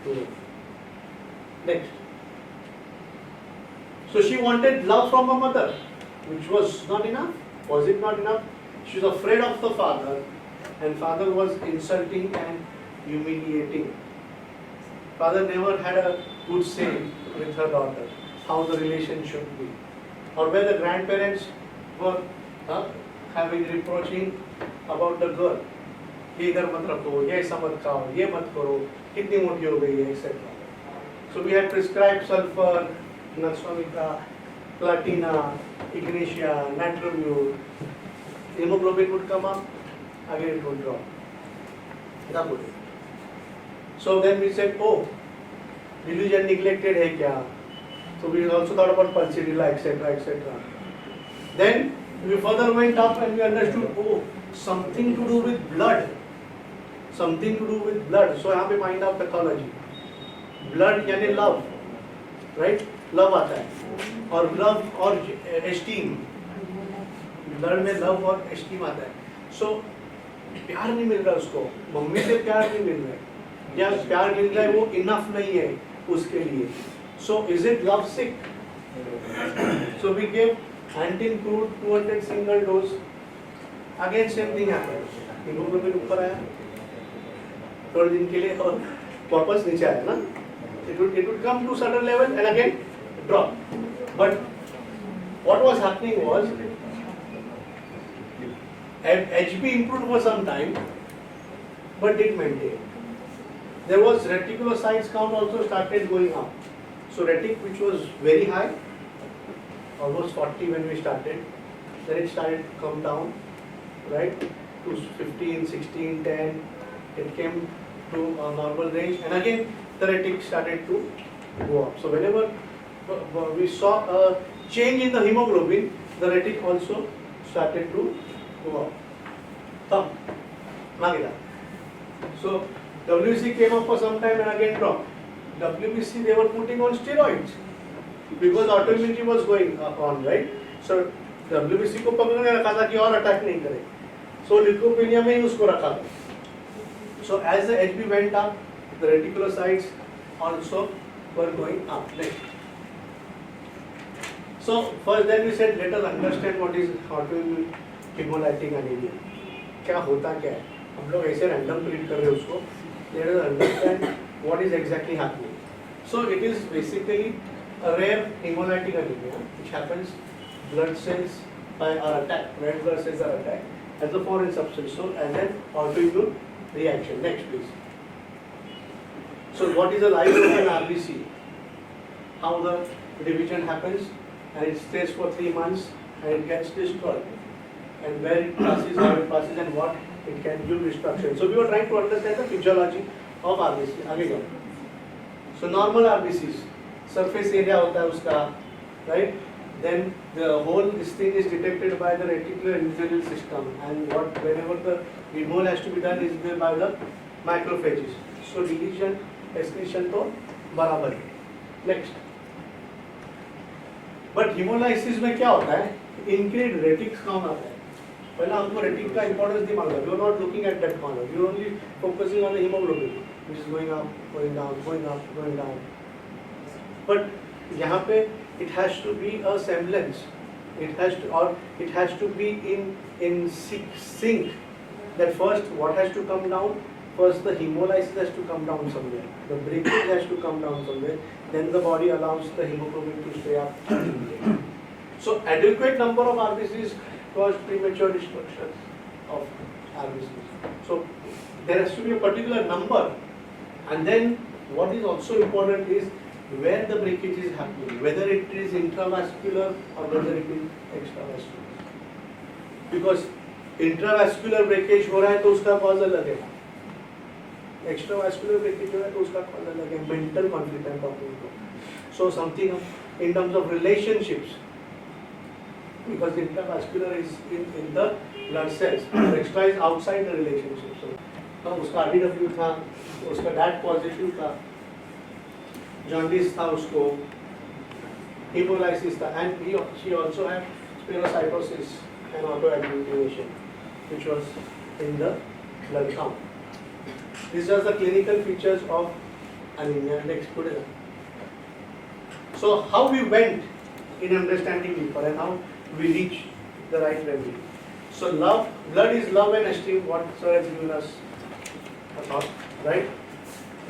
[SPEAKER 1] go. Next. So she wanted love from her mother, which was not enough. Was it not enough? She was afraid of the father, and father was insulting and humiliating. Father never had a good say with her daughter, how the relation should be. Or where the grandparents were having reproaching about the girl. ये इधर मत रखो, ये ऐसा मत खाओ, ये मत करो, कितनी मोटी हो गई है, etc. So we had prescribed sulfur, Natsvamika, Platina, Ignatia, Natramute. Hemoglobin would come up, again it would drop. That would it. So then we said, oh, religion neglected hai kya? So we also thought about Pulsarilla, etc., etc. Then we further went up and we understood, oh, something to do with blood. Something to do with blood. So यहाँ पे mind of pathology. Blood यानी love, right? Love आता है. और love और esteem. Blood में love और esteem आता है. So प्यार नहीं मिल रहा उसको. मम्मी से प्यार नहीं मिल रहा है. या प्यार मिल रहा है वो enough नहीं है उसके लिए. So is it love sick? So we gave anti-crude 200 single dose. Again same thing happened. Hemoglobin ऊपर आया. थोड़े दिन के लिए और वापस नीचे आया ना. It would come to certain level and again drop. But what was happening was HB improved for some time, but did maintain. There was reticulocytes count also started going up. So retic, which was very high, almost 40 when we started, then it started to come down, right, to 15, 16, 10. It came to a normal range, and again the retic started to go up. So whenever we saw a change in the hemoglobin, the retic also started to go up. So WBC came up for some time and again dropped. WBC they were putting on steroids because autoimmunity was going on, right? So WBC को पकड़ के रखा था कि और attack नहीं करे. So leukopenia में ही उसको रखा था. So as the HB went up, the reticulocytes also were going up. Next. So first then we said let us understand what is autoimmune hemolytic anemia. क्या होता क्या है? हम लोग ऐसे random treat कर रहे हैं उसको. Let us understand what is exactly happening. So it is basically a rare hemolytic anemia which happens blood cells are attacked, red blood cells are attacked as a foreign substance. So as an autoimmune reaction. Next please. So what is the life of an RBC? How the division happens and it stays for 3 months and it gets destroyed. And where it passes, how it passes and what it can do destruction. So we were trying to understand the physiology of RBC. आगे जाओ. So normal RBCs, surface area होता है उसका, right? Then the whole this thing is detected by the reticular endothelial system, and whenever the removal has to be done is done by the macrophages. So deletion, excretion तो बराबर है. Next. But hemolysis में क्या होता है? Increased retics count आता है. पहला हमको रेटिक का importance नहीं मालूम. We are not looking at that corner. We are only focusing on the hemoglobin, which is going up, going down, going up, going down. But यहाँ पे it has to be a semblance. It has to be in sync. That first, what has to come down? First, the hemolysis has to come down somewhere. The breakage has to come down somewhere. Then the body allows the hemoglobin to stay up. So adequate number of RBCs cause premature destruction of RBCs. So there has to be a particular number. And then what is also important is where the breakage is happening, whether it is intravascular or whether it is extravascular. Because intravascular breakage हो रहा है तो उसका cause अलग है, extravascular breakage हो रहा है तो उसका cause अलग है, mental conflict I'm talking about. So something in terms of relationships, because intravascular is in the blood cells, और extra is outside the relationship. So उसका RDW था, उसका DAT positive था, jaundice था उसको, hemolysis था, and she also had spherocytosis and autoimmunity, which was in the blood count. These are the clinical features of anemia. Next, put it up. So how we went in understanding deeper and how we reach the right remedy. So blood is love and esteem, what Sir has given us a thought, right?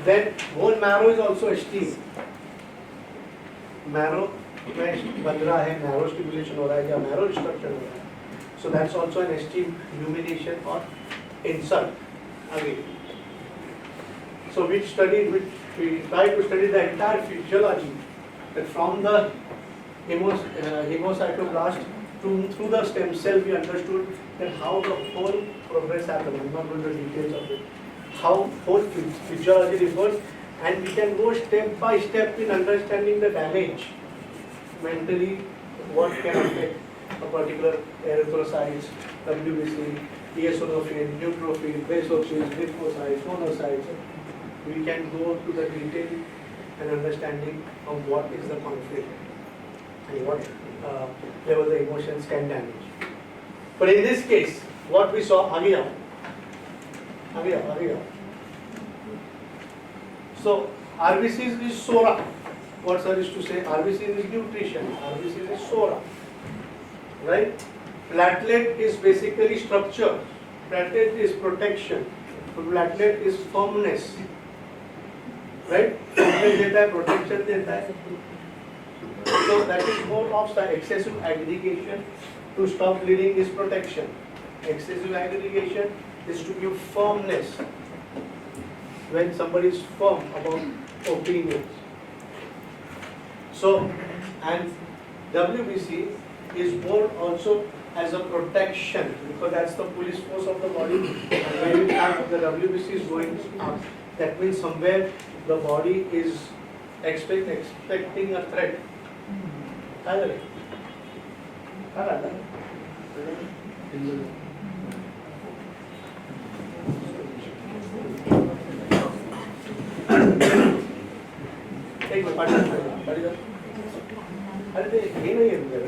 [SPEAKER 1] Then bone marrow is also esteem. Marrow में बन रहा है, marrow stimulation हो रहा है या marrow destruction हो रहा है. So that's also an esteem humiliation or insult again. So we tried to study the entire physiology, that from the hemocytoblast through the stem cell we understood that how the whole progress happened. I'm not going to details of it. How whole physiology refers, and we can go step by step in understanding the damage mentally, what can affect a particular erythrocytes, WBC, eosinophil, neutrophil, basophils, lymphocytes, monocytes. We can go to the detail and understanding of what is the conflict and what level the emotions can damage. But in this case, what we saw, आगे आओ. So RBCs is SORA. What sir is to say? RBCs is nutrition. RBCs is SORA. Right? Platelet is basically structure. Platelet is protection. Platelet is firmness. Right? Firmness देता है, protection देता है. So that is more of the excessive aggregation. To stop bleeding is protection. Excessive aggregation is to give firmness. When somebody is firm about opinions. So, and WBC is more also as a protection, because that's the police force of the body. And when you have the WBC is going up, that means somewhere the body is expecting a threat. एक minute पढ़ी दो. अरे ये नहीं है मुझे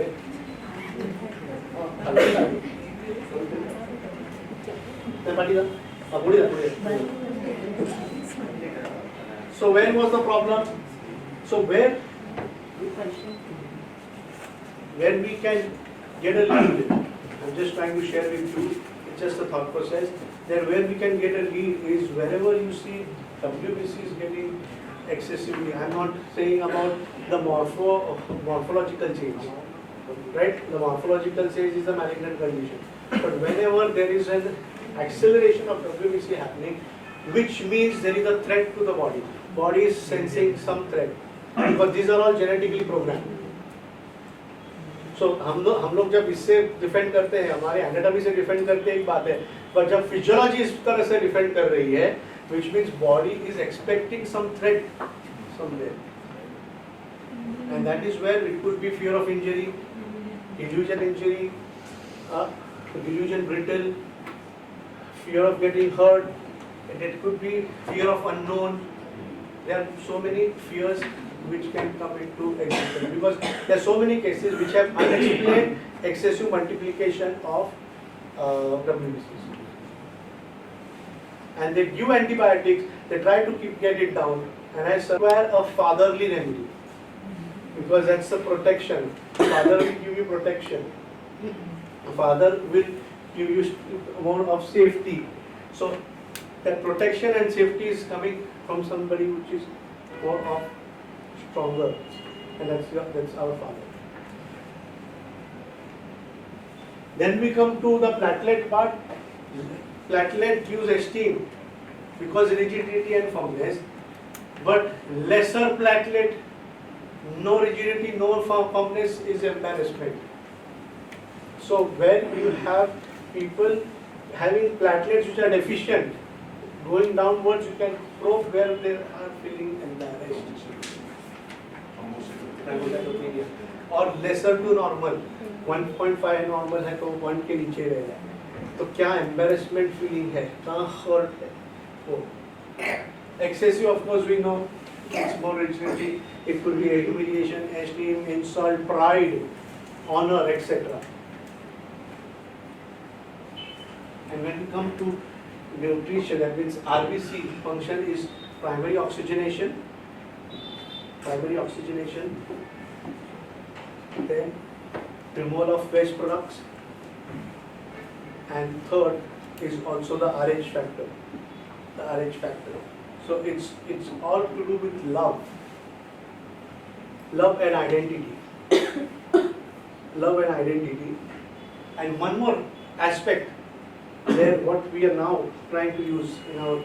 [SPEAKER 1] पढ़ी दो. So where was the problem? So where we can get a lead, I'm just trying to share with you, it's just a thought process, that where we can get a lead is wherever you see WBC is getting excessively. I'm not saying about the morphological change, right? The morphological change is a malignant condition. But whenever there is an acceleration of WBC happening, which means there is a threat to the body. Body is sensing some threat. Because these are all genetically programmed. So हम लोग जब इससे defend करते हैं, हमारे anatomy से defend करते हैं एक बात है, पर जब फिजियोलॉजी इस तरह से डिफेंड कर रही है, which means body is expecting some threat somewhere. And that is where it could be fear of injury, illusion injury, illusion brittle, fear of getting hurt, and it could be fear of unknown. There are so many fears which can come into existence because there are so many cases which have unexplained excessive multiplication of WBCs. And they give antibiotics, they try to get it down, and I require a fatherly remedy because that's the protection. Father will give you protection. Father will give you more of safety. So that protection and safety is coming from somebody which is more of stronger, and that's our father. Then we come to the platelet part. Platelet gives esteem because rigidity and firmness. But lesser platelet, no rigidity, no firmness is embarrassment. So when you have people having platelets which are deficient, going downwards, you can probe where they are feeling embarrassed. और lesser to normal 1.5 normal है तो 1 के नीचे रहेगा, तो क्या embarrassment feeling है, कहाँ हर्ट है वो. Excessive, of course, we know it's more rigidity. It could be a humiliation, esteem, insult, pride, honor, etc. And when we come to nutrition, that means RBC function is primary oxygenation, then removal of waste products, and third is also the RH factor. So it's all to do with love and identity, and one more aspect there what we are now trying to use in our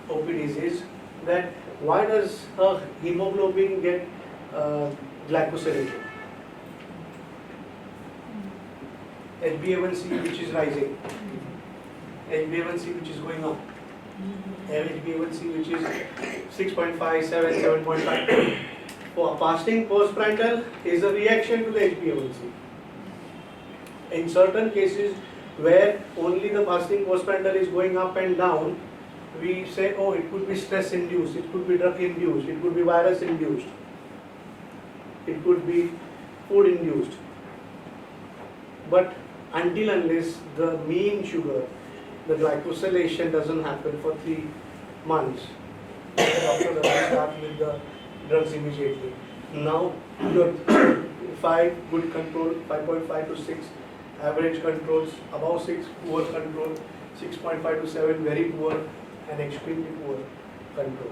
[SPEAKER 1] OPDs is that why does a hemoglobin get glycosylated? HbA1c which is rising, HbA1c which is going up, HbA1c which is 6.5, 7, 7.5. For fasting postprandial is a reaction to the HbA1c. In certain cases where only the fasting postprandial is going up and down, we say, oh, it could be stress induced, it could be drug induced, it could be virus induced, it could be food induced. But until unless the mean sugar, the glycosylation doesn't happen for 3 months, the doctor doesn't start with the drugs immediately. Now you have 5 good control, 5.5 to 6 average controls, above 6 poor control, 6.5 to 7 very poor, and extremely poor control.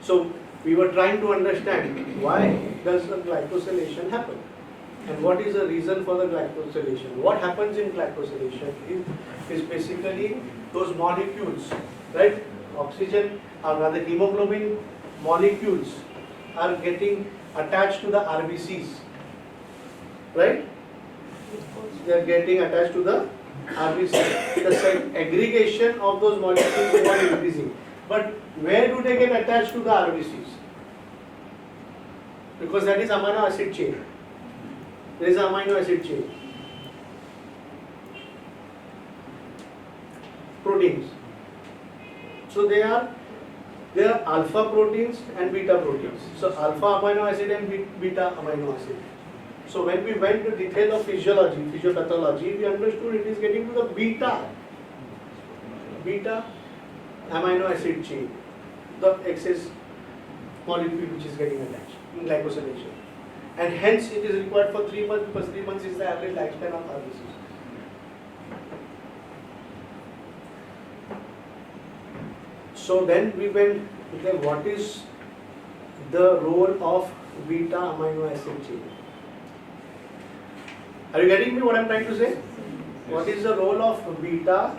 [SPEAKER 1] So we were trying to understand why does the glycosylation happen and what is the reason for the glycosylation. What happens in glycosylation is basically those molecules, right? Oxygen or rather hemoglobin molecules are getting attached to the RBCs, right? They are getting attached to the RBC. The aggregation of those molecules is not increasing. But where do they get attached to the RBCs? Because that is amino acid chain. There is an amino acid chain. Proteins. So there are alpha proteins and beta proteins. So alpha amino acid and beta amino acid. So when we went to detail of physiology, physiopathology, we understood it is getting to the beta amino acid chain, the excess molecule which is getting attached in glycosylation. And hence it is required for 3 months because 3 months is the average lifespan of RBCs. So then we went, okay, what is the role of beta amino acid chain? Are you getting me what I am trying to say? What is the role of beta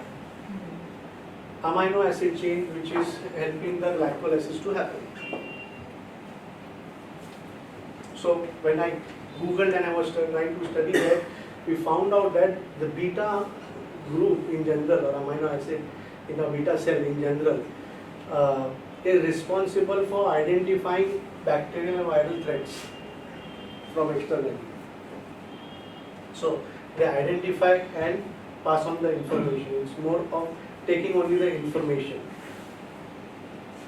[SPEAKER 1] amino acid chain which is helping the glycolysis to happen? So when I googled and I was trying to study that, we found out that the beta group in general, or amino acid in a beta cell in general, is responsible for identifying bacterial and viral threats from externally. So they identify and pass on the information. It's more of taking only the information.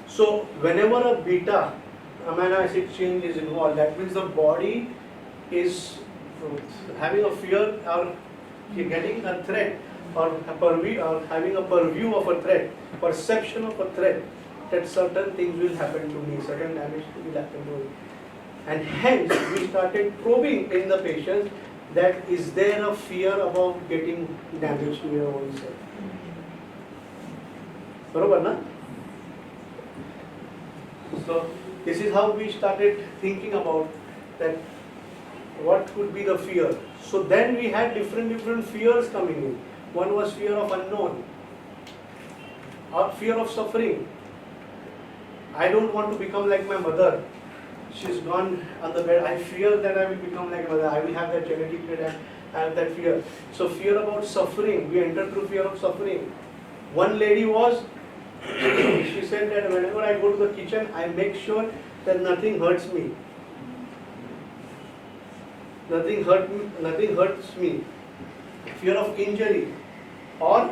[SPEAKER 1] So whenever a beta amino acid chain is involved, that means the body is having a fear or getting a threat or having a purview of a threat, perception of a threat, that certain things will happen to me, certain damage will happen to me. And hence we started probing in the patients that is there a fear about getting damage to your own self. Barabar, na? So this is how we started thinking about that what could be the fear. So then we had different fears coming in. One was fear of unknown or fear of suffering. I don't want to become like my mother. She's gone on the bed. I fear that I will become like my mother. I will have that genetic trait and I have that fear. So fear about suffering. We enter through fear of suffering. One lady was, she said that whenever I go to the kitchen, I make sure that nothing hurts me. Nothing hurts me. Fear of injury. Or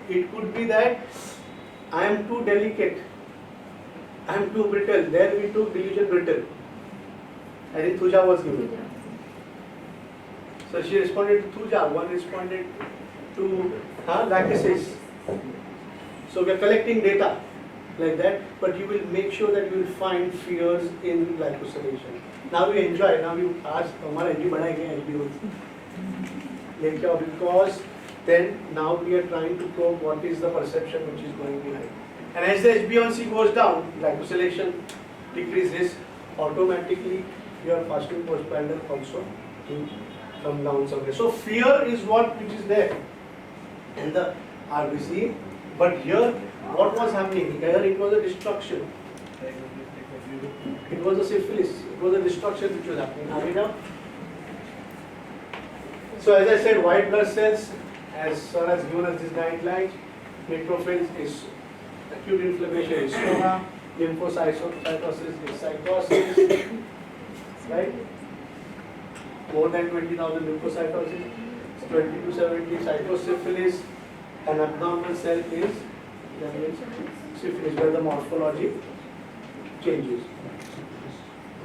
[SPEAKER 1] it could be that I am too delicate. I am too brittle. There we took delusion brittle. I think Thuja was given. So she responded to Thuja. One responded to lactases. So we are collecting data like that, but you will make sure that you will find fears in glycosylation. Now we enjoy. Now you ask, "Hamara HB बढ़ा है क्या HB?" Because then now we are trying to probe what is the perception which is going behind. And as the HbA1c goes down, glycosylation decreases, automatically your fasting postprandial also will come down somewhere. So fear is what which is there in the RBC, but here what was happening? Here it was a destruction. It was a syphilis. It was a destruction which was happening. Are we now? So as I said, white blood cells, as Sir has given us this guidelines, neutrophils is acute inflammation is soma, lymphocytosis is psychosis, right? More than 20,000 lymphocytosis, 20 to 70 cytosyphilis, an abnormal cell is syphilis where the morphology changes.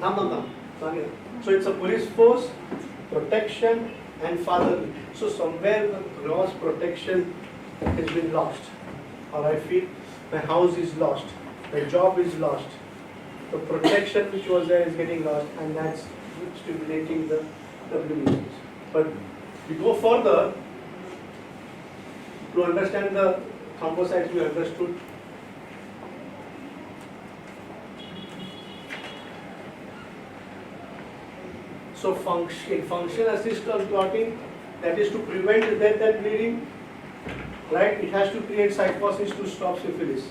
[SPEAKER 1] No. So it's a police force, protection and fatherly. So somewhere the gross protection has been lost. Or I feel my house is lost, my job is lost, the protection which was there is getting lost, and that's stimulating the WBCs. But we go further to understand the thrombocytes. We understood so function assisted clotting, that is to prevent death and bleeding. Right, it has to create psychosis to stop syphilis.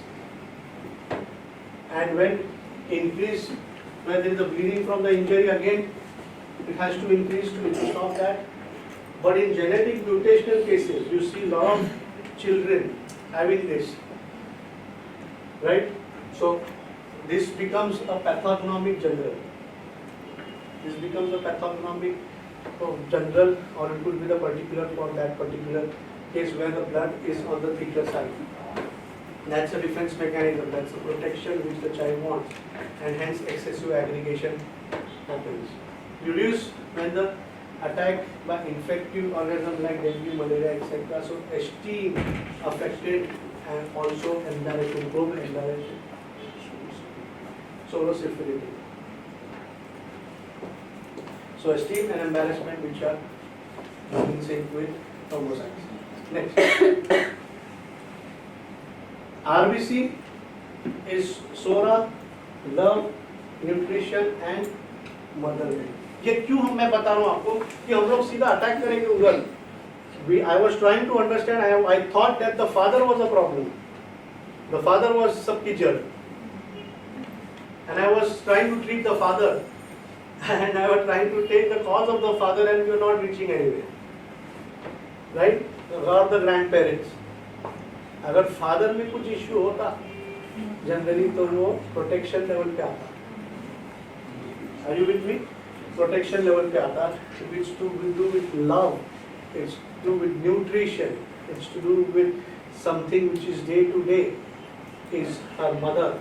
[SPEAKER 1] And when there is a bleeding from the injury, again it has to increase to stop that. But in genetic mutational cases, you see a lot of children having this. Right? So this becomes a pathognomic general. This becomes a pathognomic general, or it could be the particular for that particular case where the blood is on the thicker side. That's a defense mechanism, that's a protection which the child wants, and hence excessive aggregation happens. Reduce when the attack by infective organism like dengue, malaria, etc. So esteem affected and also embarrassment, both embarrassment, solosyphility. So esteem and embarrassment which are in sync with thrombocytes. Next. RBC is Sora, love, nutrition and motherhood. ये क्यों मैं बता रहा हूँ आपको कि हम लोग सीधा अटैक करेंगे उधर. I was trying to understand. I thought that the father was a problem. The father was सबकी जड़. And I was trying to treat the father. And I was trying to take the cause of the father, and we are not reaching anywhere. Right? Or the grandparents. अगर father में कुछ issue होता generally तो वो protection level पे आता. Are you with me? Protection level पे आता. It's to do with love. It's to do with nutrition. It's to do with something which is day to day. Is her mother.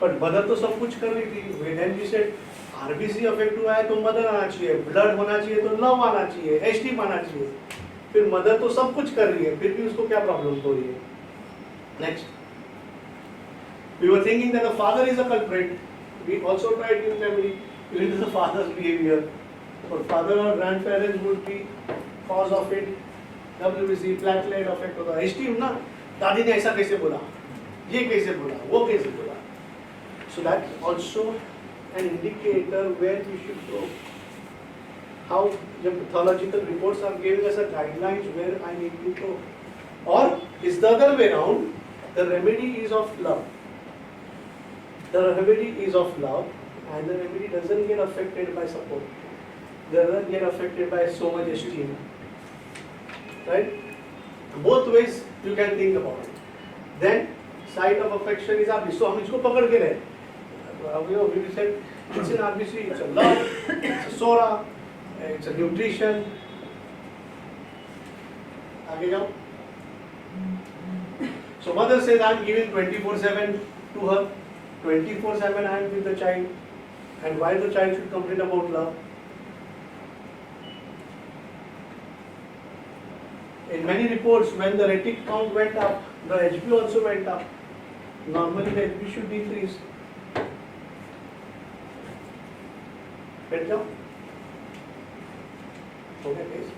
[SPEAKER 1] But mother तो सब कुछ कर रही थी. Then we said RBC affect हुआ है तो मदर आना चाहिए, ब्लड होना चाहिए तो लव आना चाहिए, एस्टीम आना चाहिए. फिर मदर तो सब कुछ कर रही है, फिर भी उसको क्या प्रॉब्लम हो रही है? Next. We were thinking that the father is a culprit. We also tried in family, even to the father's behavior. But father or grandparents would be cause of it. WBC, platelet effect होता है. Esteem ना, दादी ने ऐसा कैसे बोला, ये कैसे बोला, वो कैसे बोला. So that's also an indicator where we should go. How the pathological reports are giving us a guidelines where I need to go. Or is the other way around, the remedy is of love. the remedy is of love, and the remedy doesn't get affected by support, doesn't get affected by so much esteem. Right? Both ways you can think about it. Then site of affection is RBC. So हम इसको पकड़ के रहे. We said it's an RBC, it's a love, it's a sora, it's a nutrition. आगे जाओ. So mother says I am giving 24/7 to her. 24/7 I am with the child. And why the child should complain about love? In many reports, when the retic count went up, the HP also went up. Normally the HP should decrease. Get down. Okay, please.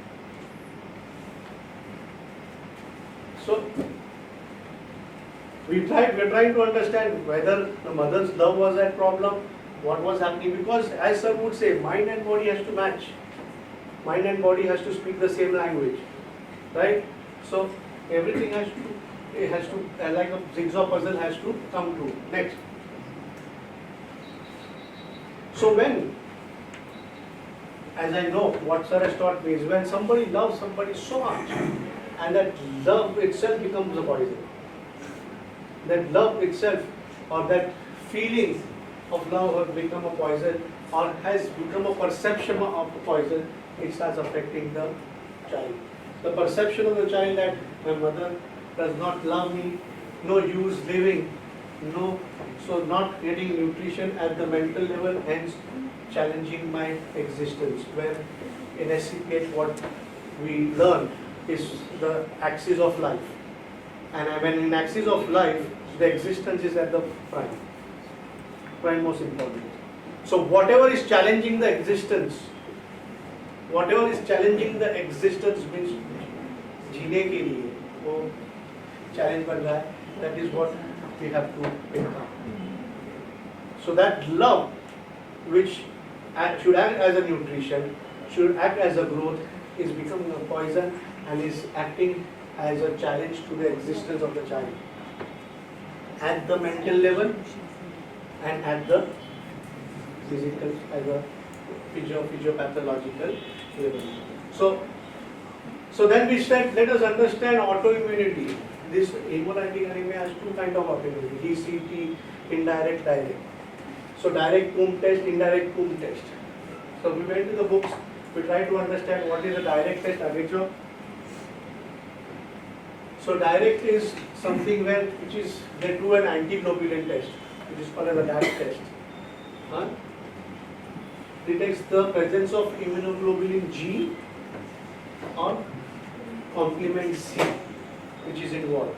[SPEAKER 1] So we're trying to understand whether the mother's love was that problem, what was happening, because as sir would say, mind and body has to match. Mind and body has to speak the same language. Right? So everything has to, like a jigsaw puzzle has to come true. Next. So when, as I know, what sir has taught me is when somebody loves somebody so much, and that love itself becomes a poison. That love itself, or that feeling of love has become a poison, or has become a perception of a poison, it starts affecting the child. The perception of the child that my mother does not love me, no use living, no, so not getting nutrition at the mental level, hence challenging my existence. Where in SCPH what we learn is the axis of life. And when in axis of life, the existence is at the prime most important. So whatever is challenging the existence, means जीने के लिए वो challenge बन रहा है, that is what we have to pick up. So that love, which should act as a nutrition, should act as a growth, is becoming a poison and is acting as a challenge to the existence of the child at the mental level and at the physical, as a physiopathological level. So then we said, let us understand autoimmunity. This hemolytic anemia has two kinds of autoimmunity: DCT, indirect, direct. So direct womb test, indirect womb test. So we went to the books. We tried to understand what is a direct test. Aginkya. So direct is something which is they do an antiglobulin test, which is called as a direct test. Detects the presence of immunoglobulin G or complement C, which is involved.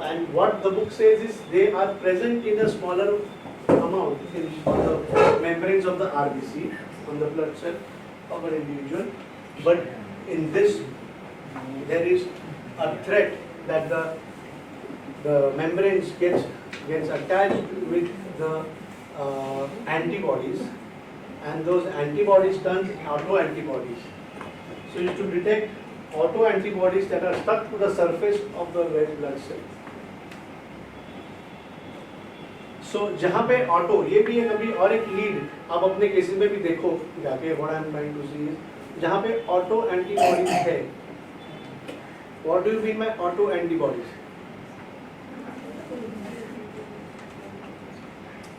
[SPEAKER 1] And what the book says is they are present in a smaller amount on the membranes of the RBC, on the blood cell of an individual. But in this, there is a threat that the membranes gets attached with the antibodies, and those antibodies turn autoantibodies. So you have to detect autoantibodies that are stuck to the surface of the red blood cell. So जहाँ पे auto, ये भी है कभी और एक lead आप अपने केसेस में भी देखो जाके, what I am trying to see is जहाँ पे ऑटो एंटीबॉडीज है. What do you mean by auto antibodies?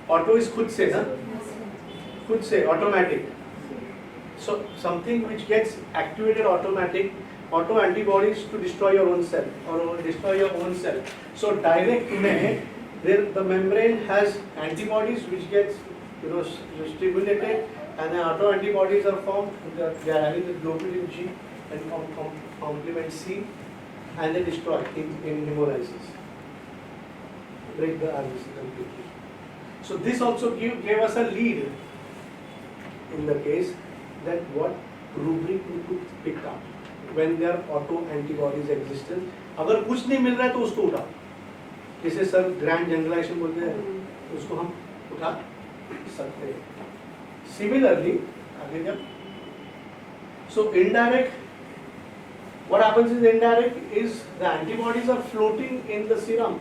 [SPEAKER 1] Auto is खुद से ना, खुद से automatic. So something which gets activated automatic, auto antibodies to destroy your own cell or destroy your own cell. So direct में the membrane has antibodies which gets stimulated, and the auto antibodies are formed. They are having the globulin G and complement C, and they destroy in hemolysis, break the RBC completely. So this also gave us a lead in the case that what rubric we could pick up when there are auto antibodies existent. अगर कुछ नहीं मिल रहा है तो उसको उठाओ, जैसे सर ग्रैंड जनरलाइजेशन बोलते हैं, उसको हम उठा सकते हैं. Similarly, आगे जब so indirect, what happens is indirect is the antibodies are floating in the serum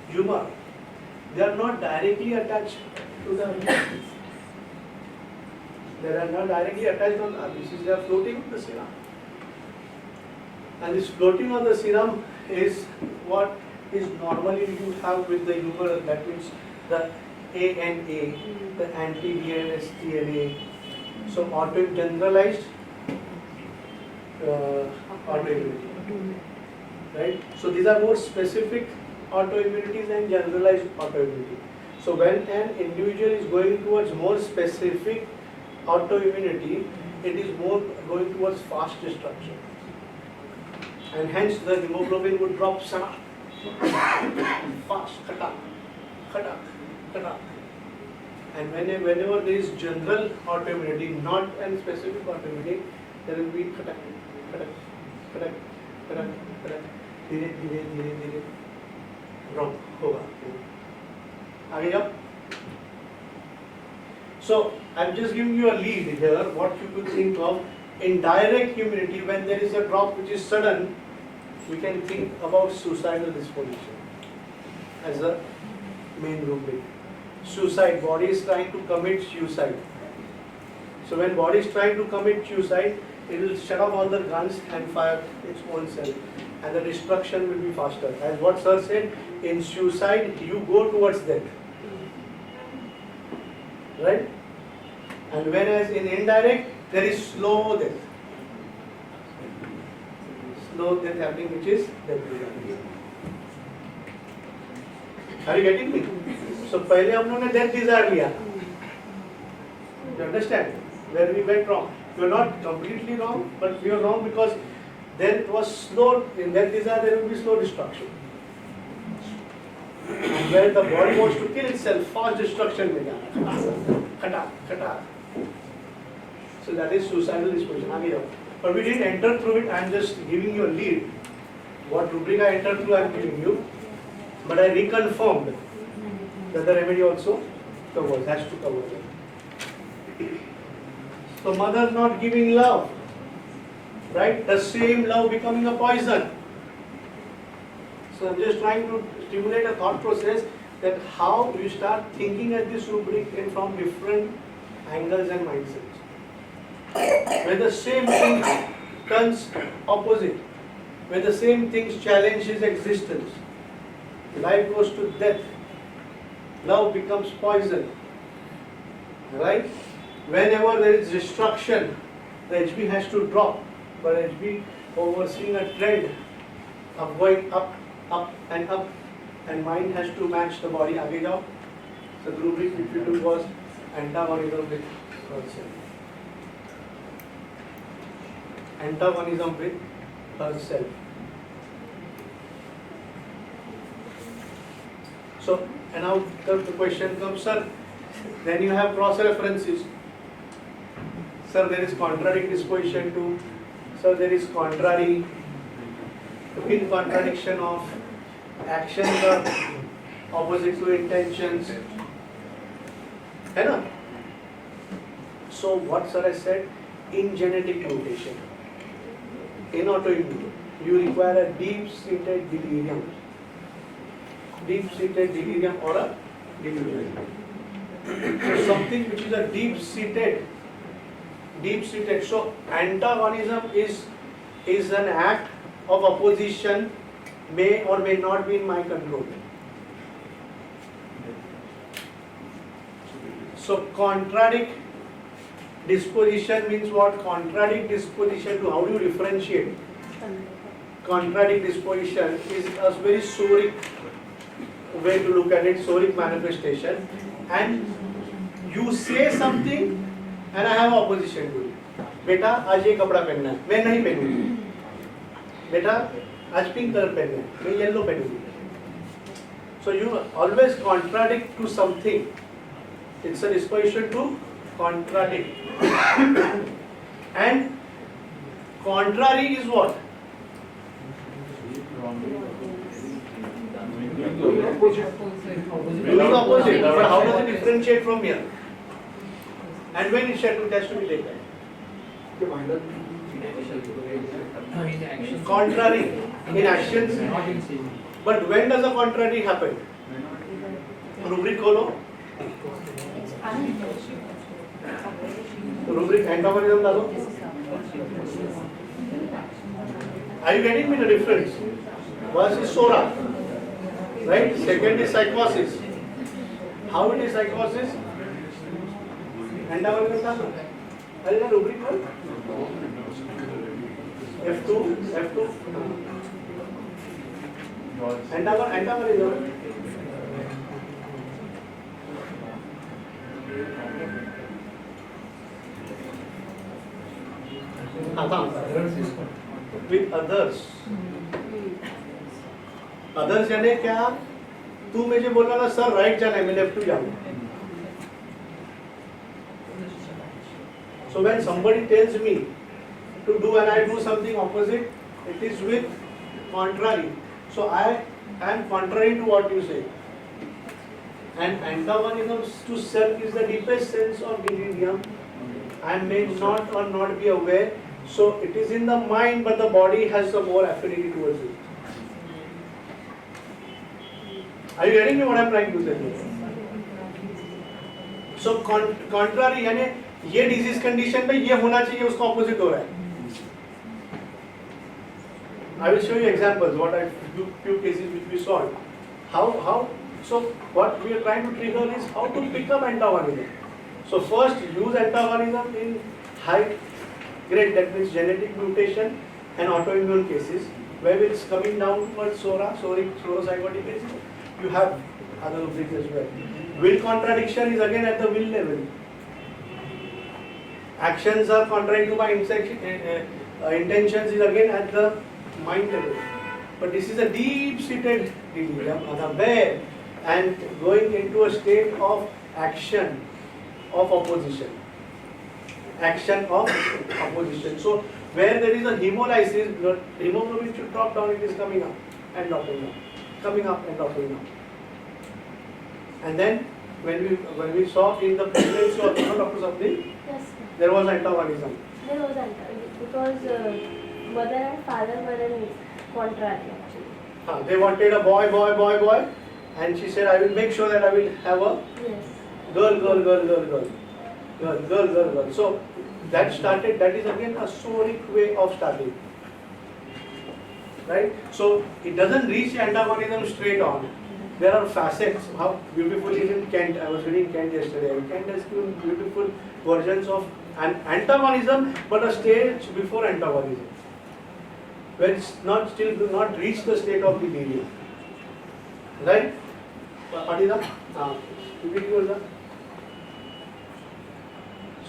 [SPEAKER 1] humor, they are not directly attached to the they are not directly attached on the RBCs, they are floating on the serum. And this floating on the serum is what is normally you have with the humoral, that means the ANA, the anti-DNS DNA. So generalized autoimmunity, right? So these are more specific autoimmunities and generalized autoimmunity. So when an individual is going towards more specific autoimmunity, it is more going towards fast destruction, and hence the hemoglobin would drop fast, khatak, khatak, khatak. And whenever there is general autoimmunity, not a specific autoimmunity, there will be khatak, khatak, khatak, khatak, khatak, धीरे धीरे धीरे धीरे drop होगा. आगे जाओ. So I'm just giving you a lead here. What you could think of indirect immunity, when there is a drop which is sudden, we can think about suicidal disposition as a main rubric. Suicide, body is trying to commit suicide. So when body is trying to commit suicide, it will shut off all the guns and fire its own self, and the destruction will be faster. As what sir said, in suicide you go towards death, right? And whereas in indirect there is slow death. Slow death happening, which is death. Are you getting me? So पहले हम लोगों ने death desire लिया. You understand where we went wrong? We are not completely wrong, but we are wrong because then it was slow. In death desire there will be slow destruction. And where the body wants to kill itself, fast destruction will happen. Khatak, khatak. So that is suicidal disposition. But we didn't enter through it. I am just giving you a lead. What rubric I entered through, I am giving you. But I reconfirmed that the remedy also covers, has to cover it. So mother not giving love, right? The same love becoming a poison. So I'm just trying to stimulate a thought process that how you start thinking at this rubric and from different angles and mindsets. When the same thing turns opposite, when the same things challenge his existence, life goes to death, love becomes poison, right? Whenever there is destruction, the HB has to drop, but HB overseeing a trend of going up, up and up, and mind has to match the body. Aage jao. So the rubric which we took was antagonism with herself. Antagonism with herself. So, and now the question comes, sir, then you have cross references. Sir, there is contrary disposition to, sir, there is contrary, in contradiction of actions are opposite to intentions. Hai na? So what sir has said, in genetic mutation, in autoimmune, you require a deep-seated delirium. Deep-seated delirium or a delusion. So something which is a deep-seated. So antagonism is an act of opposition, may or may not be in my control. So contradict disposition means what? Contradict disposition to, how do you differentiate? Contradict disposition is a very soric way to look at it, soric manifestation, and you say something and I have opposition to it. बेटा आज ये कपड़ा पहनना है, मैं नहीं पहनूंगी. बेटा आज पिंक कलर पहनना है, मैं yellow पहनूंगी. So you always contradict to something. It's a disposition to contradict. And contrary is what? Doing opposite. But how does it differentiate from here? And when it has to be taken? Contrary in actions. But when does a contrary happen? Rubric खोलो, rubric antagonism डालो. Are you getting me the difference? First is Sora, right? Second is psychosis. How it is psychosis? Antagonism डालो. अरे ना rubric खोल. F2. Antagonism. With others. Others यानी क्या? तू मुझे बोला ना सर राइट जाना है, मैं लेफ्ट टू जाऊँ. So when somebody tells me to do and I do something opposite, it is with contrary. So I am contrary to what you say. And antagonism to self is the deepest sense of delirium. I may not or not be aware. So it is in the mind, but the body has the more affinity towards it. Are you getting me what I am trying to say? So contrary यानी ये disease condition में ये होना चाहिए, उसका opposite हो रहा है. I will show you examples. What I few cases which we solved. How? So what we are trying to trigger is how to pick up antagonism. So first use antagonism in high grade, that means genetic mutation and autoimmune cases, where it's coming down towards sorozygotic cases. You have other rubrics as well. Will contradiction is again at the will level. Actions are contrary to my intentions is again at the mind level. But this is a deep-seated delirium, unaware, and going into a state of action of opposition. Action of opposition. So where there is a hemolysis, hemoglobin should drop down, it is coming up and dropping down, coming up and dropping down. And then when we saw in the pregnancy of Dr. Shakti,
[SPEAKER 5] Yes,
[SPEAKER 1] there was antagonism.
[SPEAKER 5] there was antagonism because mother and father were in contrary actually.
[SPEAKER 1] They wanted a boy, and she said, I will make sure that I will have a
[SPEAKER 5] Yes.
[SPEAKER 1] girl. So that is again a soric way of starting. Right? So it doesn't reach antagonism straight on. There are facets. How beautiful is in Kent. I was reading Kent yesterday. And Kent has given beautiful versions of an antagonism, but a stage before antagonism, where it's still do not reach the state of delirium. Right? What is that?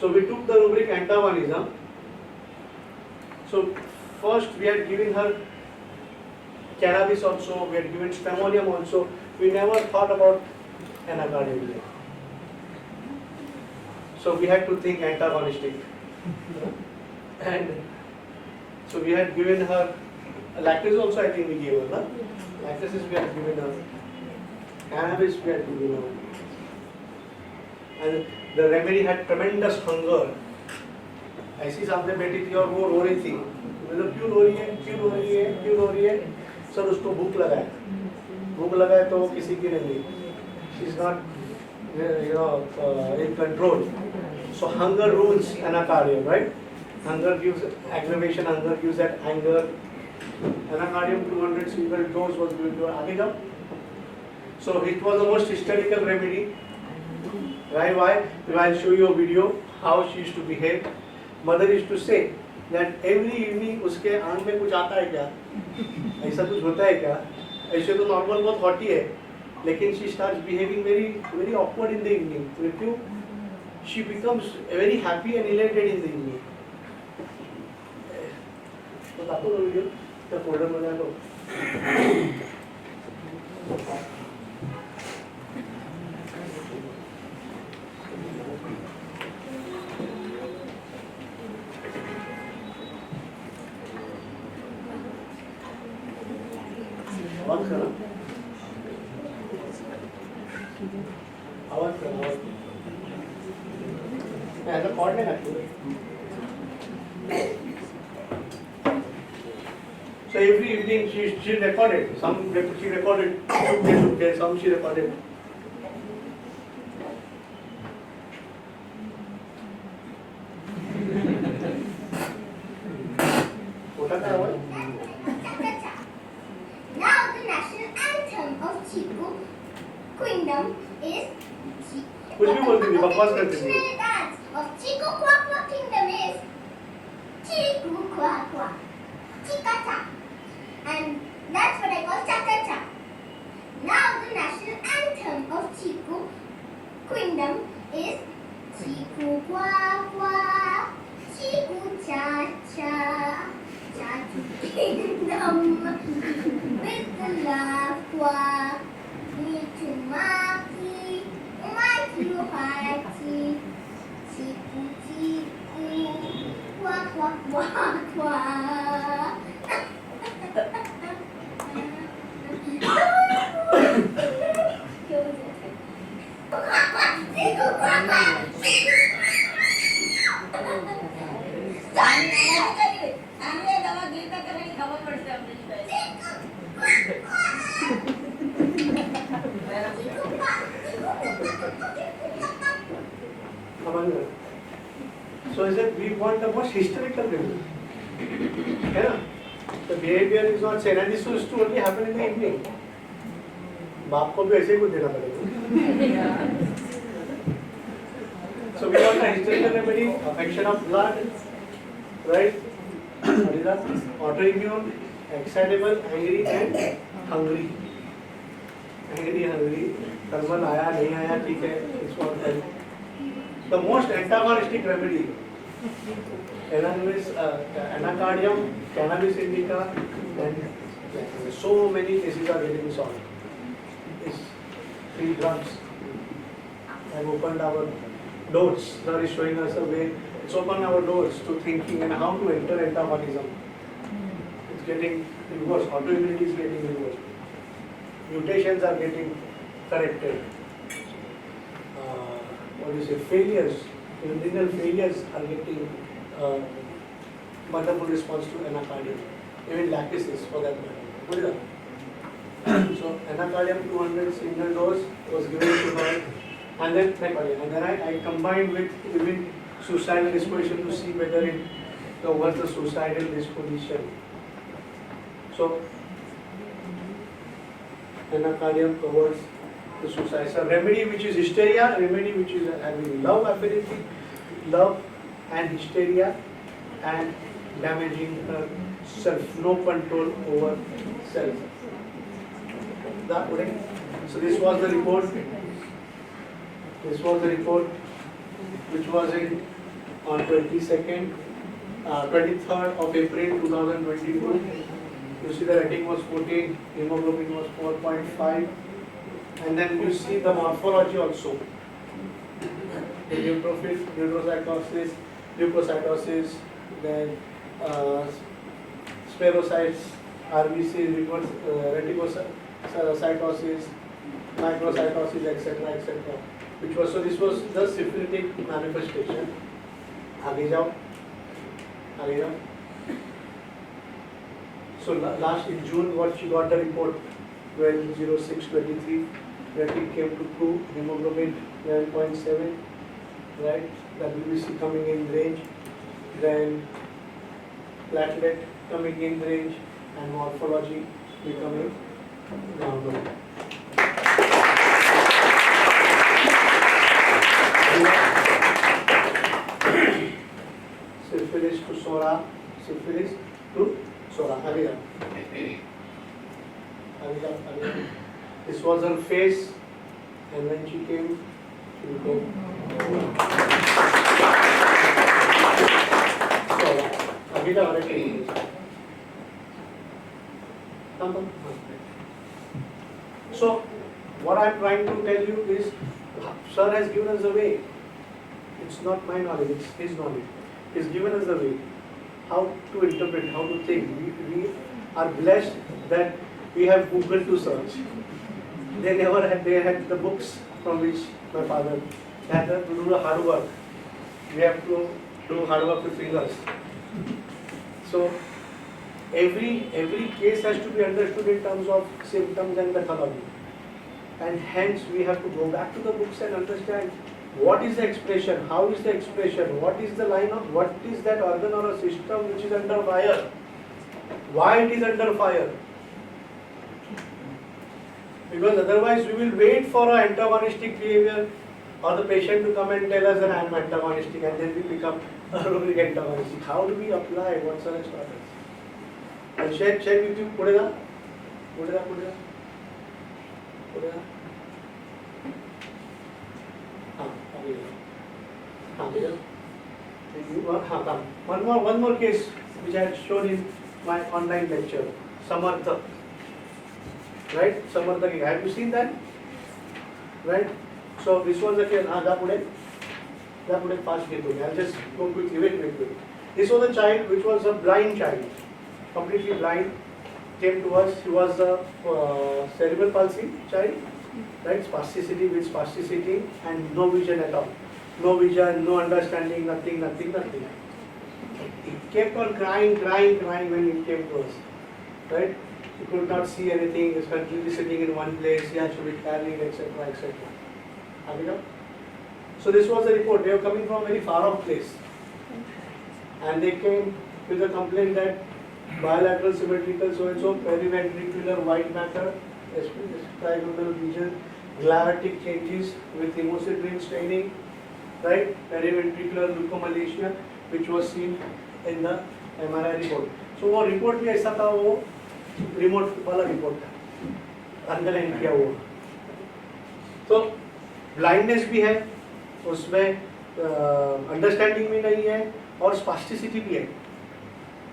[SPEAKER 1] So we took the rubric antagonism. So first we had given her cannabis also, we had given stramonium also. We never thought about anacardium. So we had to think antagonistic. And so we had given her lactase also, I think we gave her, no? Lactase we had given her. Cannabis we had given her. And the remedy had tremendous hunger. ऐसी सामने बैठी थी और वो रो रही थी. मतलब क्यों रो रही है? सर उसको भूख लगा है तो वो किसी की नहीं. She is not, in control. So hunger rules anacardium, right? Hunger gives aggravation. Hunger gives that anger. Anacardium 200 single dose was given to her. So it was the most hysterical remedy. Right? Why? I'll show you a video how she used to behave. Mother used to say that every evening उसके आंख में कुछ आता है क्या? ऐसा कुछ होता है क्या? ऐसे तो नॉर्मल बहुत हॉटी है, लेकिन she starts behaving very awkward in the evening. क्यों? She becomes very happy and elated in the evening. तो ताको लो वीडियो, तो फोल्डर में डालो. आवाज करो. ऐसा कॉर्ड नहीं रखते. So every evening she recorded. Some she recorded, some she recorded. कुछ भी बोलती थी, बकवास करती थी.
[SPEAKER 3] Traditional dance of Chiku Quack Quack Kingdom is Chiku Quack Quack, Chika-cha. And that's what I call Cha-cha-cha. Now the national anthem of Chiku Kingdom is Chiku Quack Quack, Chiku Cha-cha. Cha-cha Kingdom with the love quack. Mitu Maki, Maki Hati, Chiku Chiku, Quack Quack Quack Quack.
[SPEAKER 1] So is that we want the most hysterical remedy. Yeah. The behavior is not sane, and this used to only happen in the evening. बाप को भी ऐसे ही कुछ देना पड़ेगा. So we want the hysterical remedy, affection of blood, right? What is that? Autoimmune, excitable, angry and hungry. Angry, hungry. Thermal आया नहीं आया ठीक है. It's what help. The most antagonistic remedy. Anacardium, cannabis indica, and so many cases are getting solved. These 3 drugs have opened our doors. Now is showing us a way. It's opened our doors to thinking and how to enter antagonism. It's getting reversed. Autoimmunity is getting reversed. Mutations are getting corrected. What do you say? Failures, renal failures are getting wonderful response to anacardium. Even lachesis for that matter. What is that? So anacardium 200 single dose was given to her, and then I combined with even suicidal disposition to see whether it covers the suicidal disposition. So anacardium covers the suicide. So remedy which is hysteria, remedy which is having love affinity, love and hysteria, and damaging her self, no control over self. So this was the report. This was the report which was in on 23rd of April 2022. You see the rating was 14, hemoglobin was 4.5, and then you see the morphology also. The neutrophil, neurocytosis, leukocytosis, then spherocytes, RBC, reticocytosis, microcytosis, etc., etc. Which was, so this was the syphilitic manifestation. आगे जाओ. So last in June, what she got the report 12/06/23, rating came to 2, hemoglobin 11.7, right? WBC coming in range, then platelet coming in range, and morphology becoming normal. Syphilis to SORA, syphilis to SORA. This was her face, and when she came, she became SORA. So, what I am trying to tell you is, Sir has given us the way. It's not my knowledge, it's his knowledge. He's given us the way, how to interpret, how to think. We are blessed that we have Google to search. They had the books from which my father had to do the hard work. We have to do hard work with fingers. So every case has to be understood in terms of symptoms and pathology. And hence we have to go back to the books and understand what is the expression, how is the expression, what is the line of, what is that organ or a system which is under fire, why it is under fire. Because otherwise we will wait for an antagonistic behavior or the patient to come and tell us that I am antagonistic, and then we become aerobic antagonistic. How do we apply what Sir has taught us? I'll share with you. Pudega. One more case which I had shown in my online lecture. Samartha. Right? Samartha. Have you seen that? Right? So this was the case. Fast get to me. I'll just go quickly. Wait. This was a child which was a blind child, completely blind. Came to us. He was a cerebral palsy child, right? Spasticity with spasticity and no vision at all. No vision, no understanding, nothing. He kept on crying when he came to us, right? He could not see anything. He was continually sitting in one place. He had to be carrying, etc. So this was the report. They were coming from a very far off place, and they came with a complaint that bilateral symmetrical so-and-so, periventricular white matter, trigeminal region, glyvatic changes with hemosiderin staining, right? Periventricular leukomalacia, which was seen in the MRI report. So वो report भी ऐसा था, वो remote वाला report था, underline किया हुआ. तो blindness भी है, उसमें understanding भी नहीं है और spasticity भी है.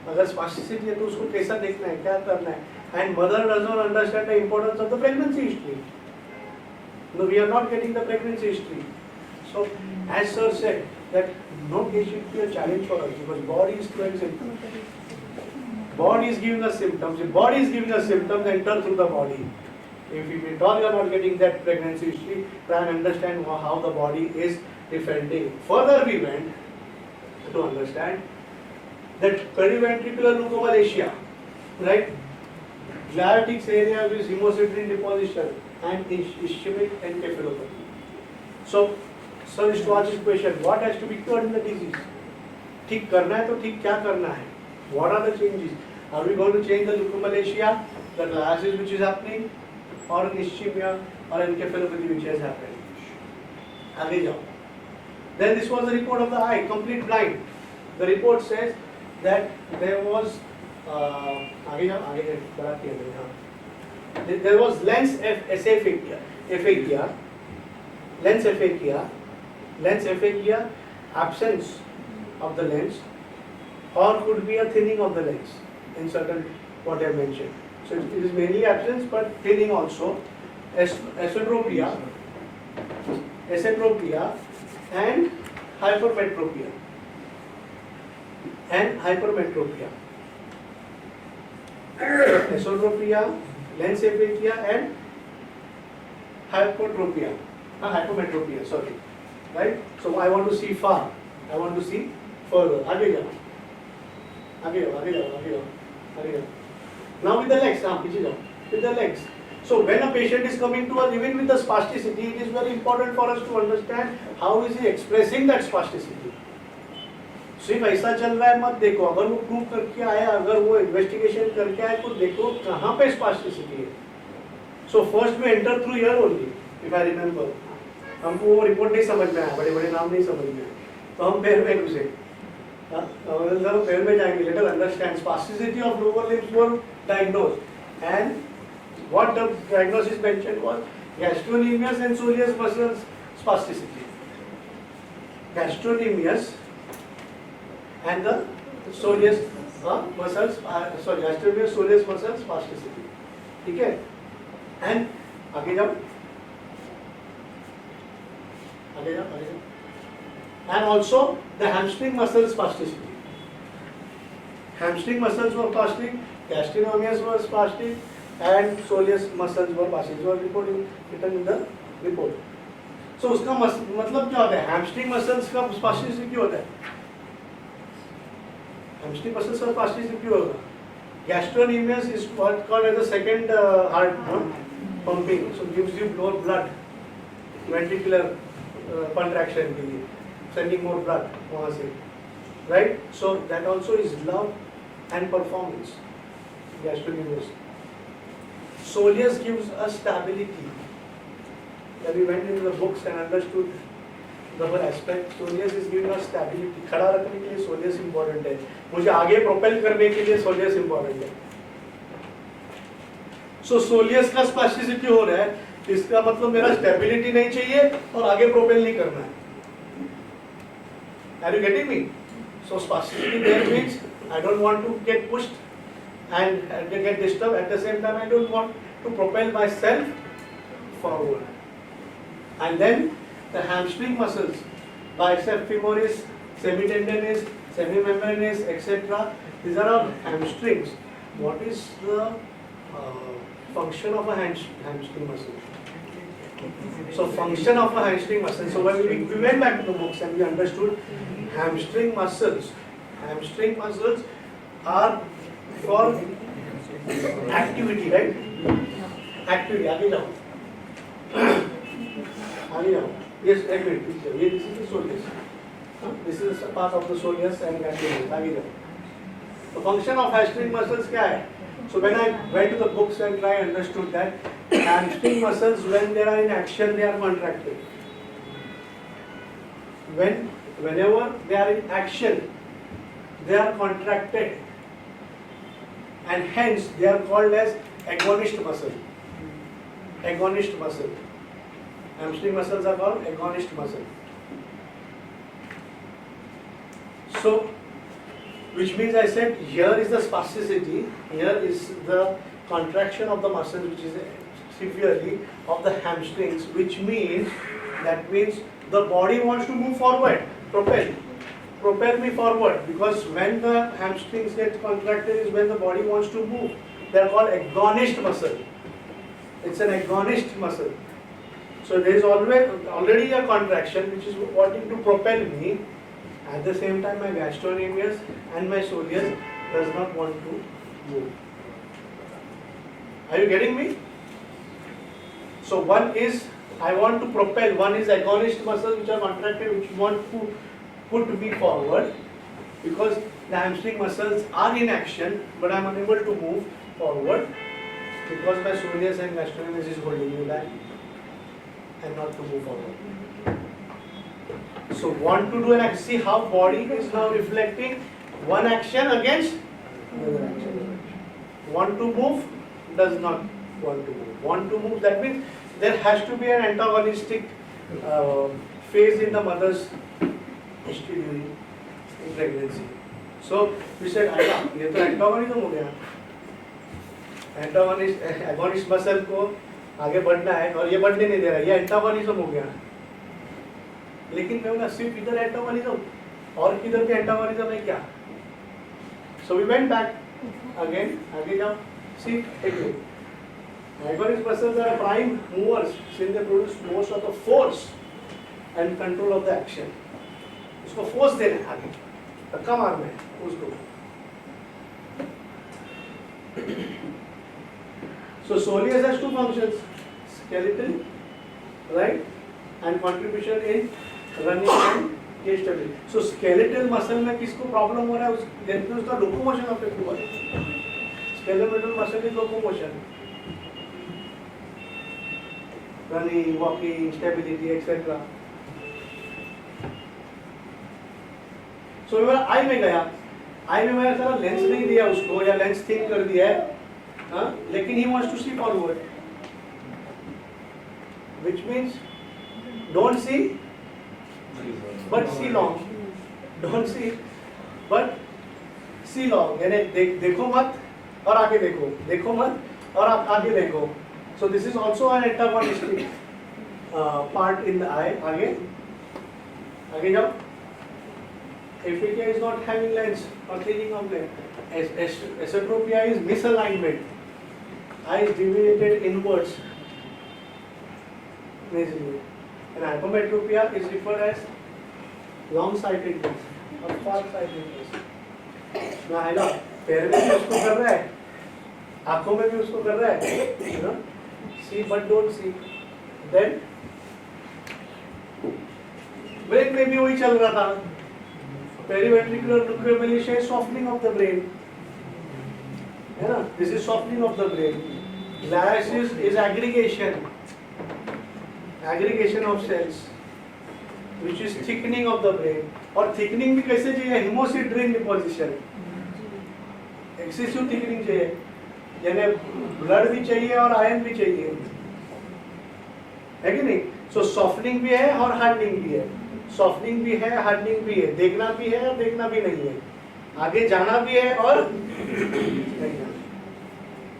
[SPEAKER 1] अगर spasticity है तो उसको कैसा देखना है, क्या करना है? And mother does not understand the importance of the pregnancy history. No, we are not getting the pregnancy history. So, as Sir said, that no case should be a challenge for us because body is throwing symptoms. Body is giving us symptoms. If body is giving us symptoms, enter through the body. If we at all are not getting that pregnancy history, try and understand how the body is defending. Further, we went to understand that periventricular leukomalacia, right? Glyvatic area with hemosiderin deposition and ischemic encephalopathy. So, sir is to ask this question: what has to be cured in the disease? ठीक करना है तो ठीक क्या करना है? What are the changes? Are we going to change the leukomalacia, the glycolysis which is happening, or ischemia or encephalopathy which has happened? आगे जाओ. Then this was the report of the eye, complete blind. The report says that there was there was lens aphakia, absence of the lens, or could be a thinning of the lens in certain what I mentioned. So it is mainly absence but thinning also, esotropia and hypermetropia. Esotropia, lens aphakia and hypermetropia, sorry. Right? So I want to see far. I want to see further. आगे जाओ. Now with the legs, with the legs. So when a patient is coming to us, even with the spasticity, it is very important for us to understand how is he expressing that spasticity. सिर्फ ऐसा चल रहा है मत देखो, अगर वो prove करके आया, अगर वो इन्वेस्टिगेशन करके आया तो देखो कहाँ पे स्पास्टिसिटी है. So first we enter through here only, if I remember. हमको वो रिपोर्ट नहीं समझ में आया, बड़े बड़े नाम नहीं समझ में आए, तो हम पैर में घुसे. पैर में जाएंगे. Let us understand spasticity of lower limbs were diagnosed and what the diagnosis mentioned was gastrocnemius and soleus muscles spasticity. Gastrocnemius and the soleus muscles, gastrocnemius soleus muscles spasticity. ठीक है? And आगे जाओ. And also the hamstring muscles spasticity. Hamstring muscles were spastic, gastrocnemius were spastic, and soleus muscles were spastic. So written in the report. So उसका मतलब क्या होता है? Hamstring muscles का spasticity क्यों होता है? Hamstring muscles का spasticity क्यों होगा? Gastrocnemius is what called as the second heart pumping, so gives you more blood, ventricular contraction के लिए, sending more blood वहाँ से, right? So that also is love and performance. Gastrocnemius. Soleus gives us stability. That we went into the books and understood double aspect. Soleus is giving us stability. खड़ा रखने के लिए soleus important है. मुझे आगे propel करने के लिए सोलियस इंपॉर्टेंट है. सो सोलियस का स्पेसिसिटी हो रहा है, इसका मतलब मेरा स्टेबिलिटी नहीं चाहिए और आगे प्रोपेल नहीं करना है. Are you getting me? So spasticity there means I don't want to get pushed and get disturbed. At the same time, I don't want to propel myself forward. And then the hamstring muscles, bicep femoris, semitendinous, semimembranous, etc. These are all hamstrings. What is the function of a hamstring muscle? So function of a hamstring muscle. So when we went back to the books and we understood hamstring muscles. Hamstring muscles are for activity, right? Activity. आगे जाओ. आगे जाओ. Yes, एक minute. This is the soleus. This is a part of the soleus and ganglion. आगे जाओ. The function of hamstring muscles क्या है? So when I went to the books and I understood that hamstring muscles, when they are in action, they are contracted. Whenever they are in action, they are contracted, and hence they are called as agonist muscle. Agonist muscle. Hamstring muscles are called agonist muscle. So, which means I said here is the spasticity, here is the contraction of the muscle, which is severely of the hamstrings, which means the body wants to move forward, propel me forward, because when the hamstrings get contracted is when the body wants to move. They are called agonist muscle. It's an agonist muscle. So there is already a contraction which is wanting to propel me. At the same time, my gastrocnemius and my soleus does not want to move. Are you getting me? So one is I want to propel, one is agonist muscles which are contracted, which want to put me forward, because the hamstring muscles are in action, but I am unable to move forward because my soleus and gastrocnemius is holding me back and not to move forward. So want to do an action. See how body is now reflecting one action against another action. Want to move, does not want to move. Want to move, that means there has to be an antagonistic phase in the mother's history during pregnancy. So we said, ये तो antagonism हो गया. Agonist muscle को आगे बढ़ना है और ये बढ़ने नहीं दे रहा, ये antagonism हो गया. लेकिन मैं बोला सिर्फ इधर एंटागोनिज्म और किधर भी एंटागोनिज्म है क्या? So we went back again. आगे जाओ. See, again. Agonist muscles are prime movers since they produce most of the force and control of the action. उसको force देना है आगे. धक्का मारना है उसको. So soleus has two functions: skeletal, right, and contribution in running and gait stability. So skeletal muscle में किसको problem हो रहा है? Then उसका locomotion affect हुआ है. Skeletal muscle is locomotion, running, walking, stability, etc. So मैं आई में गया, आई में मैंने सारा लेंस नहीं दिया उसको या लेंस थिन कर दिया है, हाँ, लेकिन he wants to see forward, which means don't see but see long, don't see but see long, यानी देखो मत और आगे देखो, देखो मत और आगे देखो. So this is also an antagonistic part in the eye. आगे जाओ. Aphakia is not having lens or thinning of lens. Esotropia is misalignment. Eye is deviated inwards. And hypermetropia is referred as long-sightedness or far-sightedness. ना है ना, पैर में भी उसको कर रहा है, आँखों में भी उसको कर रहा है, ना? See but don't see. Then brain में भी वही चल रहा था. Periventricular nuclear militia is softening of the brain. है ना? This is softening of the brain. Gliosis is aggregation of cells. which is thickening of the brain. और thickening भी कैसे चाहिए? Hemocyte ring deposition. Excessive thickening चाहिए, यानी blood भी चाहिए और iron भी चाहिए, है कि नहीं? So softening भी है और hardening भी है. Softening भी है, hardening भी है. देखना भी है और देखना भी नहीं है. आगे जाना भी है और नहीं जाना.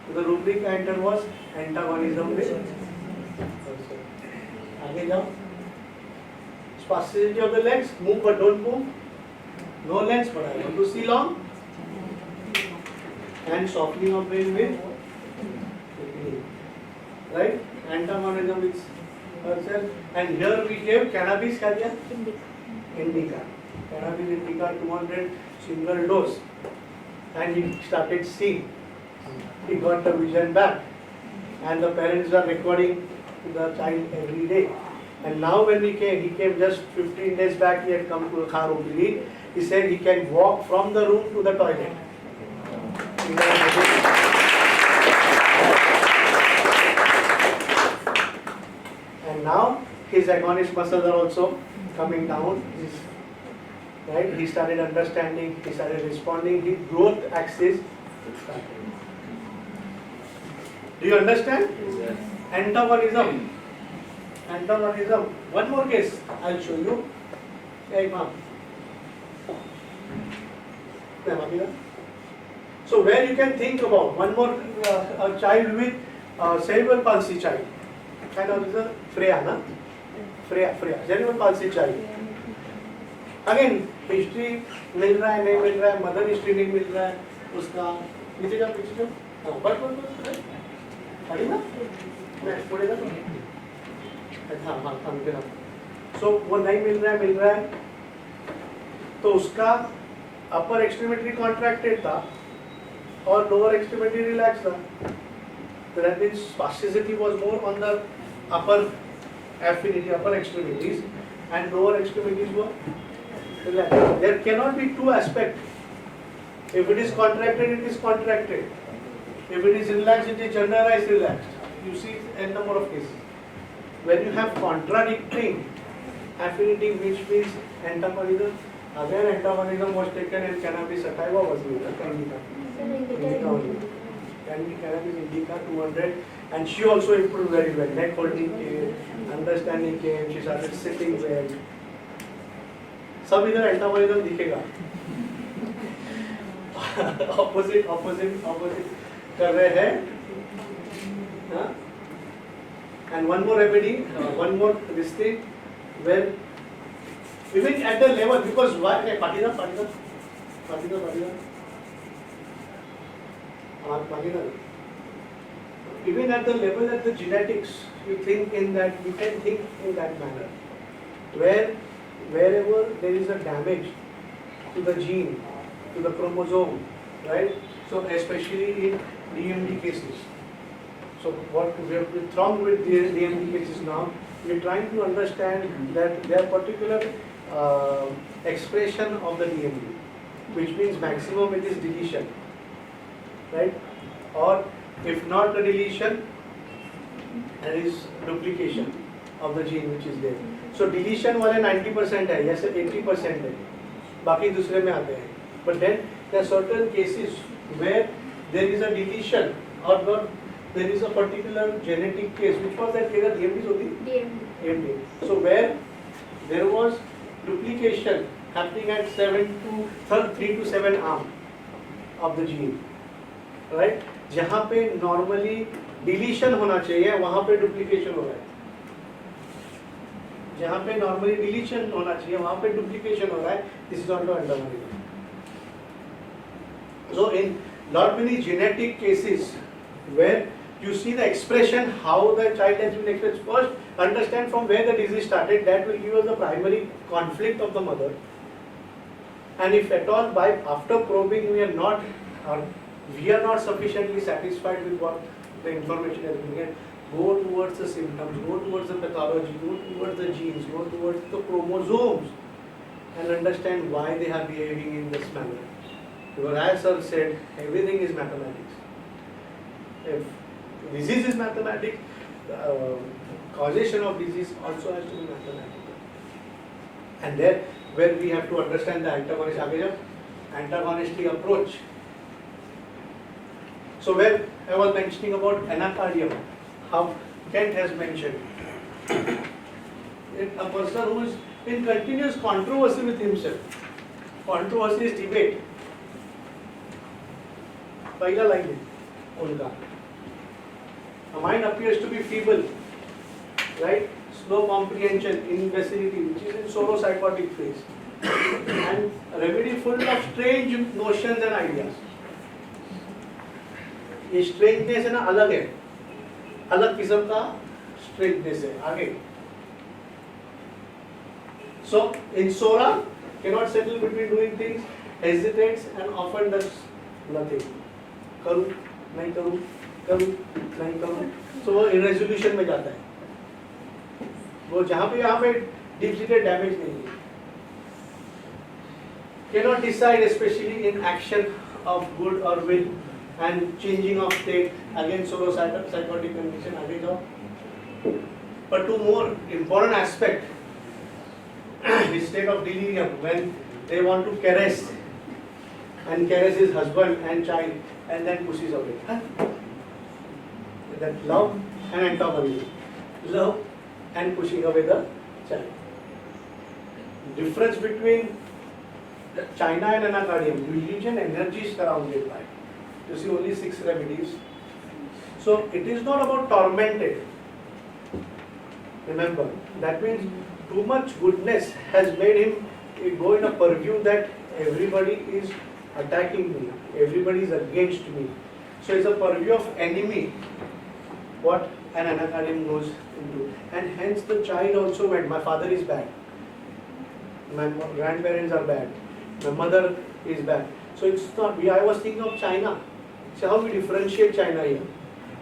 [SPEAKER 1] So the rubric I entered was antagonism with. आगे जाओ. Spasticity of the legs, move but don't move. No length, but I want to see long. And softening of brain with, right? Antagonism with herself. And here we gave cannabis, क्या दिया? Indica. Cannabis indica 200 single dose. And he started seeing. He got the vision back. And the parents are recording to the child every day. And now when he came just 15 days back, he had come to Khar OPD. He said he can walk from the room to the toilet. And now his agonist muscles are also coming down. Right? He started understanding, he started responding, his growth axis started. Do you understand?
[SPEAKER 4] Yes.
[SPEAKER 1] Antagonism. Antagonism. One more case I'll show you. Hey, ma'am. So where you can think about one more a child with cerebral palsy child. Kind of is a Freya, na? Freya, cerebral palsy child. Again, history मिल रहा है नहीं मिल रहा है, mother history नहीं मिल रहा है, उसका पीछे जाओ, हाँ बस पढ़ी ना, मैं पढ़ेगा तो हाँ थमके ना, सो वो नहीं मिल रहा है, तो उसका अपर एक्सट्रीमिटी कॉन्ट्रैक्टेड था और लोअर एक्सट्रीमिटी रिलैक्स था, so that means spasticity was more on the upper affinity, upper extremities, and lower extremities were relaxed. There cannot be two aspects. If it is contracted, it is contracted. If it is relaxed, it is generalized relaxed. You see n number of cases. When you have contradicting affinity, which means antagonism, again antagonism was taken and cannabis sativa was used. Indica only. Cannabis indica 200, and she also improved very well. Neck holding came, understanding came, she started sitting well. सब इधर antagonism दिखेगा, opposite कर रहे हैं, and one more remedy, one more this thing, where even at the level, because why? Patina. Even at the level of the genetics, you think in that, you can think in that manner, wherever there is a damage to the gene, to the chromosome, right? So especially in DMD cases. So what we have been thrown with the DMD cases now, we are trying to understand that their particular expression of the DMD, which means maximum it is deletion, right? Or if not the deletion, there is duplication of the gene which is there. So deletion वाले 90% है, या 80% है, बाकी दूसरे में आते हैं. But then there are certain cases where there is a deletion or not, there is a particular genetic case. Which was that case? DMD only? DMD. So where there was duplication happening at 3 to 7 arm of the gene, right? जहाँ पे normally deletion होना चाहिए, वहाँ पे duplication हो रहा है. जहाँ पे normally deletion होना चाहिए, वहाँ पे duplication हो रहा है. This is also antagonism. So in lot many genetic cases where you see the expression, how the child has been expressed, first understand from where the disease started. That will give us the primary conflict of the mother. And if at all by after probing we are not sufficiently satisfied with what the information has been given, go towards the symptoms, go towards the pathology, go towards the genes, go towards the chromosomes, and understand why they are behaving in this manner. Because as sir said, everything is mathematics. If disease is mathematics, causation of disease also has to be mathematical. And there where we have to understand the antagonist, antagonistic approach. So where I was mentioning about anacardium, how Kent has mentioned, a person who is in continuous controversy with himself. Controversy is debate. पहला line है उनका. The mind appears to be feeble, right? Slow comprehension, imbecility, which is in solo-psychotic phase, and remedy full of strange notions and ideas. ये strangeness है ना, अलग है, अलग किस्म का strangeness है. आगे. So in Sora, cannot settle between doing things, hesitates and often does nothing. करूँ, नहीं करूँ, करूँ, नहीं करूँ. So वो irresolution में जाता है. वो जहाँ पे deep seated damage नहीं है. Cannot decide, especially in action of good or will and changing of state. Again, solo psychotic condition. आगे जाओ. But two more important aspect. His state of delirium when they want to caress and caress his husband and child and then pushes away. That love and antagonism. Love and pushing away the child. Difference between China and anacardium. Religion energy is surrounded by. You see only 6 remedies. So it is not about tormented. Remember, that means too much goodness has made him go in a purview that everybody is attacking me, everybody is against me. So it's a purview of enemy, what an anacardium goes into. And hence the child also went, my father is bad, my grandparents are bad, my mother is bad. So it's not, I was thinking of China. So how we differentiate China here?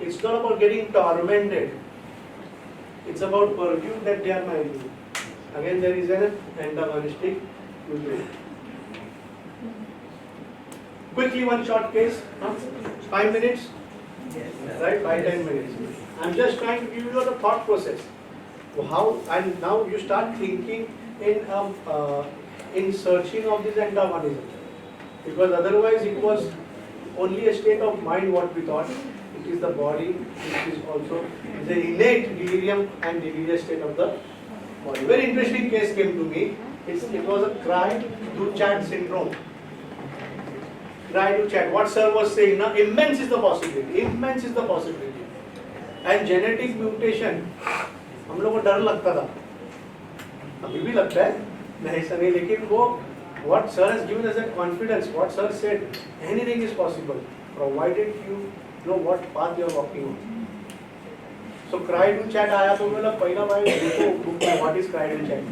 [SPEAKER 1] It's not about getting tormented. It's about purview that they are my enemy. Again, there is an antagonistic mutation. Quickly, one short case. 5 minutes? Right? 5-10 minutes. I'm just trying to give you the thought process. How, and now you start thinking in searching of this antagonism. Because otherwise it was only a state of mind what we thought. It is the body, which is also the innate delirium and delirious state of the body. Very interesting case came to me. It was a cry to chat syndrome. Cry to chat. What sir was saying, na, immense is the possibility. Immense is the possibility. And genetic mutation, हम लोगों को डर लगता था. अभी भी लगता है. नहीं ऐसा नहीं, लेकिन वो what sir has given us that confidence. What sir said, anything is possible, provided you know what path you are walking on. So cry to chat आया तो बोला पहला भाई देखो बुक में what is cry to chat.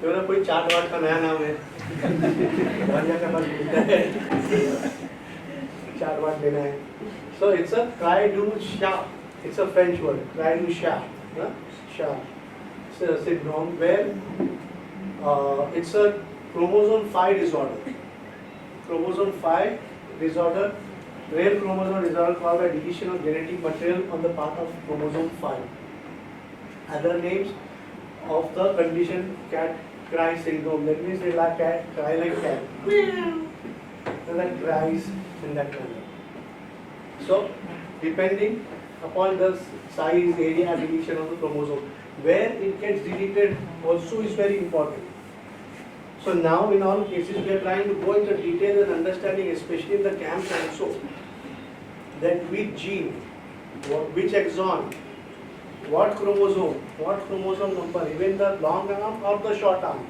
[SPEAKER 1] ये बोला कोई चाट वाट का नया नाम है. राजा का पास मिलता है. चाट वाट लेना है. So it's a cry to chat. It's a French word. Cry to chat. Chat. It's a syndrome where it's a chromosome 5 disorder. Chromosome 5 disorder. Rare chromosome disorder called by deletion of genetic material on the part of chromosome 5. Other names of the condition cat cry syndrome. That means they like cat, cry like cat. And that cries in that manner. So, depending upon the size, area, deletion of the chromosome, where it gets deleted also is very important. So now in all cases we are trying to go into detail and understanding, especially in the camps also, that which gene, which exon, what chromosome number, even the long arm or the short arm,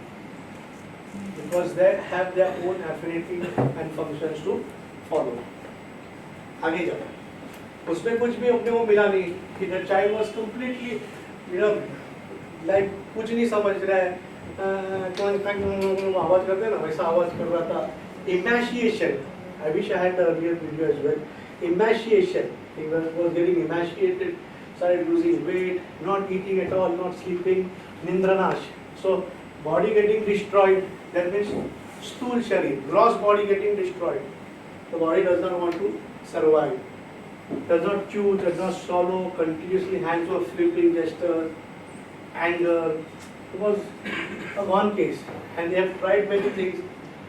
[SPEAKER 1] because they have their own affinity and functions to follow. आगे जाओ. उसमें कुछ भी अपने को मिला नहीं कि the child was completely, like कुछ नहीं समझ रहा है. आवाज करते हैं ना वैसा आवाज कर रहा था. Emaciation. I wish I had the earlier video as well. Emaciation. He was getting emaciated, started losing weight, not eating at all, not sleeping. Nindranash. So body getting destroyed. That means stool sharing, gross body getting destroyed. The body does not want to survive. Does not chew, does not swallow, continuously hands were flipping, gesture, anger, It was a gone case, and they have tried many things.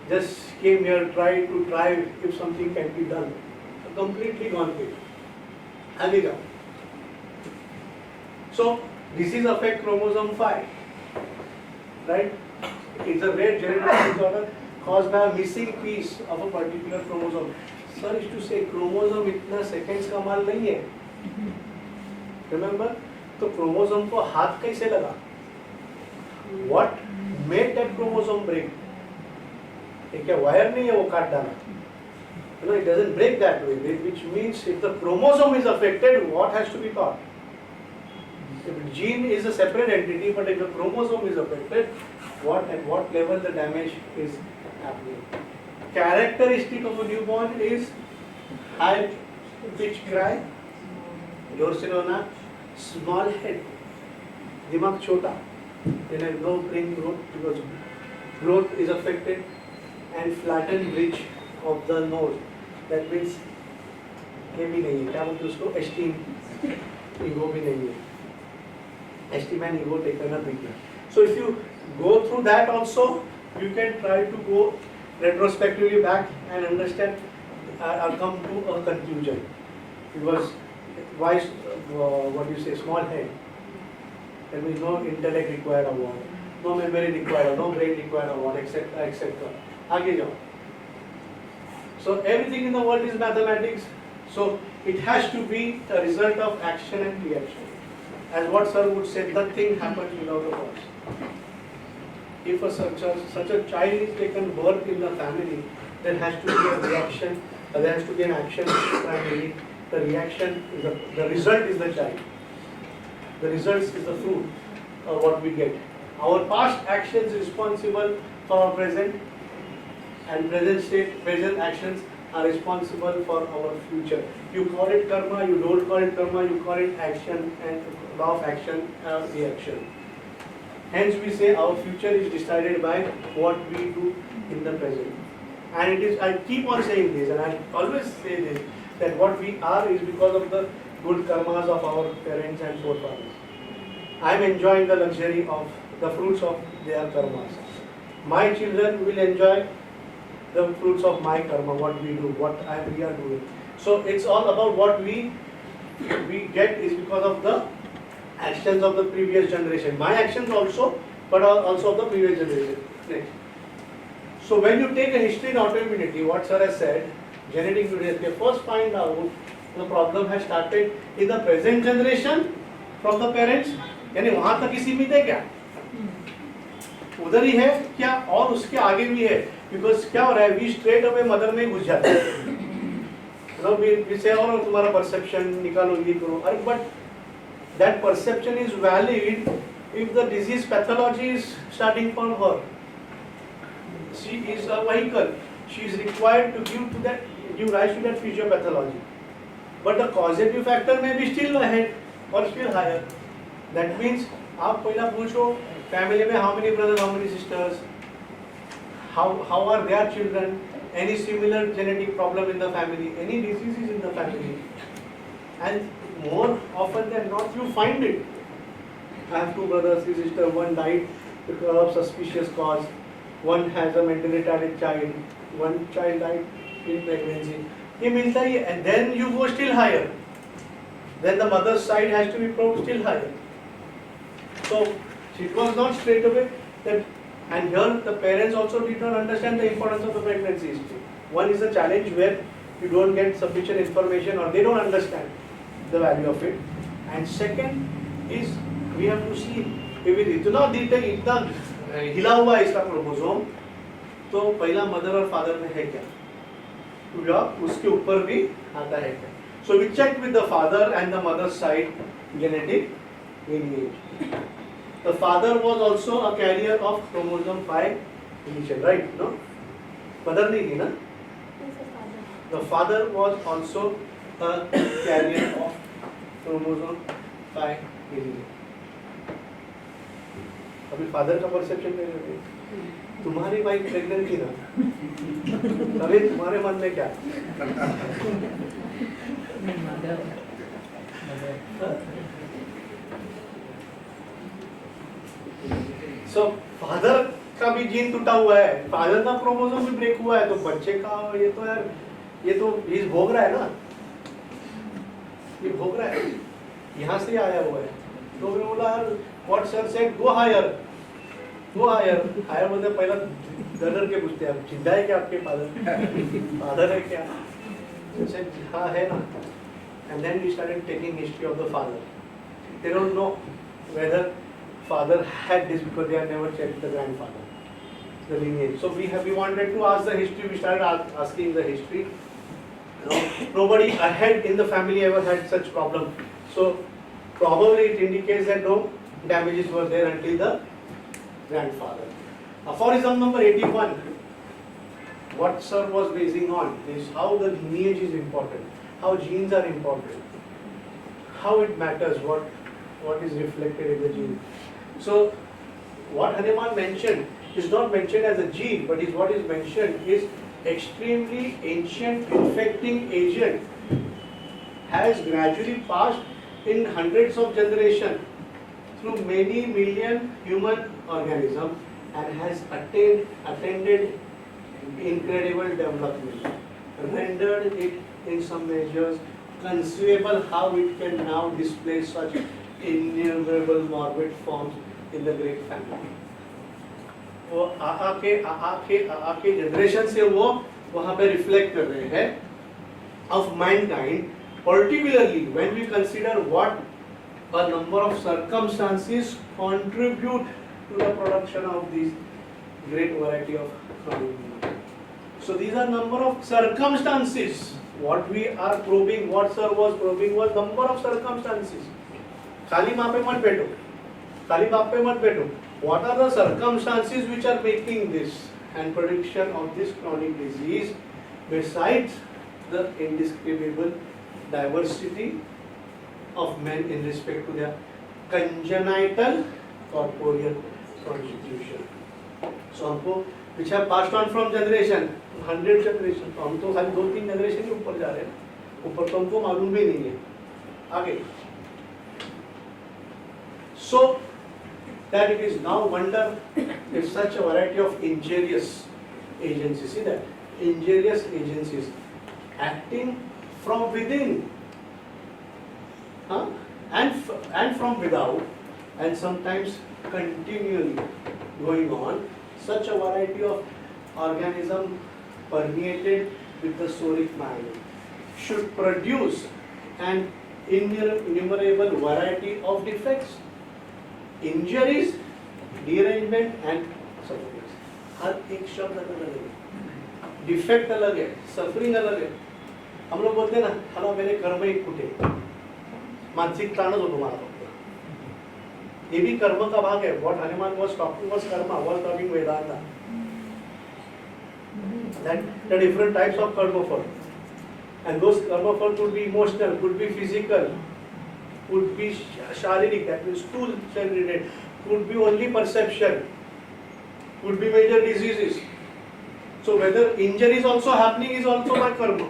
[SPEAKER 1] Just came here, try if something can be done. A completely gone case. आगे जाओ. So disease affect chromosome 5, right? It's a rare genetic disorder caused by a missing piece of a particular chromosome. Sir is to say chromosome इतना seconds का माल नहीं है. Remember? तो chromosome को हाथ कैसे लगा? What made that chromosome break? ये क्या वायर नहीं है वो काट डाला? No, it doesn't break that way. Which means if the chromosome is affected, what has to be taught? If the gene is a separate entity, but if the chromosome is affected, at what level the damage is happening? Characteristic of a newborn is high pitch cry, Yorsinona, small head, दिमाग छोटा, then has no brain growth because growth is affected, and flattened bridge of the nose. That means ये भी नहीं है, क्या बोलते उसको, esteem, ego भी नहीं है. Esteem and ego taken up with. So if you go through that also, you can try to go retrospectively back and understand or come to a conclusion. Because why, what do you say, small head? There is no intellect required of one, no memory required, no brain required of one, etc. etc. आगे जाओ. So everything in the world is mathematics. So it has to be a result of action and reaction. As what sir would say, nothing happens without a cause. If such a child is taken birth in the family, there has to be a reaction, there has to be an action primarily. The reaction is the result is the child. The results is the fruit of what we get. Our past actions responsible for our present, and present actions are responsible for our future. You call it karma, you don't call it karma, you call it action and law of action and reaction. Hence we say our future is decided by what we do in the present. And it is, I keep on saying this, and I always say this, that what we are is because of the good karmas of our parents and forefathers. I am enjoying the luxury of the fruits of their karmas. My children will enjoy the fruits of my karma, what we do, what we are doing. So it's all about what we get is because of the actions of the previous generation. My actions also, but also of the previous generation. Next. So when you take a history in autoimmunity, what sir has said, genetic mutation, first find out the problem has started in the present generation from the parents. यानी वहाँ तक ही सीमित है क्या? उधर ही है क्या और उसके आगे भी है? Because क्या हो रहा है? We straight away mother में घुस जाते हैं. You know, we say और तुम्हारा perception निकालो ये करो. अरे but that perception is valid if the disease pathology is starting from her. She is a vehicle. She is required to give rise to that physiopathology. But the causative factor may be still ahead or still higher. That means आप पहला पूछो family में how many brothers, how many sisters, how are their children, any similar genetic problem in the family, any diseases in the family, and more often than not you find it. I have two brothers, three sisters, one died because of suspicious cause, one has a mentally retarded child, one child died in pregnancy. ये मिलता ही है, and then you go still higher. Then the mother's side has to be probed still higher. So it was not straight away that, and here the parents also did not understand the importance of the pregnancy history. One is a challenge where you don't get sufficient information or they don't understand the value of it. And second is we have to see if it इतना हिला हुआ है इसका chromosome, तो पहला mother और father में है क्या? या उसके ऊपर भी आता है क्या? So we checked with the father and the mother's side genetic lineage. The father was also a carrier of chromosome 5 deletion, right? No? Mother नहीं थी ना? The father was also a carrier of chromosome 5 deletion. अभी father का perception नहीं है. तुम्हारी wife pregnant थी ना? अभी तुम्हारे मन में क्या? सो फादर का भी जीन टूटा हुआ है, फादर का क्रोमोसोम भी ब्रेक हुआ है, तो बच्चे का ये तो यार ये तो ये भोग रहा है ना, ये भोग रहा है, यहाँ से आया हुआ है। तो मैं बोला यार what sir said go higher, go higher. Higher बोलते पहला डर के पूछते हैं जिंदा है क्या आपके फादर, फादर है क्या? हाँ है ना। And then we started taking history of the father. They don't know whether father had this because they have never checked the grandfather, the lineage. So we wanted to ask the history. We started asking the history. Nobody ahead in the family ever had such problem. So probably it indicates that no damages were there until the grandfather. Aphorism number 81. What sir was basing on is how the lineage is important, how genes are important, how it matters, what is reflected in the gene. So what Hanuman mentioned is not mentioned as a gene, but is what is mentioned is extremely ancient infecting agent has gradually passed in hundreds of generations through many million human organisms and has attended incredible development, rendered it in some measures conceivable how it can now display such innumerable morbid forms in the great family. वो आके generation से वो वहाँ पे reflect कर रहे हैं of mankind, particularly when we consider what a number of circumstances contribute to the production of this great variety of chronic disease. So these are number of circumstances. What we are probing, what sir was probing was number of circumstances. खाली माँ पे मत बैठो, खाली बाप पे मत बैठो. What are the circumstances which are making this and prediction of this chronic disease besides the indescribable diversity of men in respect to their congenital corporeal constitution. So हमको which have passed on from generation 100 generation, तो हम तो खाली 2-3 generation के ऊपर जा रहे हैं, ऊपर तो हमको मालूम भी नहीं है. आगे so that it is now wonder if such a variety of injurious agencies, see that injurious agencies acting from within and from without and sometimes continually going on, such a variety of organism permeated with the soric mind should produce an innumerable variety of defects, injuries, derangement and sufferings. हर एक शब्द अलग अलग है, defect अलग है, suffering अलग है. हम लोग बोलते हैं ना, हलो मेरे कर्म ही फूटे, मानसिक ताण होतो मला फक्त. ये भी कर्म का भाग है. What Hanuman was talking was karma, was talking Vedanta. That the different types of karma fall, and those karma fall could be emotional, could be physical, could be sharik, that means stool related, could be only perception, could be major diseases. So whether injury is also happening is also my karma,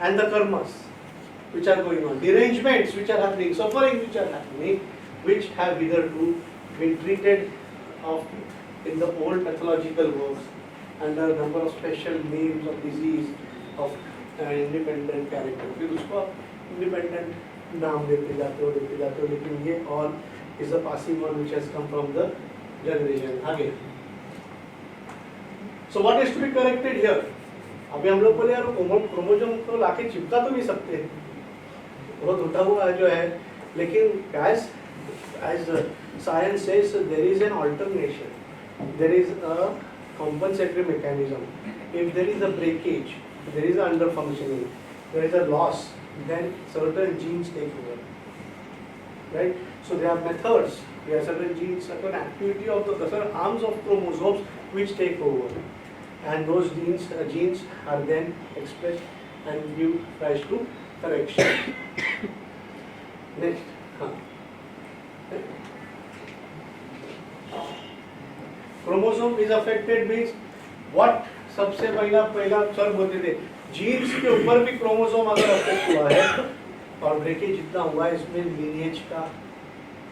[SPEAKER 1] and the karmas which are going on, derangements which are happening, suffering which are happening, which have hitherto been treated of in the old pathological works under a number of special names of disease of independent character. फिर उसको independent नाम देते जाते हो, लेकिन ये all is a passing on which has come from the generation. आगे. So what is to be corrected here? अभी हम लोग बोले यार क्रोमोसोम को लाके चिपका तो नहीं सकते, वो टूटा हुआ जो है, लेकिन as science says, there is an alternation, there is a compensatory mechanism. If there is a breakage, there is a underfunctioning, there is a loss, then certain genes take over, right? So there are methods, there are certain genes, certain activity of the certain arms of chromosomes which take over, and those genes are then expressed and give rise to correction. Next. Chromosome is affected means what, सबसे पहला sir बोलते थे jeans के ऊपर भी chromosome अगर affect हुआ है और ब्रेकेज जितना हुआ है, इसमें लीनिएज का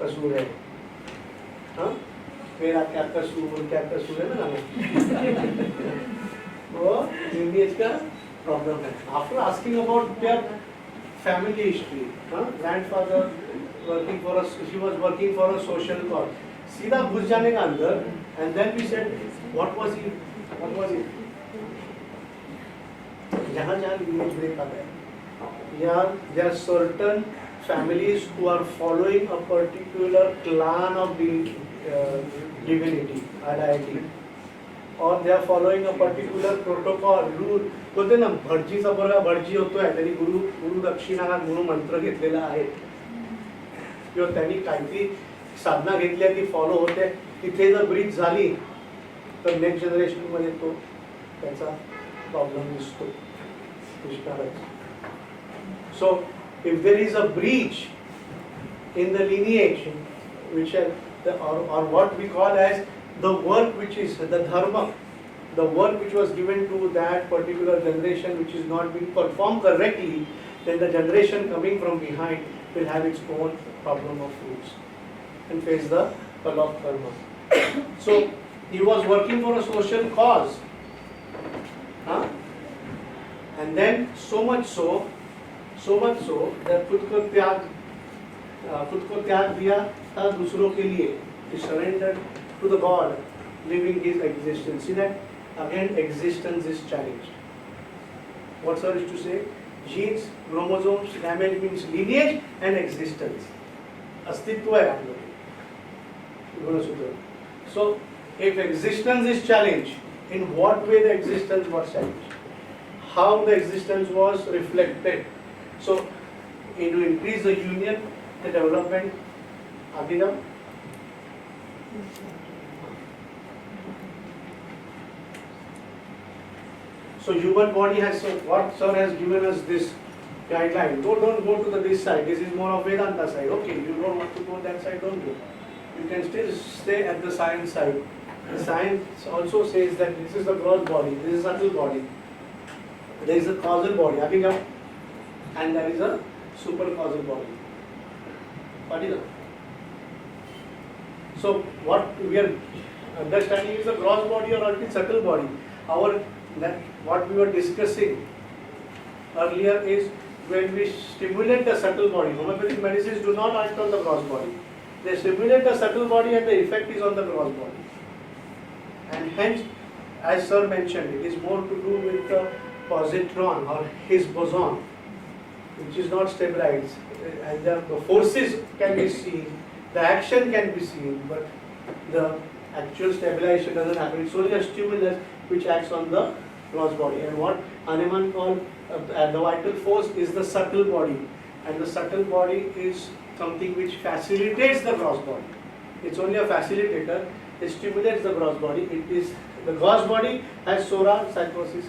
[SPEAKER 1] कसूर है. मेरा क्या कसूर है ना गाना वो lineage का प्रॉब्लम है. After asking about their family history, grandfather working for us, she was working for a social cause. सीधा घुस जाने का अंदर, and then we said, what was it? जहाँ lineage break आता है, यहाँ there are certain families who are following a particular clan of the divinity, deity, or they are following a particular protocol, rule. बोलते ना भटजीचा पोरगा भटजी होतोय, त्यांनी गुरु दक्षिणा हा गुरु मंत्र घेतलेला आहे, किंवा त्यांनी काहीतरी साधना घेतली आहे ती फॉलो होते, तिथे जर ब्रीच झाली तर नेक्स्ट जनरेशन मध्ये तो त्याचा प्रॉब्लेम दिसतो. सो if there is a breach in the lineage, which or what we call as the work which is the dharma, the work which was given to that particular generation which is not being performed correctly, then the generation coming from behind will have its own problem of roots and face the pull of karma. So he was working for a social cause, and then so much so that खुद को त्याग दिया था दूसरों के लिए. He surrendered to the God, living his existence. See that again, existence is challenged. What sir is to say? Genes, chromosomes, damage means lineage and existence. अस्तित्व है आप लोग. So if existence is challenged, in what way the existence was challenged? How the existence was reflected? So to increase the union, the development, आगे जाओ. So human body has, what sir has given us this guideline. Don't go to this side. This is more of Vedanta side. Okay, you don't want to go that side, don't go. You can still stay at the science side. The science also says that this is the gross body, this is subtle body. There is a causal body, and there is a super causal body. What is that? So what we are understanding is the gross body or ultimate subtle body. What we were discussing earlier is when we stimulate the subtle body. Homeopathic medicines do not act on the gross body. They stimulate the subtle body and the effect is on the gross body. And hence, as sir mentioned, it is more to do with the positron or his boson, which is not stabilized. And the forces can be seen, the action can be seen, but the actual stabilization doesn't happen. It's only a stimulus which acts on the gross body. And what Hahnemann called the vital force is the subtle body. And the subtle body is something which facilitates the gross body. It's only a facilitator. It stimulates the gross body. The gross body has sora, psychosis,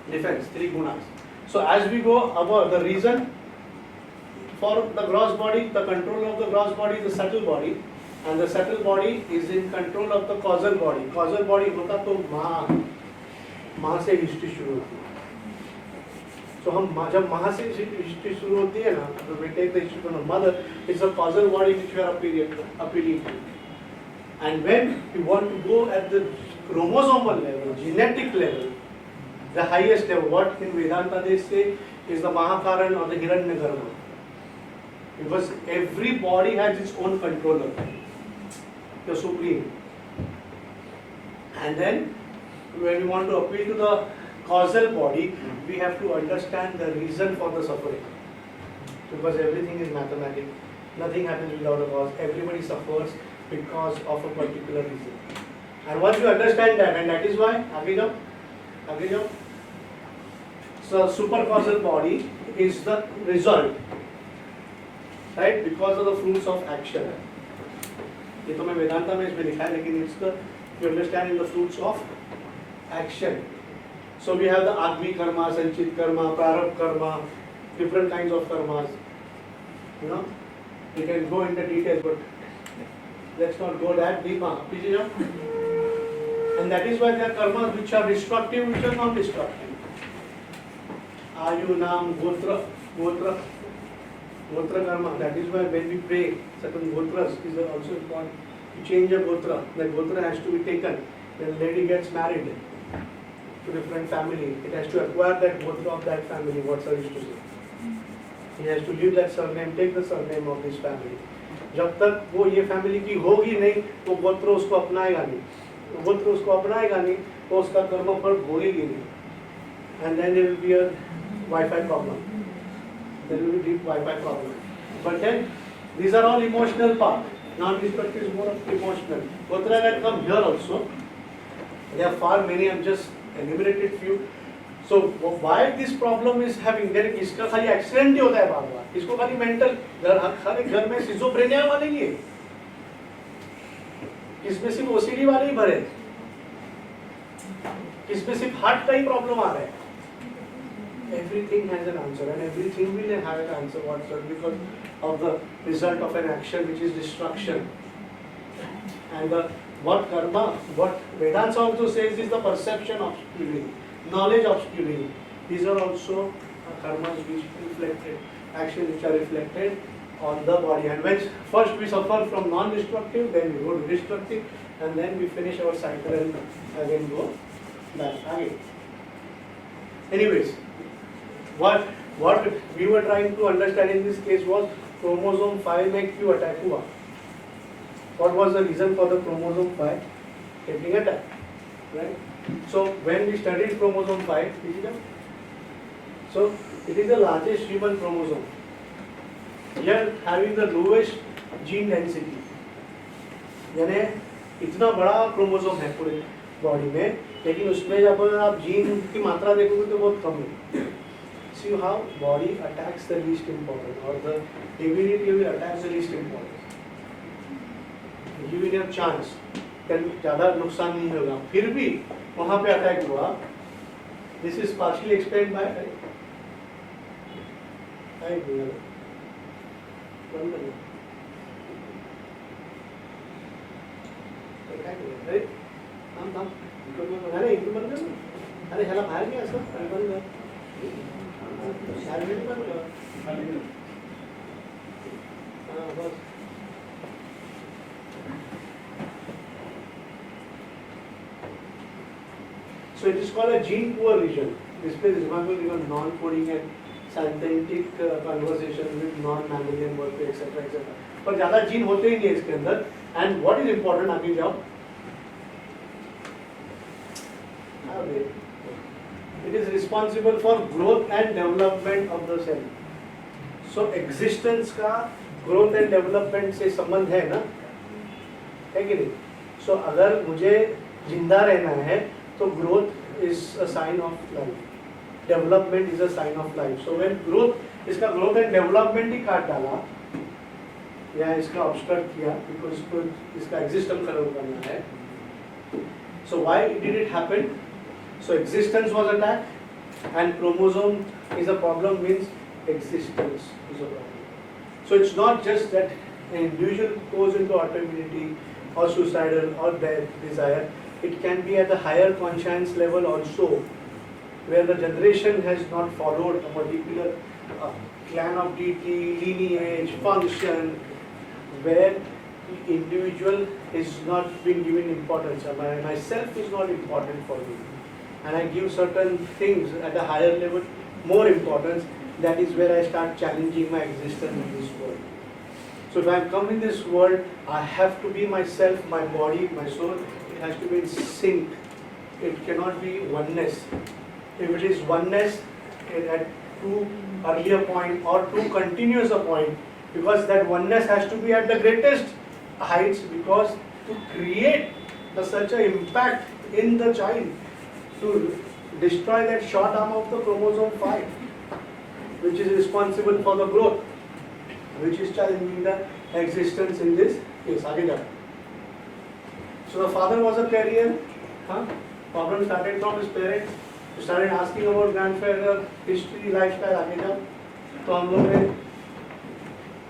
[SPEAKER 1] defense, three gunas. So as we go above, the reason for the gross body, the control of the gross body is the subtle body, and the subtle body is in control of the causal body. Causal body होता तो माँ से history शुरू होती है. So जब माँ से हिस्ट्री शुरू होती है ना, तो we take the history from the mother. It's a causal body which we are appealing to. And when we want to go at the chromosomal level, genetic level, the highest level, what in Vedanta they say is the Mahakaran or the Hiranyagarbha. Because every body has its own controller, the supreme. And then when we want to appeal to the causal body, we have to understand the reason for the suffering. Because everything is mathematical. Nothing happens without a cause. Everybody suffers because of a particular reason. And once you understand that, and that is why, आगे जाओ. So supercausal body is the result, right? Because of the fruits of action. ये तो मैं वेदांता में इसमें लिखा है, लेकिन it's the you understand in the fruits of action. So we have the agni karma, sanchit karma, prarabdha karma, different kinds of karmas. You know, you can go into details, but let's not go that deep. And that is why there are karmas which are destructive, which are not destructive. Ayu, Nam, Gotra karma. That is why when we pray, certain Gotras is also important. to change a gotra. The gotra has to be taken. When a lady gets married to different family, it has to acquire that gotra of that family. What's her used to say? He has to leave that surname, take the surname of this family. जब तक वो ये family की होगी नहीं, वो गोत्र उसको अपनाएगा नहीं. गोत्र उसको अपनाएगा नहीं, वो उसका कर्म फल भोगेगी नहीं. And then there will be a Wi-Fi problem. There will be deep Wi-Fi problem. But then these are all emotional part. Non-destructive is more of emotional. Gotra can come here also. There are far many. I'm just enumerated few. So why this problem is having? Then इसका खाली accident ही होता है बार बार. इसको खाली mental. हर एक घर में schizophrenia वाले ही है. किसमें सिर्फ OCD वाले ही भरे. किसमें सिर्फ heart का ही problem आ रहा है. Everything has an answer, and everything will have an answer whatsoever because of the result of an action which is destruction. And what karma, what Vedanta also says is the perception obscuring, knowledge obscuring. These are also karmas which reflected, actions which are reflected on the body. And when first we suffer from non-destructive, then we go to destructive, and then we finish our cycle and again go back again. Anyways. What we were trying to understand in this case was chromosome 5 में क्यों attack हुआ? What was the reason for the chromosome 5 getting attacked? Right? So when we studied chromosome 5, so it is the largest human chromosome. Here having the lowest gene density. यानी इतना बड़ा chromosome है पूरे body में, लेकिन उसमें जब आप gene की मात्रा देखोगे तो बहुत कम है. See how body attacks the least important, or the divinity will attack the least important. You will have chance, then ज़्यादा नुकसान नहीं होगा. फिर भी वहाँ पे अटैक हुआ. This is partially explained by अरे इनको बंद कर. अरे ह्याला बाहेर गया असं बंद कर. So it is called a gene poor region. This place is remarkable even non-coding and synthetic conversation with non-mammalian work, etc. etc. पर ज़्यादा जीन होते ही नहीं इसके अंदर. And what is important आगे जाओ. It is responsible for growth and development of the cell. So existence का growth and development से संबंध है ना, है कि नहीं? So अगर मुझे जिंदा रहना है तो growth is a sign of life, development is a sign of life. So when growth, इसका growth and development ही काट डाला या इसका obstruct किया because इसको इसका existence खत्म करना है. So why did it happen? So existence was attacked, and chromosome is a problem means existence is a problem. So it's not just that an individual goes into autoimmunity or suicidal or death, desire. It can be at the higher conscience level also, where the generation has not followed a particular clan of deity, lineage, function, where the individual is not being given importance. Myself is not important for me. And I give certain things at a higher level more importance. That is where I start challenging my existence in this world. So if I come in this world, I have to be myself, my body, my soul. It has to be in sync. It cannot be oneness. If it is oneness at too earlier point or too continuous a point, because that oneness has to be at the greatest heights, because to create such an impact in the child, to destroy that short arm of the chromosome 5, which is responsible for the growth, which is challenging the existence in this case. So the father was a carrier. Problem started from his parents. He started asking about grandfather, history, lifestyle. तो हम लोग ने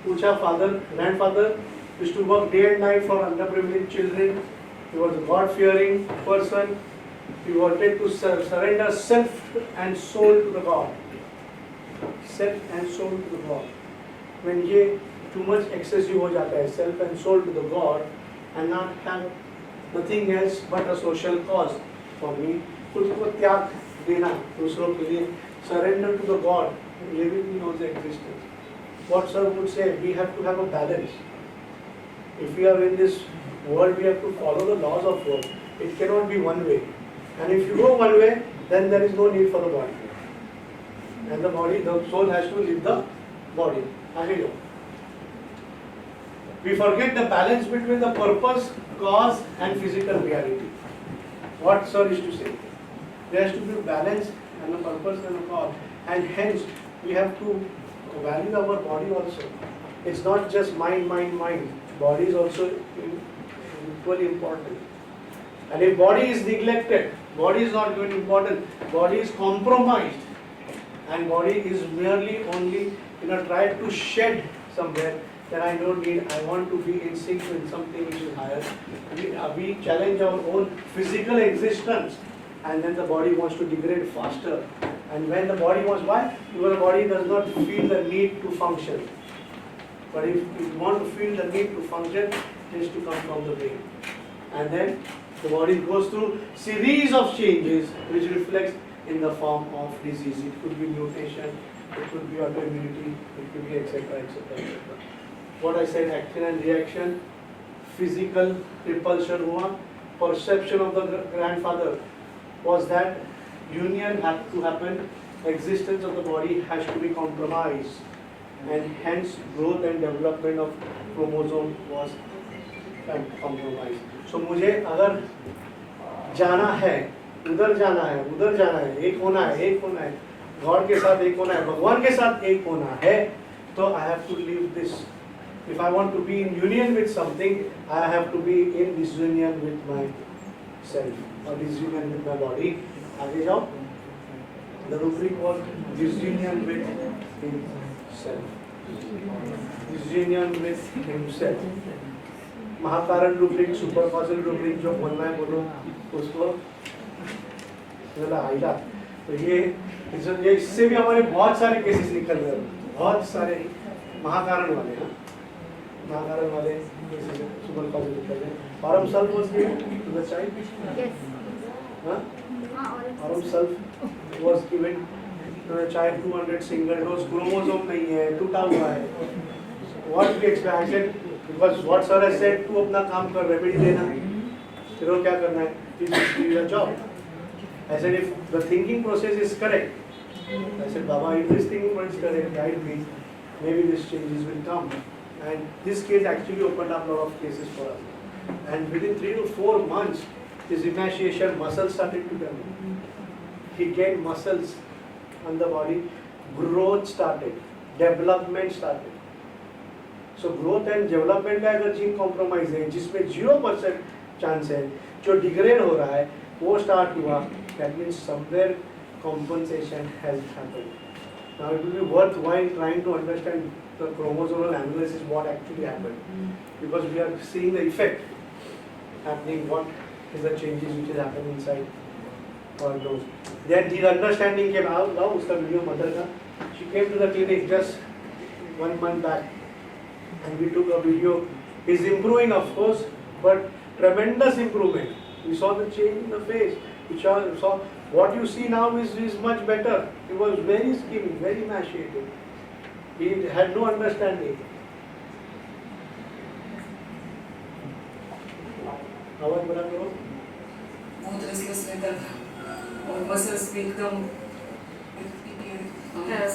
[SPEAKER 1] पूछा father, grandfather used to work day and night for underprivileged children. He was a God-fearing person. He wanted to surrender self and soul to the God. Self and soul to the God. When ये too much excessive हो जाता है, self and soul to the God, and not have nothing else but a social cause for me. खुद को त्याग देना दूसरों के लिए, surrender to the God living in those existence. What sir would say, we have to have a balance. If we are in this world, we have to follow the laws of world. It cannot be one way. And if you go one way, then there is no need for the body. And the body, the soul has to leave the body. आगे जाओ. We forget the balance between the purpose, cause and physical reality. What sir is to say? There has to be a balance and a purpose and a cause. And hence, we have to value our body also. It's not just mind. Body is also equally important. And if body is neglected, body is not going important, body is compromised, and body is merely only tried to shed somewhere that I don't need, I want to be in sync with something which is higher. We challenge our own physical existence, and then the body wants to degrade faster. And when the body wants, why? Because the body does not feel the need to function. But if you want to feel the need to function, it has to come from the brain. And then the body goes through series of changes which reflects in the form of disease. It could be mutation, it could be autoimmunity, it could be etc. What I said, action and reaction, physical repulsion हुआ, perception of the grandfather was that union had to happen, existence of the body has to be compromised, and hence growth and development of chromosome was compromised. So मुझे अगर जाना है, उधर जाना है, एक होना है, गॉड के साथ एक होना है, भगवान के साथ एक होना है, तो I have to leave this. If I want to be in union with something, I have to be in disunion with myself or disunion with my body. आगे जाओ. The rubric was disunion with himself. Disunion with himself. महाकारण rubric, super causal rubric जो बोलना है बोलो उसको आइला. तो ये इससे भी हमारे बहुत सारे केसेस निकल रहे हैं, बहुत सारे महाकारण वाले हैं, महाकारण वाले सुपर कॉजल निकल रहे हैं. और हम self was given to the child, और हम self was given to the child 200 single dose, chromosome नहीं है, टूटा हुआ है. What we expected, because what sir has said, तू अपना काम कर, रेमेडी देना, फिर वो क्या करना है, is your job. I said, if the thinking process is correct, I said, Baba, if this thinking process is correct, guide me, maybe these changes will come. And this case actually opened up a lot of cases for us. And within 3 to 4 months, his emaciation muscles started to develop. He gained muscles on the body, growth started, development started. So growth and development का अगर gene compromise है, जिसमें 0% chance है, जो degrade हो रहा है, वो स्टार्ट हुआ, that means somewhere compensation has happened. Now it will be worthwhile trying to understand the chromosomal analysis, what actually happened, because we are seeing the effect happening, what is the changes which is happening inside our nose. Then his understanding came out. Now uska video mother ka, she came to the clinic just 1 month back, and we took a video. He's improving, of course, but tremendous improvement. We saw the change in the face. We saw what you see now is much better. He was very skinny, very emaciated. He had no understanding. आवाज बड़ा करो.
[SPEAKER 7] बहुत restless रहता था और muscles भी एकदम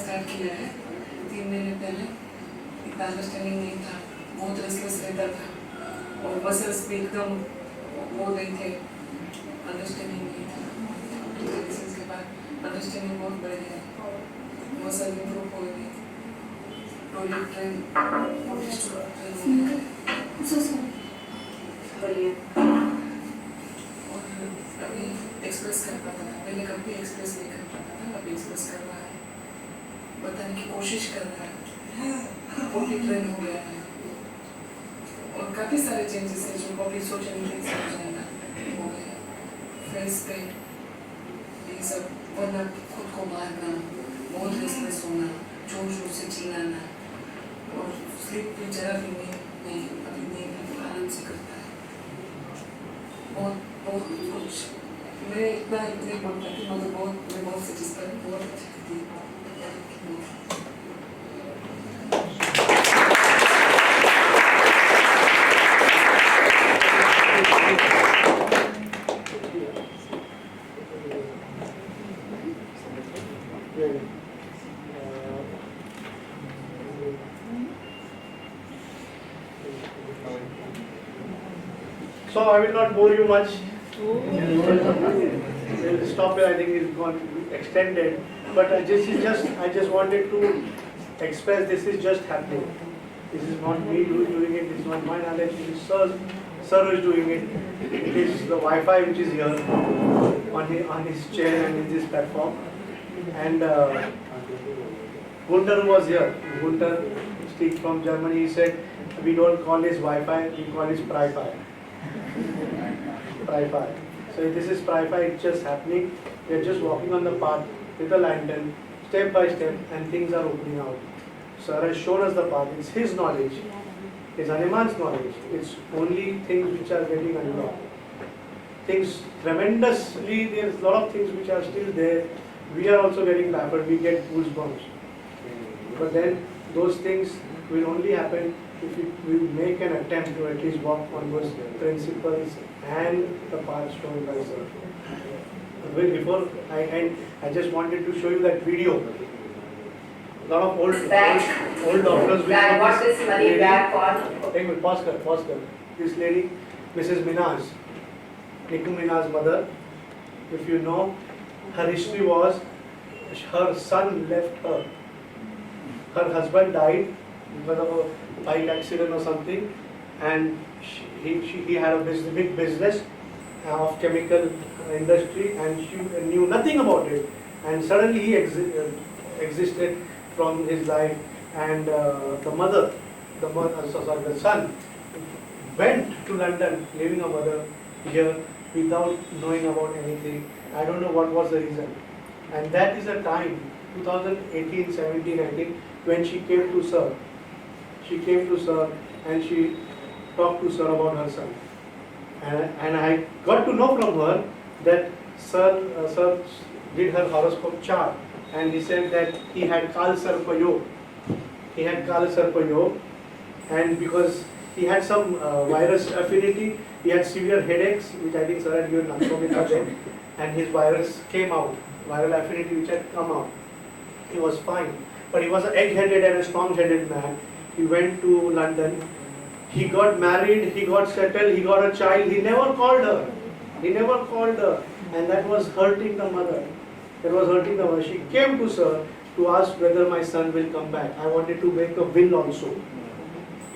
[SPEAKER 7] start किया है 3 महीने पहले. इतना अंडरस्टैंडिंग नहीं था, बहुत रेस्टलेस रहता था और मसल्स भी एकदम हो गए थे, अंडरस्टैंडिंग नहीं था. मेडिसिन के बाद अंडरस्टैंडिंग बहुत बढ़ गया, मसल इम्प्रूव हो गई, टॉयलेट ट्रेन और अभी एक्सप्रेस कर पाता था. पहले कभी एक्सप्रेस नहीं कर पाता था, अभी एक्सप्रेस कर रहा है, बताने की कोशिश कर रहा है, टॉयलेट ट्रेन हो गया है. और काफ़ी सारे चेंजेस हैं जो कभी सोचा नहीं समझना हो गया. फेस पे ये सब, वरना खुद को मारना, बहुत रेस्टलेस होना, जोर जोर से चिल्लाना, और स्लीप भी जरा भी नहीं अभी नहीं आराम से करता है. बहुत बहुत कुछ मैं इतना नहीं बोल पाती मगर मैं बहुत सैटिस्फाइड बहुत अच्छी थी
[SPEAKER 1] So I will not bore you much. We'll stop here. I think it's going to be extended. But I just wanted to express this is just happening. This is not me doing it. This is not my knowledge. This is Sir who is doing it. It is the Wi-Fi which is here on his chair and in this platform. And Gunter who was here. Gunter speaks from Germany. He said we don't call this Wi-Fi. We call this Pri-Fi. Pri-Fi. So this is Pri-Fi, it's just happening. We are just walking on the path with a lantern, step by step, and things are opening out. Sir has shown us the path. It's his knowledge. It's Hanuman's knowledge. It's only things which are getting unlocked. Things tremendously, there's a lot of things which are still there. We are also getting baffled. We get goosebumps. But then those things will only happen if we make an attempt to at least walk on those principles and the path shown by Sir. Before I end, I just wanted to show you that video. A lot of old doctors will
[SPEAKER 8] What is money back for?
[SPEAKER 1] Take me, pause kar. This lady, Mrs. Minaj, Niku Minaj's mother, if you know, her history was her son left her. Her husband died because of a bike accident or something, and he had a big business of chemical industry, and she knew nothing about it. And suddenly he existed from his life, and the son went to London, leaving a mother here without knowing about anything. I don't know what was the reason. And that is the time, 2018, 17, 19, when she came to Sir. She came to Sir and she talked to Sir about her son. And I got to know from her that Sir did her horoscope chart, and he said that he had Kal Sarpa Yog. He had Kal Sarpa Yog, and because he had some virus affinity, he had severe headaches, which I think Sir had given Naxomita, and his virus came out, viral affinity which had come out. He was fine, but he was an egg-headed and a strong-headed man. He went to London, he got married, he got settled, he got a child, he never called her. He never called her, and that was hurting the mother. That was hurting the mother. She came to Sir to ask whether my son will come back. I wanted to make a will also.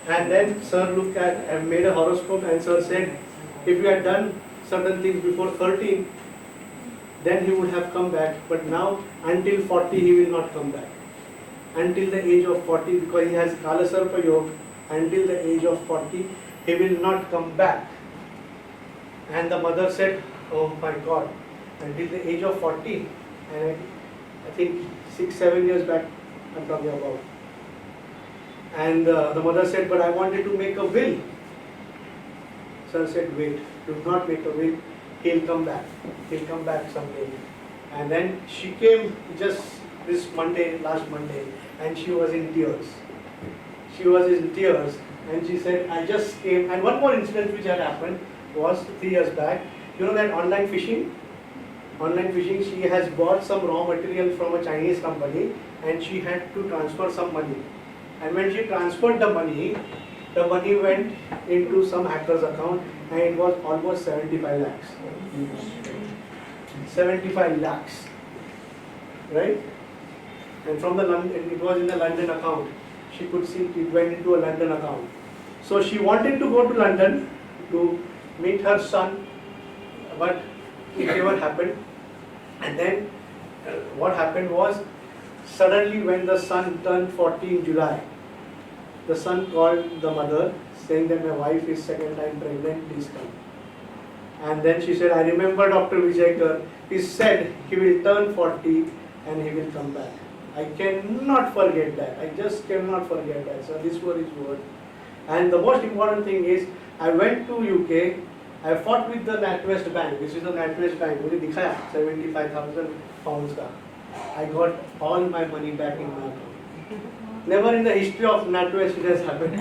[SPEAKER 1] And then Sir looked at and made a horoscope, and Sir said, if you had done certain things before 13, then he would have come back. But now, until 40, he will not come back. Until the age of 40, because he has Kala Sarpa Yoga, until the age of 40, he will not come back. And the mother said, oh my God, until the age of 40, and I think 6-7 years back I'm talking about. And the mother said, but I wanted to make a will. Sir said, wait, do not make a will, he'll come back. He'll come back someday. And then she came just this Monday, last Monday, and she was in tears. She was in tears, and she said, I just came. And one more incident which had happened was 3 years back. You know that online fishing? Online fishing, she has bought some raw material from a Chinese company, and she had to transfer some money. And when she transferred the money went into some hacker's account, and it was almost 75 lakhs. 75 lakhs, right? And from the London, it was in the London account. She could see it went into a London account. So she wanted to go to London to meet her son, but it never happened. And then what happened was, suddenly when the son turned 40 in July, the son called the mother saying that my wife is second time pregnant, please come. And then she said, I remember Dr. Vijayakar, he said he will turn 40 and he will come back. I cannot forget that. I just cannot forget that. So this was his word. And the most important thing is, I went to UK I fought with the NatWest Bank. This is the NatWest Bank. मुझे दिखाया 75,000 pounds का. I got all my money back in my account. Never in the history of NatWest it has happened.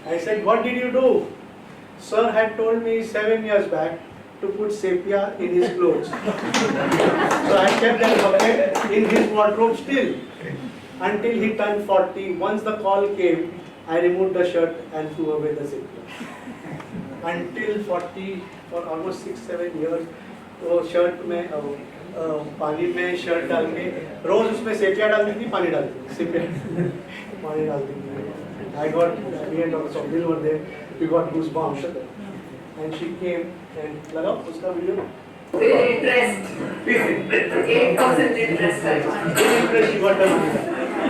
[SPEAKER 1] I said, what did you do? Sir had told me 7 years back to put sepia in his clothes. So I kept that bucket in his wardrobe still until he turned 40. Once the call came, I removed the shirt and threw away the sepia. Until 40, for almost 6-7 years, वो shirt में पानी में shirt डाल के रोज उसमें sepia डालती थी, पानी डालती थी, सेपिया पानी डालती थी. I got me and Dr. Sunil were there. We got goosebumps. And she came and लगा उसका video.
[SPEAKER 8] With interest. 8% interest.
[SPEAKER 1] Interest she got the money.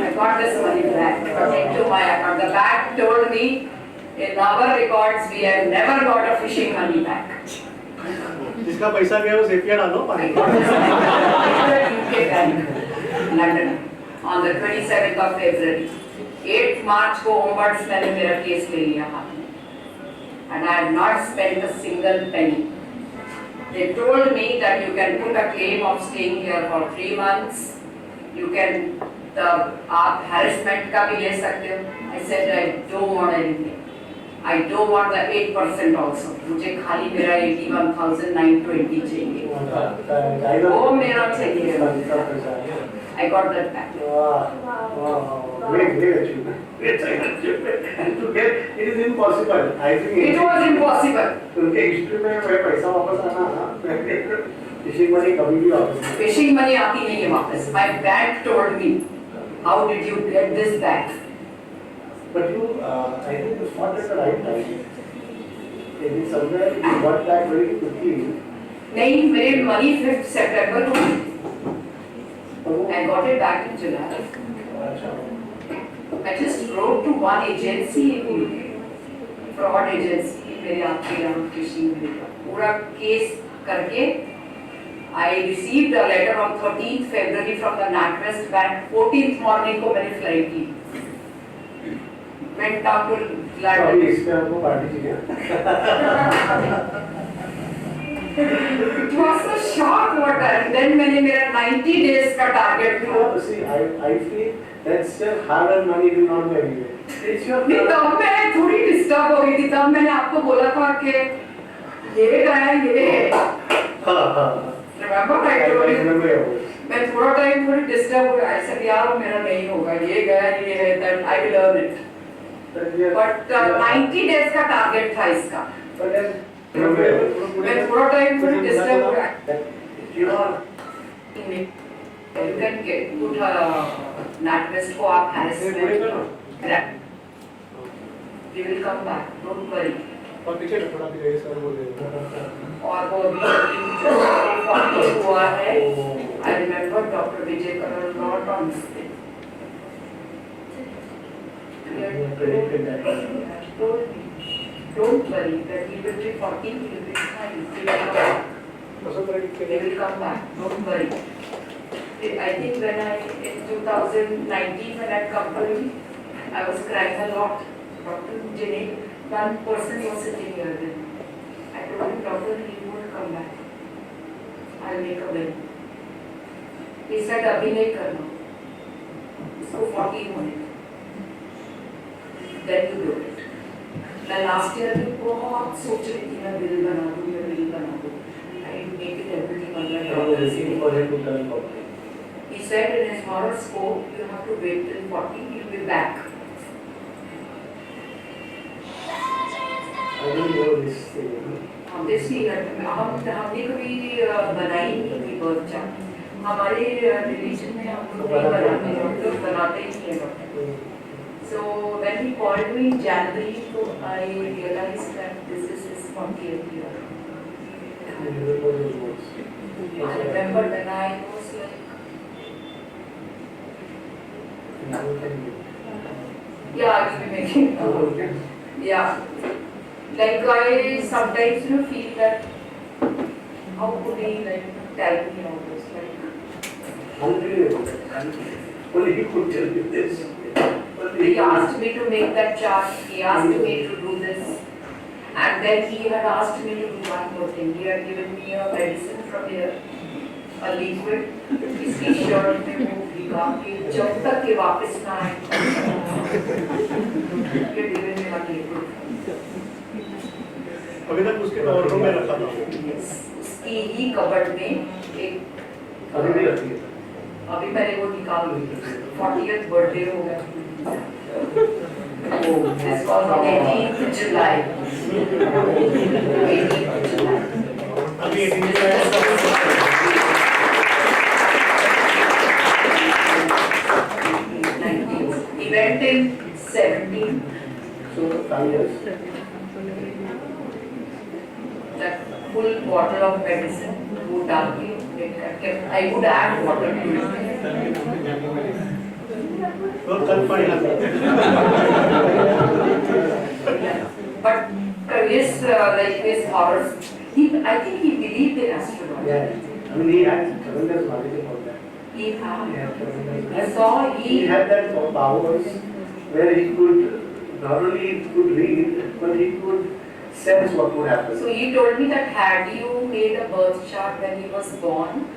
[SPEAKER 8] I got this money back into my account. The bank told me in our records we have never got a fishing money back.
[SPEAKER 1] जिसका पैसा गया वो sepia डालो पानी.
[SPEAKER 8] I got this money from the UK Bank, London, on the 27th of February. 8 March को ombudsman ने मेरा case ले लिया हाथ में. And I had not spent a single penny. They told me that you can put a claim of staying here for 3 months. You can आप harassment का भी ले सकते हो. I said I don't want anything. I don't want the 8% also. मुझे खाली मेरा 81,920 चाहिए. वो मेरा चाहिए. I got that back.
[SPEAKER 1] Wow. Great achievement. To get it is impossible. I think
[SPEAKER 8] It was impossible.
[SPEAKER 1] उनके हिस्ट्री में वह पैसा वापस आना फिशिंग मनी कभी भी वापस.
[SPEAKER 8] Fishing money आती नहीं है वापस. My bank told me, how did you get this back?
[SPEAKER 1] But you, I think you fought at the right time. Maybe somewhere you got back very quickly.
[SPEAKER 8] नहीं, मेरे money 5th September को I got it back in July. I just wrote to one agency in UK, fraud agency, मेरे आपके यहाँ fishing में पूरा case करके I received a letter on 13th February from the NatWest Bank. 14th morning को मैंने flight Lee. Went down to London.
[SPEAKER 1] अभी इसमें आपको पार्टी चाहिए.
[SPEAKER 8] It was a shock what and then मैंने मेरा 90 days का target था.
[SPEAKER 1] See, I feel that's your hard-earned money will not go anywhere. It's your.
[SPEAKER 8] नहीं तब मैं थोड़ी disturb हो गई थी. तब मैंने आपको बोला था कि ये गया ये. Remember I told you. मैं थोड़ा टाइम थोड़ी disturb हो गया. ऐसा यार मेरा नहीं होगा. ये गया ये है that I will earn it. But 90 days का target था इसका. मैं थोड़ा टाइम थोड़ी disturb हो गया.
[SPEAKER 1] You
[SPEAKER 8] can get put NatWest को आप harassment. We will come back. Don't worry.
[SPEAKER 1] और पीछे थोड़ा भी रहे सर बोले.
[SPEAKER 8] और वो भी हुआ है. I remember Dr. Vijayakar a lot on this thing. Don't worry that he will be 40, he will be fine. He will come back. Don't worry. I think when in 2019 when I come to him, I was crying a lot. Dr. Jeena, one person was sitting here then. I told him, doctor, he won't come back. I'll make a will. He said, अभी नहीं करना. इसको 40 होने. Then you do it. मैं last year भी बहुत सोच रही थी मैं will बना दूँ. I make it everything on my own. He said in his horoscope, you have to wait till 40, you'll be back.
[SPEAKER 1] I don't know this thing.
[SPEAKER 8] This thing, हमने कभी बनाई नहीं थी birth chart. हमारे religion में हम लोग बनाते ही नहीं. So when he called me in January, so I realized that this is his 40th year. I remember when I was like, yeah, I will be making. Yeah, like I sometimes feel that how could he like tell me all this
[SPEAKER 1] Only he could tell you this.
[SPEAKER 8] He asked me to make that chart. He asked me to do this. And then he had asked me to do one more thing. He had given me a medicine from here, a liquid. इसकी shirt में वो भिगा के जब तक ये वापस ना आए, he had given me one liquid.
[SPEAKER 1] अभी तक उसके कवर में रखा था।
[SPEAKER 8] उसकी ही कबर्ड में एक
[SPEAKER 1] अभी भी रखी है।
[SPEAKER 8] अभी मैंने वो निकाल ली। 40th बर्थडे हो गया। This was on 18th July. 18th July.
[SPEAKER 1] अभी 18th July।
[SPEAKER 8] He went in 17.
[SPEAKER 1] So 5 years.
[SPEAKER 8] That full bottle of medicine, वो डाल के I would add water to it.
[SPEAKER 1] तो कल final.
[SPEAKER 8] But his like his horrors, I think he believed in astrology.
[SPEAKER 1] Yeah, I mean he had tremendous knowledge about that.
[SPEAKER 8] He had.
[SPEAKER 1] Yeah,
[SPEAKER 8] I saw
[SPEAKER 1] he had that powers where he could not only could read, but he could sense what would happen.
[SPEAKER 8] So he told me that had you made a birth chart when he was born,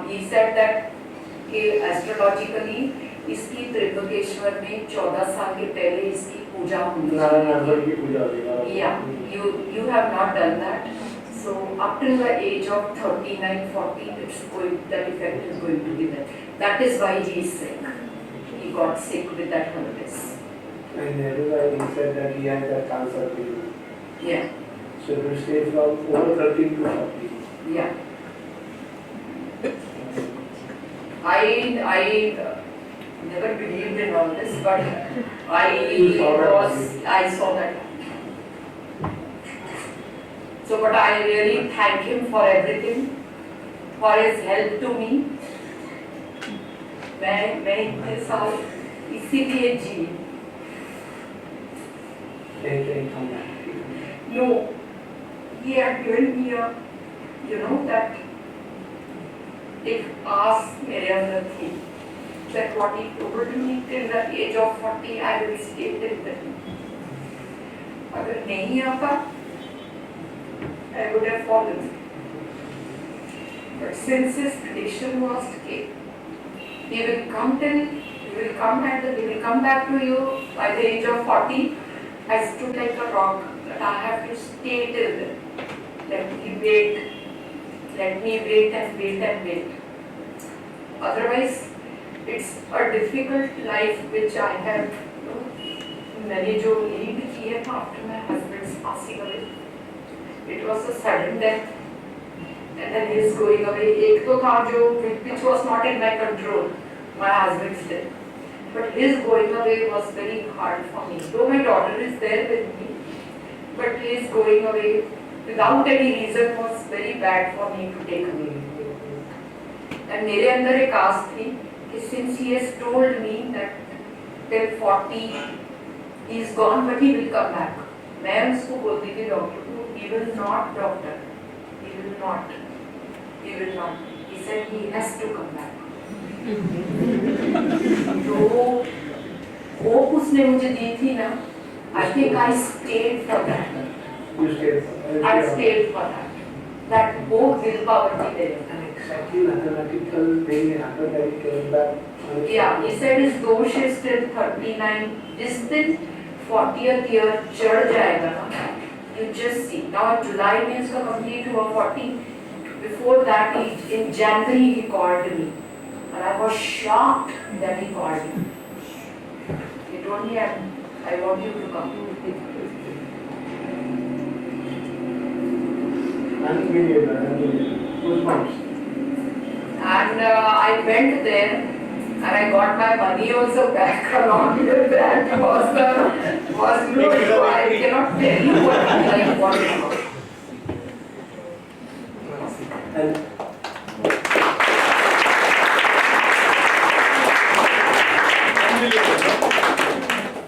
[SPEAKER 8] he said that astrologically इसकी त्रिभुवनेश्वर में 14 साल के पहले इसकी पूजा होनी चाहिए। Yeah, you have not done that. So up till the age of 39-40, that effect is going to be there. That is why he is sick. He got sick with that herpes.
[SPEAKER 1] And that is why he said that he had that cancer.
[SPEAKER 8] Yeah.
[SPEAKER 1] So it will stay from over 13 to 40.
[SPEAKER 8] Yeah. I never believed in all this, but I saw that. So, but I really thank him for everything, for his help to me. मैं इतने साल इसीलिए जी। No, he had given me a, that एक आस मेरे अंदर थी, that what he told me till the age of 40 I will stay till then. अगर नहीं आता, I would have fallen. But since his prediction was he will come back to you by the age of 40. I stood like a rock, that I have to stay till then. Let me wait and wait. Otherwise, it's a difficult life which I have, मैंने जो lead किया after my husband's passing away. It was a sudden death, and then his going away. एक तो था जो which was not in my control, my husband's death. But his going away was very hard for me. Though my daughter is there with me, but his going away without any reason was very bad for me to take away. And मेरे अंदर एक आस थी कि since he has told me that till 40 he is gone, but he will come back. मैं उसको बोलती थी doctor को, he will not, doctor, he will not. He said he has to come back. तो hope उसने मुझे दी थी ना, I think I stayed for that. I stayed for that. That hope willpower थी मेरे अंदर.
[SPEAKER 1] Exactly, mathematical thing happened that he came back.
[SPEAKER 8] Yeah, he said his dosh is till 39. जिस दिन 40th year चढ़ जाएगा ना, you just see. Now July में इसका complete हुआ 40. Before that, in January he called me, and I was shocked that he called me. He told me, I want you to come. And I went there, and I got my money also back along with that. Was no, I cannot tell you what it was.
[SPEAKER 1] And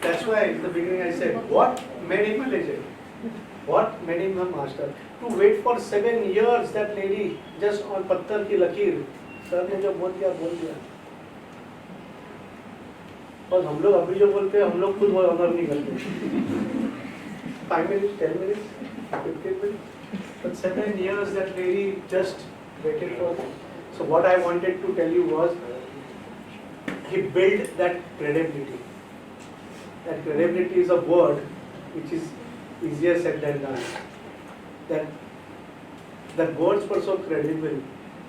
[SPEAKER 1] that's why in the beginning I said, what made him a legend? What made him a master? To wait for 7 years, that lady just on पत्थर की लकीर, sir ने जो बोल दिया. और हम लोग अभी जो बोलते हैं, हम लोग खुद वो अमर नहीं करते. 5 minutes, 10 minutes, 15 minutes. But 7 years that really just waited for them. So what I wanted to tell you was, he built that credibility. That credibility is a word which is easier said than done. That words were so credible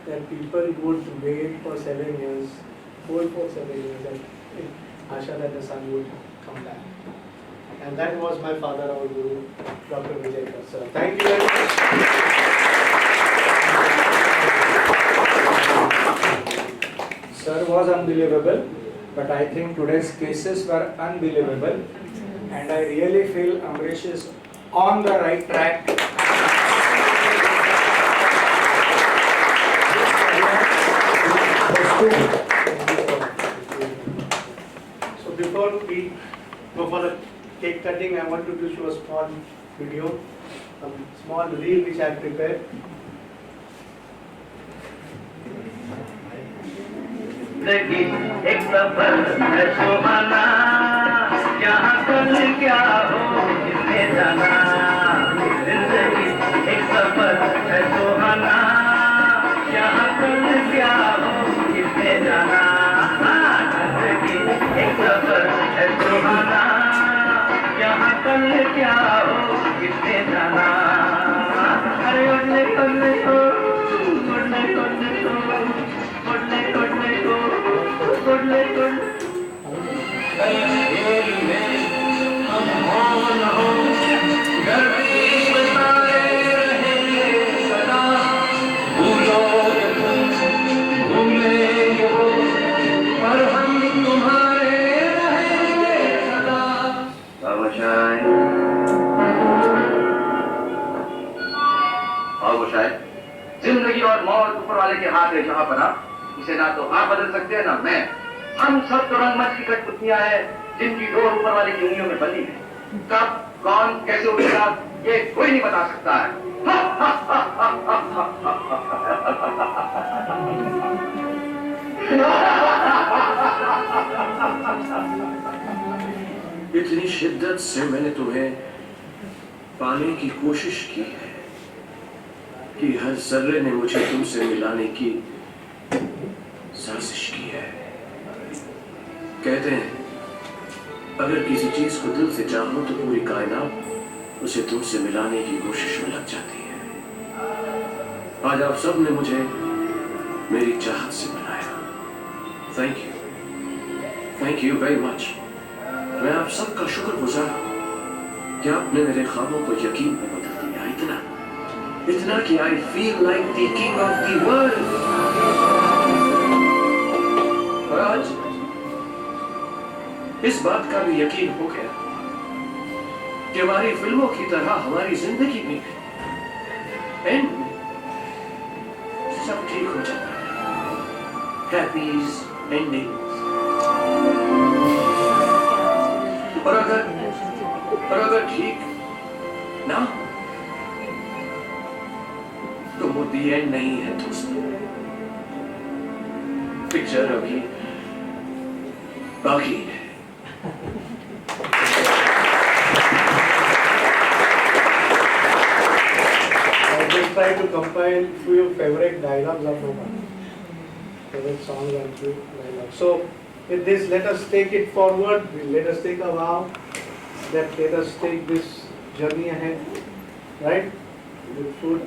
[SPEAKER 1] that people would wait for 7 years, hold for 7 years, and in Asha that the son would come back. And that was my father, our Guru, Dr. Vijayakar, sir. Thank you very much.
[SPEAKER 4] Sir was unbelievable, but I think today's cases were unbelievable, and I really feel AMBRISH is on the right track.
[SPEAKER 1] So before we go for the cake cutting, I want to show a small video, a small reel which I have prepared.
[SPEAKER 9] जिंदगी एक सफर है सुहाना, यहाँ कल क्या हो किसने जाना। जिंदगी एक सफर है सुहाना, यहाँ कल क्या हो किसने जाना। जिंदगी एक सफर है सुहाना, यहाँ कल क्या हो किसने जाना। अरे उड़ने उड़ने को, उड़ने उड़ने को, उड़ने उड़ने को, उड़ने उड़ने हम हो न हो, गर्मी बताए रहेंगे सदा। भूलोगे तुम, भूल लेंगे वो, पर हम तुम्हारे रहेंगे सदा। बाबूशाह, बाबूशाह, जिंदगी और मौत ऊपर वाले के हाथ है जहाँ बना, उसे ना तो आप बदल सकते हैं ना मैं। हम सब तो रंगमंच की कठपुतलियां हैं जिनकी डोर ऊपर वाले की उंगलियों में बंधी है। कब कौन कैसे उठेगा ये कोई नहीं बता सकता है।
[SPEAKER 10] इतनी शिद्दत से मैंने तुम्हें पाने की कोशिश की है कि हर जर्रे ने मुझे तुमसे मिलाने की साजिश की है। कहते हैं अगर किसी चीज को दिल से चाहो तो पूरी कायनात उसे तुमसे मिलाने की कोशिश में लग जाती है। आज आप सब ने मुझे मेरी चाहत से मिलाया। Thank you very much. मैं आप सबका शुक्रगुजार हूं कि आपने मेरे ख्वाबों को यकीन में बदल दिया। इतना कि I feel like the king of the world। और आज इस बात का भी यकीन हो गया कि हमारी फिल्मों की तरह हमारी जिंदगी भी एंड सब ठीक हो जाता है। हैप्पीज एंडिंग्स। और अगर ठीक ना तो वो दी एंड नहीं है दोस्तों। पिक्चर अभी बाकी है।
[SPEAKER 1] I just try to compile few favorite dialogues of Rohan, favorite songs and few dialogues. So with this, let us take it forward. Let us take a vow that let us take this journey ahead, right? With full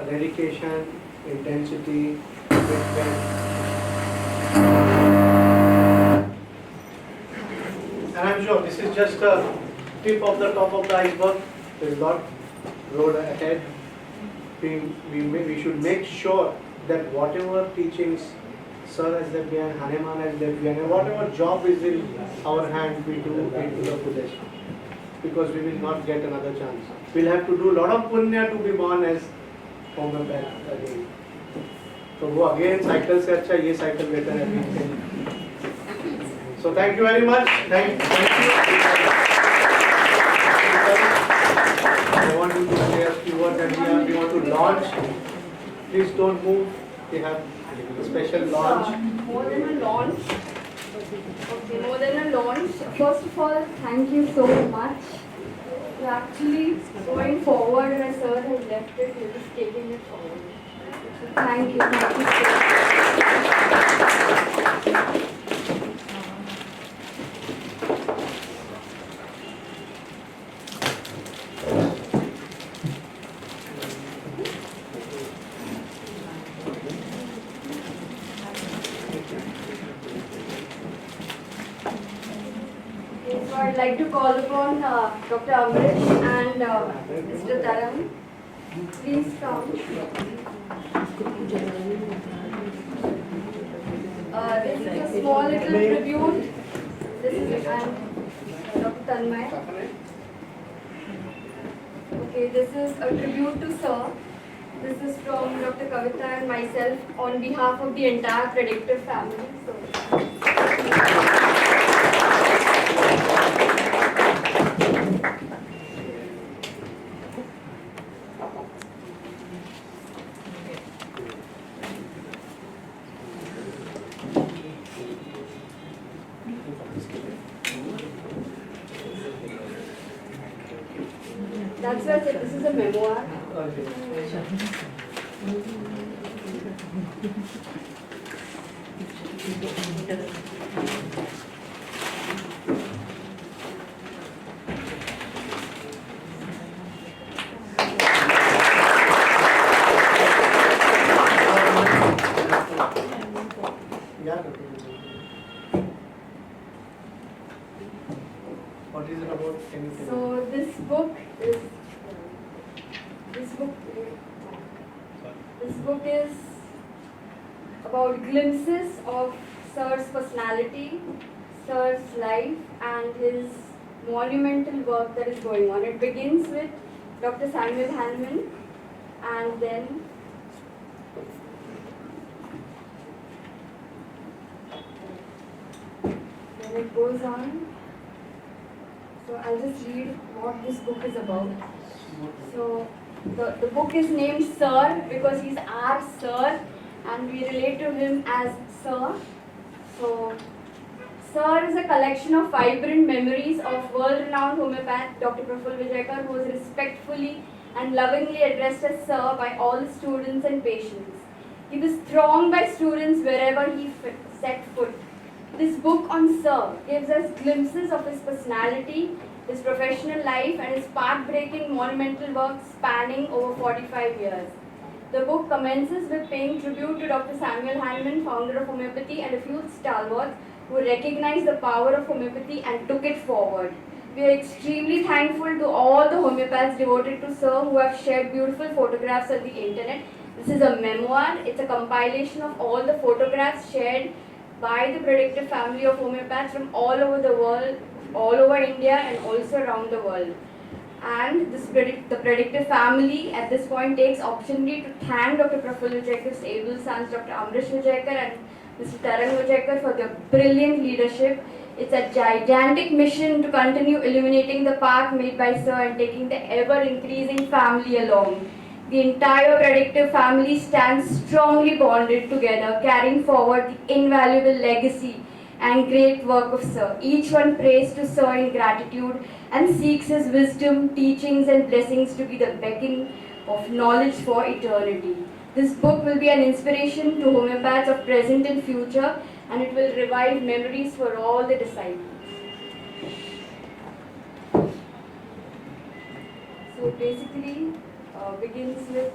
[SPEAKER 1] dedication, intensity, commitment. And I'm sure this is just a tip of the top of the iceberg. There is a lot road ahead. We should make sure that whatever teachings Sir has left behind, Hanuman has left behind, and whatever job is in our hand, we do it to the fullest. Because we will not get another chance. We'll have to do a lot of punya to be born as homeopath again. So वो again cycle से अच्छा ये cycle better है. So thank you very much. Thank you. I want you to say a few words that we want to launch. Please don't move. We have a special launch.
[SPEAKER 11] More than a launch. Okay, more than a launch. First of all, thank you so much.
[SPEAKER 5] We're actually going forward and sir has left it, we're just taking it forward. So thank you so much. So I'd like to call upon Dr. AMBRISH and Mr. Taram. Please come. This is a small little tribute. This is Dr. Tanmay. Okay, this is a tribute to Sir. This is from Dr. Kavita and myself on behalf of the entire Predictive family. That's why I said this is a memoir.
[SPEAKER 1] What is it about? Can you tell me?
[SPEAKER 5] So this book is about glimpses of Sir's personality, Sir's life, and his monumental work that is going on. It begins with Dr. Samuel Hahnemann, and then it goes on. So I'll just read what this book is about. So the book is named Sir because he's our Sir and we relate to him as Sir. So Sir is a collection of vibrant memories of world-renowned homeopath Dr. Prafull Vijayakar, who was respectfully and lovingly addressed as Sir by all the students and patients. He was thronged by students wherever he set foot. This book on Sir gives us glimpses of his personality, his professional life, and his path-breaking monumental work spanning over 45 years. The book commences with paying tribute to Dr. Samuel Hahnemann, founder of homeopathy, and a few stalwarts who recognized the power of homeopathy and took it forward. We are extremely thankful to all the homeopaths devoted to Sir who have shared beautiful photographs on the internet. This is a memoir. It's a compilation of all the photographs shared by the Predictive family of homeopaths from all over the world, all over India and also around the world. And the Predictive family at this point takes opportunity to thank Dr. Prafull Vijayakar's able sons, Dr. AMBRISH Vijayakar and Mr. Tarang Vijayakar, for their brilliant leadership. It's a gigantic mission to continue illuminating the path made by Sir and taking the ever-increasing family along. The entire Predictive family stands strongly bonded together, carrying forward the invaluable legacy and great work of Sir. Each one prays to Sir in gratitude and seeks his wisdom, teachings and blessings to be the beacon of knowledge for eternity. This book will be an inspiration to homeopaths of present and future, and it will revive memories for all the disciples. So basically, begins with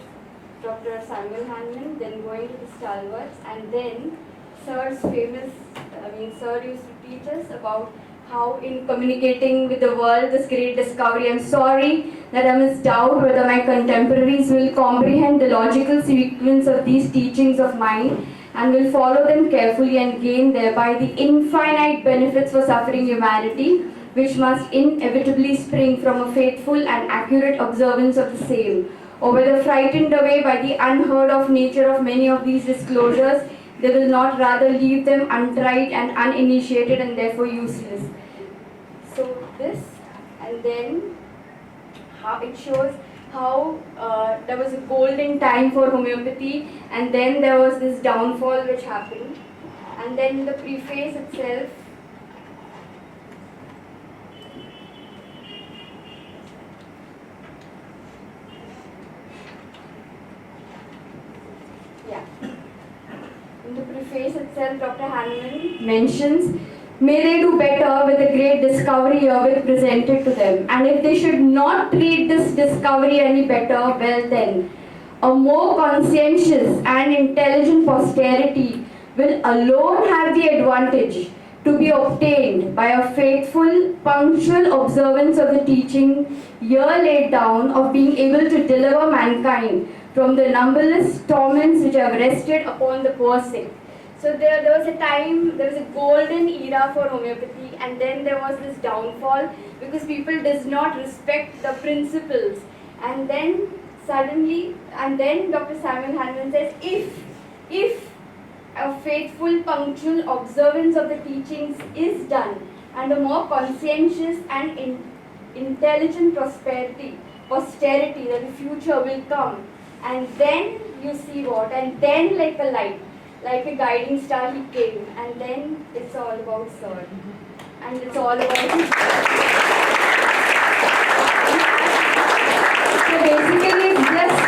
[SPEAKER 5] Dr. Samuel Hahnemann, then going to the stalwarts, and then Sir's Sir used to teach us about how in communicating with the world, this great discovery. I'm sorry that I must doubt whether my contemporaries will comprehend the logical sequence of these teachings of mine and will follow them carefully and gain thereby the infinite benefits for suffering humanity, which must inevitably spring from a faithful and accurate observance of the same. Or whether frightened away by the unheard of nature of many of these disclosures, they will not rather leave them untried and uninitiated and therefore useless. So this, and then how it shows how there was a golden time for homeopathy, and then there was this downfall which happened. And then the preface itself the face itself, Dr. Hanuman mentions, may they do better with the great discovery herewith presented to them. And if they should not treat this discovery any better, well then, a more conscientious and intelligent posterity will alone have the advantage to be obtained by a faithful, punctual observance of the teaching here laid down of being able to deliver mankind from the numberless torments which have rested upon the poor sick. So there was a time, there was a golden era for homeopathy, and then there was this downfall because people does not respect the principles. And then suddenly, and then Dr. Samuel Hahnemann says, if a faithful, punctual observance of the teachings is done, and a more conscientious and intelligent posterity, that the future will come, and then you see what, and then like a light, like a guiding star he came, and then it's all about Sir, and it's all about So basically it's just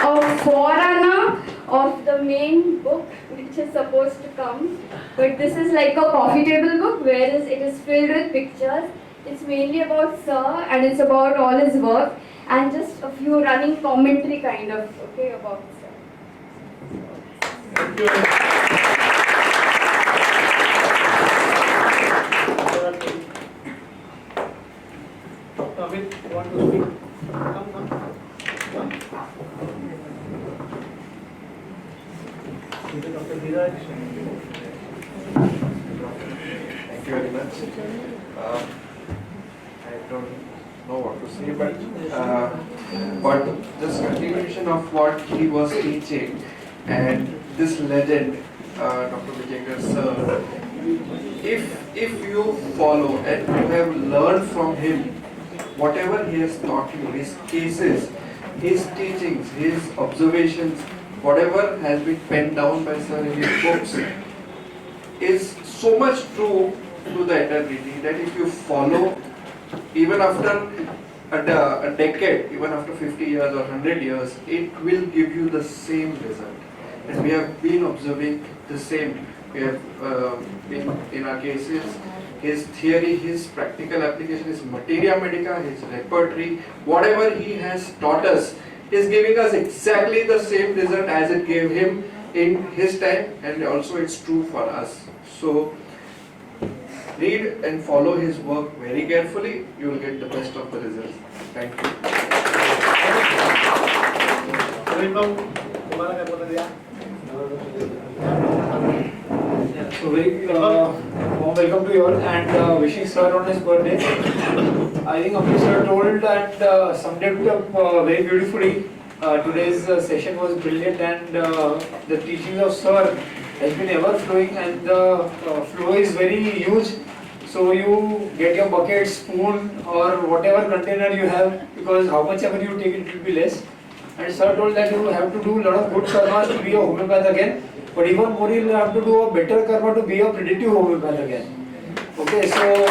[SPEAKER 5] a forerunner of the main book which is supposed to come, but this is like a coffee table book, whereas it is filled with pictures. It's mainly about Sir, and it's about all his work, and just a few running commentary kind of, okay, about Sir.
[SPEAKER 1] Thank you. Amit, you want to speak? Come. Dr. Viraj.
[SPEAKER 11] Thank you very much. I don't know what to say, but just continuation of what he was teaching, and this legend, Dr. Vijayakar sir, if you follow and you have learned from him whatever he has taught you, his cases, his teachings, his observations, whatever has been penned down by sir in his books is so much true to the eternity that if you follow, even after a decade, even after 50 years or 100 years, it will give you the same result. And we have been observing the same. We have been in our cases, his theory, his practical application, his materia medica, his repertory, whatever he has taught us is giving us exactly the same result as it gave him in his time, and also it's true for us. So read and follow his work very carefully, you will get the best of the results. Thank you.
[SPEAKER 12] So very warm welcome to you all, and wishing sir on his birthday. I think Ambrish sir told that summed it up very beautifully. Today's session was brilliant, and the teachings of sir has been ever flowing, and the flow is very huge. So you get your bucket, spoon, or whatever container you have, because how much ever you take, it will be less. And sir told that you have to do a lot of good karmas to be a homeopath again, but even more you have to do a better karma to be a predictive homeopath again. Okay, so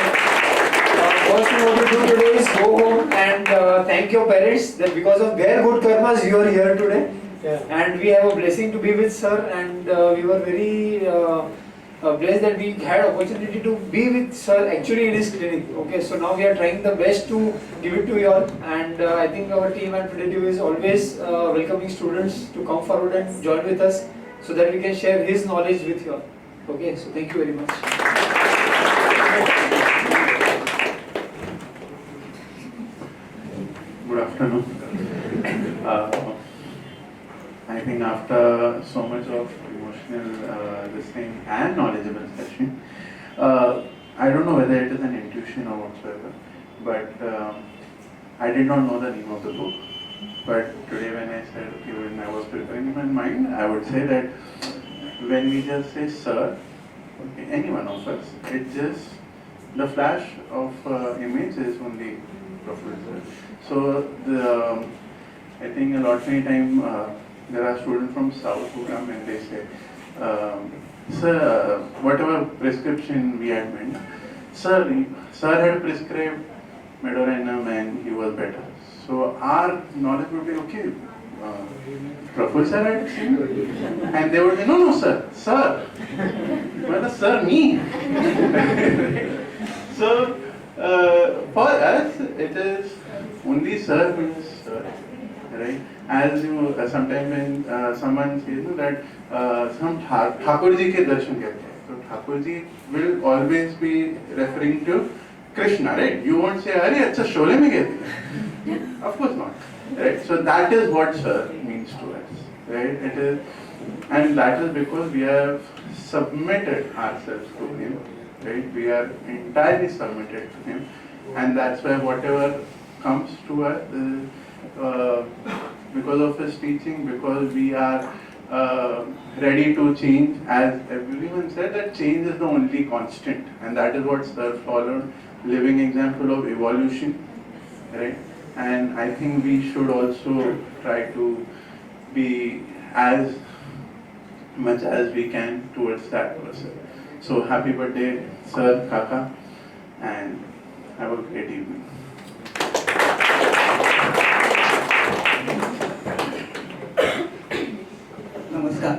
[SPEAKER 12] first thing what you do today is go home and thank your parents that because of their good karmas you are here today.
[SPEAKER 1] Yeah.
[SPEAKER 12] And we have a blessing to be with sir, and we were very blessed that we had opportunity to be with sir actually in his clinic. Okay, so now we are trying the best to give it to you all, and I think our team at Predictive is always welcoming students to come forward and join with us so that we can share his knowledge with you all. Okay, so thank you very much.
[SPEAKER 13] Good afternoon. I think after so much of emotional this thing and knowledgeable session, I don't know whether it is an intuition or whatsoever, but I did not know the name of the book. But today when I said, okay, when I was preparing in my mind, I would say that when we just say sir, okay, any one of us, it just, the flash of image is only Prafull sir. So I think a lot many time there are students from South who come and they say, sir, whatever prescription we had made, sir had prescribed Medoranum and he was better. So our knowledge would be, okay, Prafull sir had seen, and they would say, no, sir, sir, me. So for us, it is only sir means sir, right? As you sometimes when someone says that some Thakur ji ke darshan karte hain, so Thakur ji will always be referring to Krishna, right? You won't say, "Arey, acha shole mein gaya thi." Of course not, right? So that is what sir means to us, right? It is, and that is because we have submitted ourselves to him, right? We are entirely submitted to him, and that's why whatever comes to us is because of his teaching, because we are ready to change. As everyone said, that change is the only constant, and that is what sir followed, living example of evolution, right? And I think we should also try to be as much as we can towards that person. So happy birthday, sir, Kaka, and have a great evening.
[SPEAKER 14] नमस्कार.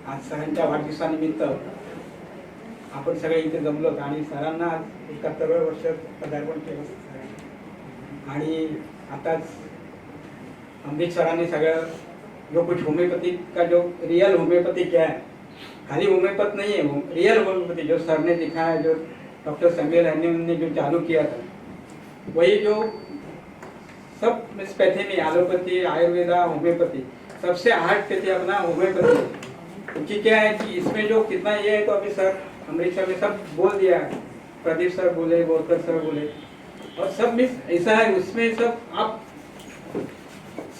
[SPEAKER 14] आज सरांच्या वाढदिवसानिमित्त आपण सगळे इथे जमलो आणि सरांना 71व्या वर्षात पदार्पण केलं आणि आताच अमृत सरांनी सगळं जो कुछ होम्योपैथी का जो रियल होम्योपैथी क्या है, खाली होम्योपैथ नहीं है, रियल होम्योपैथी जो सर ने दिखाया, जो डॉक्टर समीर ने जो चालू किया था, वही जो सब पैथे में एलोपैथी, आयुर्वेदा, होम्योपैथी सबसे हार्ड पैथे अपना होम्योपैथी, क्योंकि क्या है कि इसमें जो कितना ये है तो अभी सर अमृत सर ने सब बोल दिया, प्रदीप सर बोले, बोरकर सर बोले, और सब में ऐसा है, उसमें सब आप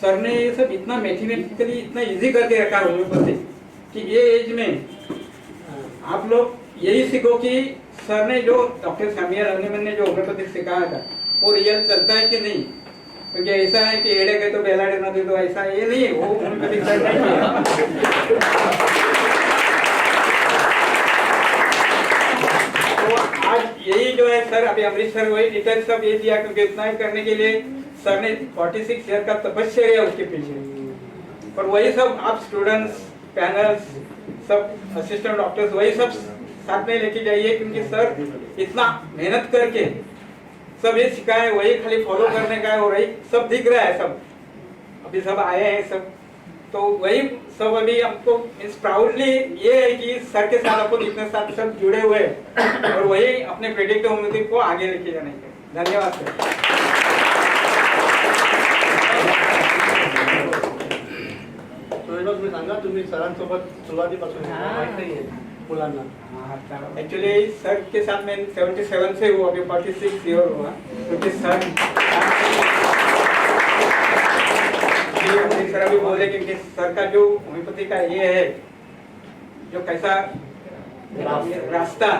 [SPEAKER 14] सर ने ये सब इतना मैथमेटिकली इतना इजी करके रखा होम्योपैथी कि ये एज में आप लोग यही सीखो कि सर ने जो डॉक्टर समीर ने जो होम्योपैथिक सिखाया था वो रियल चलता है कि नहीं, क्योंकि ऐसा है कि एड़े गए तो बेलाड़े ना दे दो, ऐसा ये नहीं है, वो होम्योपैथिक सर नहीं है। तो आज यही जो है सर, अभी अमृत सर वही डिटेल्स सब ये दिया, क्योंकि इतना ही करने के लिए सर ने 46 ईयर का तपस्या उसके पीछे, और वही सब आप स्टूडेंट्स, पैनल्स, सब असिस्टेंट डॉक्टर्स वही सब साथ में लेके जाइए, क्योंकि सर इतना मेहनत करके सब ये सिखाए, वही खाली फॉलो करने का है, और वही सब दिख रहा है, सब अभी सब आए हैं सब, तो वही सब अभी हमको इस प्राउडली ये है कि सर के साथ आपको इतने साथ सब जुड़े हुए हैं, और वही अपने प्रेडिक्टिव होम्योपैथी को आगे लेके जाने के। धन्यवाद सर.
[SPEAKER 1] तुम्ही सांगा, तुम्ही सरांसोबत सुरुवातीपासून माहित नाहीये मुलांना.
[SPEAKER 14] एक्चुअली सर के साथ मैं 77 से हूँ, अभी 46 ईयर हुआ, क्योंकि सर अभी बोले, क्योंकि सर का जो होम्योपैथी का ये है जो कैसा रास्ता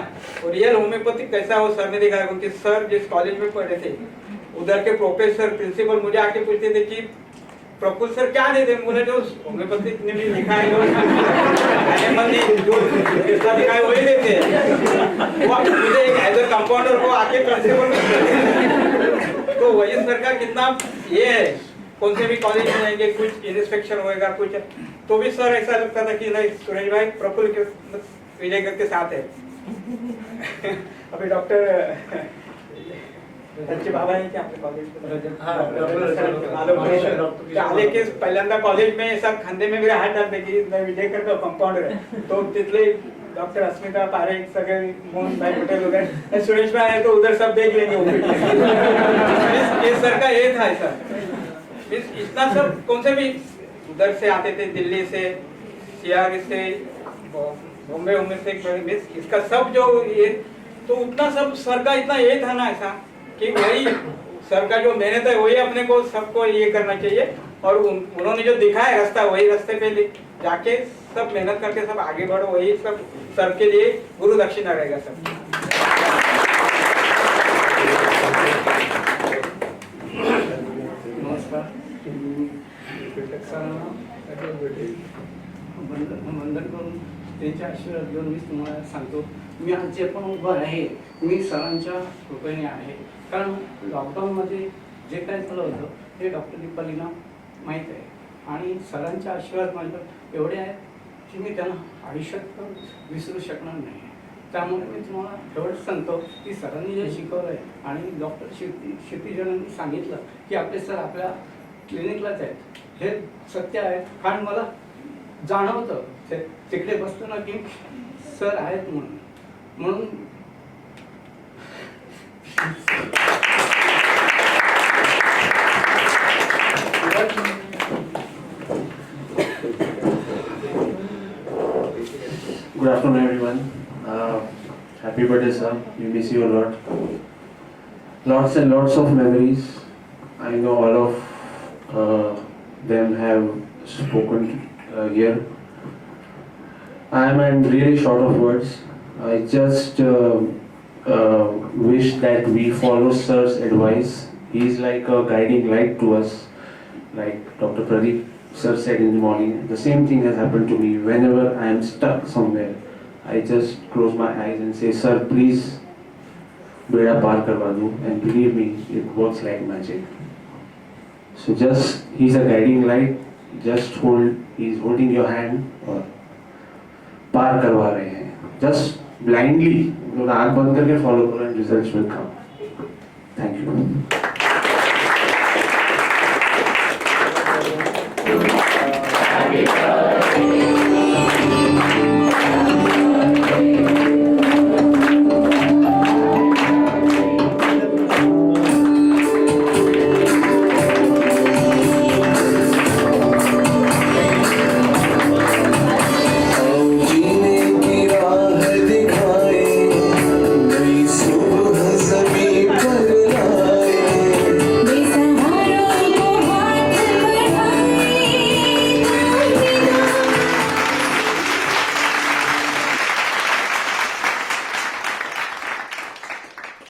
[SPEAKER 14] और रियल होम्योपैथी कैसा हो सर ने दिखाया, क्योंकि सर जिस कॉलेज में पढ़े थे उधर के प्रोफेसर, प्रिंसिपल मुझे आके पूछते थे कि प्रफुल्ल सर क्या देते हैं, बोले जो होम्योपैथी ने भी लिखा है, जो लिखा है वही देते हैं। मुझे एक एज ए कंपाउंडर को आके प्रिंसिपल, तो वही सर का कितना ये है, कौन से भी कॉलेज में जाएंगे कुछ इंस्पेक्शन होएगा कुछ, तो भी सर ऐसा लगता था कि नहीं सुरेश भाई प्रफुल्ल के विजयकर के साथ है. अभी डॉक्टर त्यांचे बाबा आहे की आपल्या कॉलेज आले की पहिल्यांदा कॉलेज में सब खांदे में मेरे हाथ डालते की विजयकर का कंपाउंडर है, तो तिथले डॉक्टर अस्मिता पारेख सगळे मोहन भाई पटेल वगैरह, सुरेश भाई है तो उधर सब देख लेंगे. ये सर का ये था सर, इतना सब कौन से भी उधर से आते थे, दिल्ली से, सियार से, बॉम्बे से, इसका सब जो ये, तो उतना सब सर का इतना ये था ना ऐसा कि वही सर का जो मेहनत है वही अपने को सबको ये करना चाहिए, और उन्होंने जो दिखाया रास्ता वही रास्ते पे जाके सब मेहनत करके सब आगे बढ़ो, वही सब सर के लिए गुरु दक्षिणा रहेगा सब.
[SPEAKER 15] नमस्कार. वंदन करून
[SPEAKER 14] त्यांच्या आशीर्वाद घेऊन मी तुम्हाला सांगतो, मी आज जे पण उभं आहे मी सरांच्या कृपेने आहे. कारण लॉकडाऊनमध्ये जे काय झालं होतं ते डॉक्टर दीपालींना माहीत आहे आणि सरांचे आशीर्वाद माझ्यावर एवढे आहेत की मी त्यांना आयुष्यात विसरू शकणार नाही. त्यामुळे मी तुम्हाला एवढंच सांगतो की सरांनी जे शिकवलं आहे आणि डॉक्टर क्षितिजांनी सांगितलं की आपले सर आपल्या क्लिनिकलाच आहेत, हे सत्य आहे. कारण मला जाणवतं तिकडे बसताना की सर आहेत म्हणून
[SPEAKER 10] Good afternoon, everyone. Happy birthday, sir. We miss you a lot. Lots and lots of memories. I know all of them have spoken here. I am really short of words. I just wish that we follow sir's advice. He is like a guiding light to us, like Dr. Pradeep sir said in the morning. The same thing has happened to me. Whenever I am stuck somewhere, I just close my eyes and say, sir, please, beda par karwa do. And believe me, it works like magic. So just, he's a guiding light. Just he's holding your hand और पार करवा रहे हैं. Just blindly, आँख बंद करके follow करो and results will come. Thank you.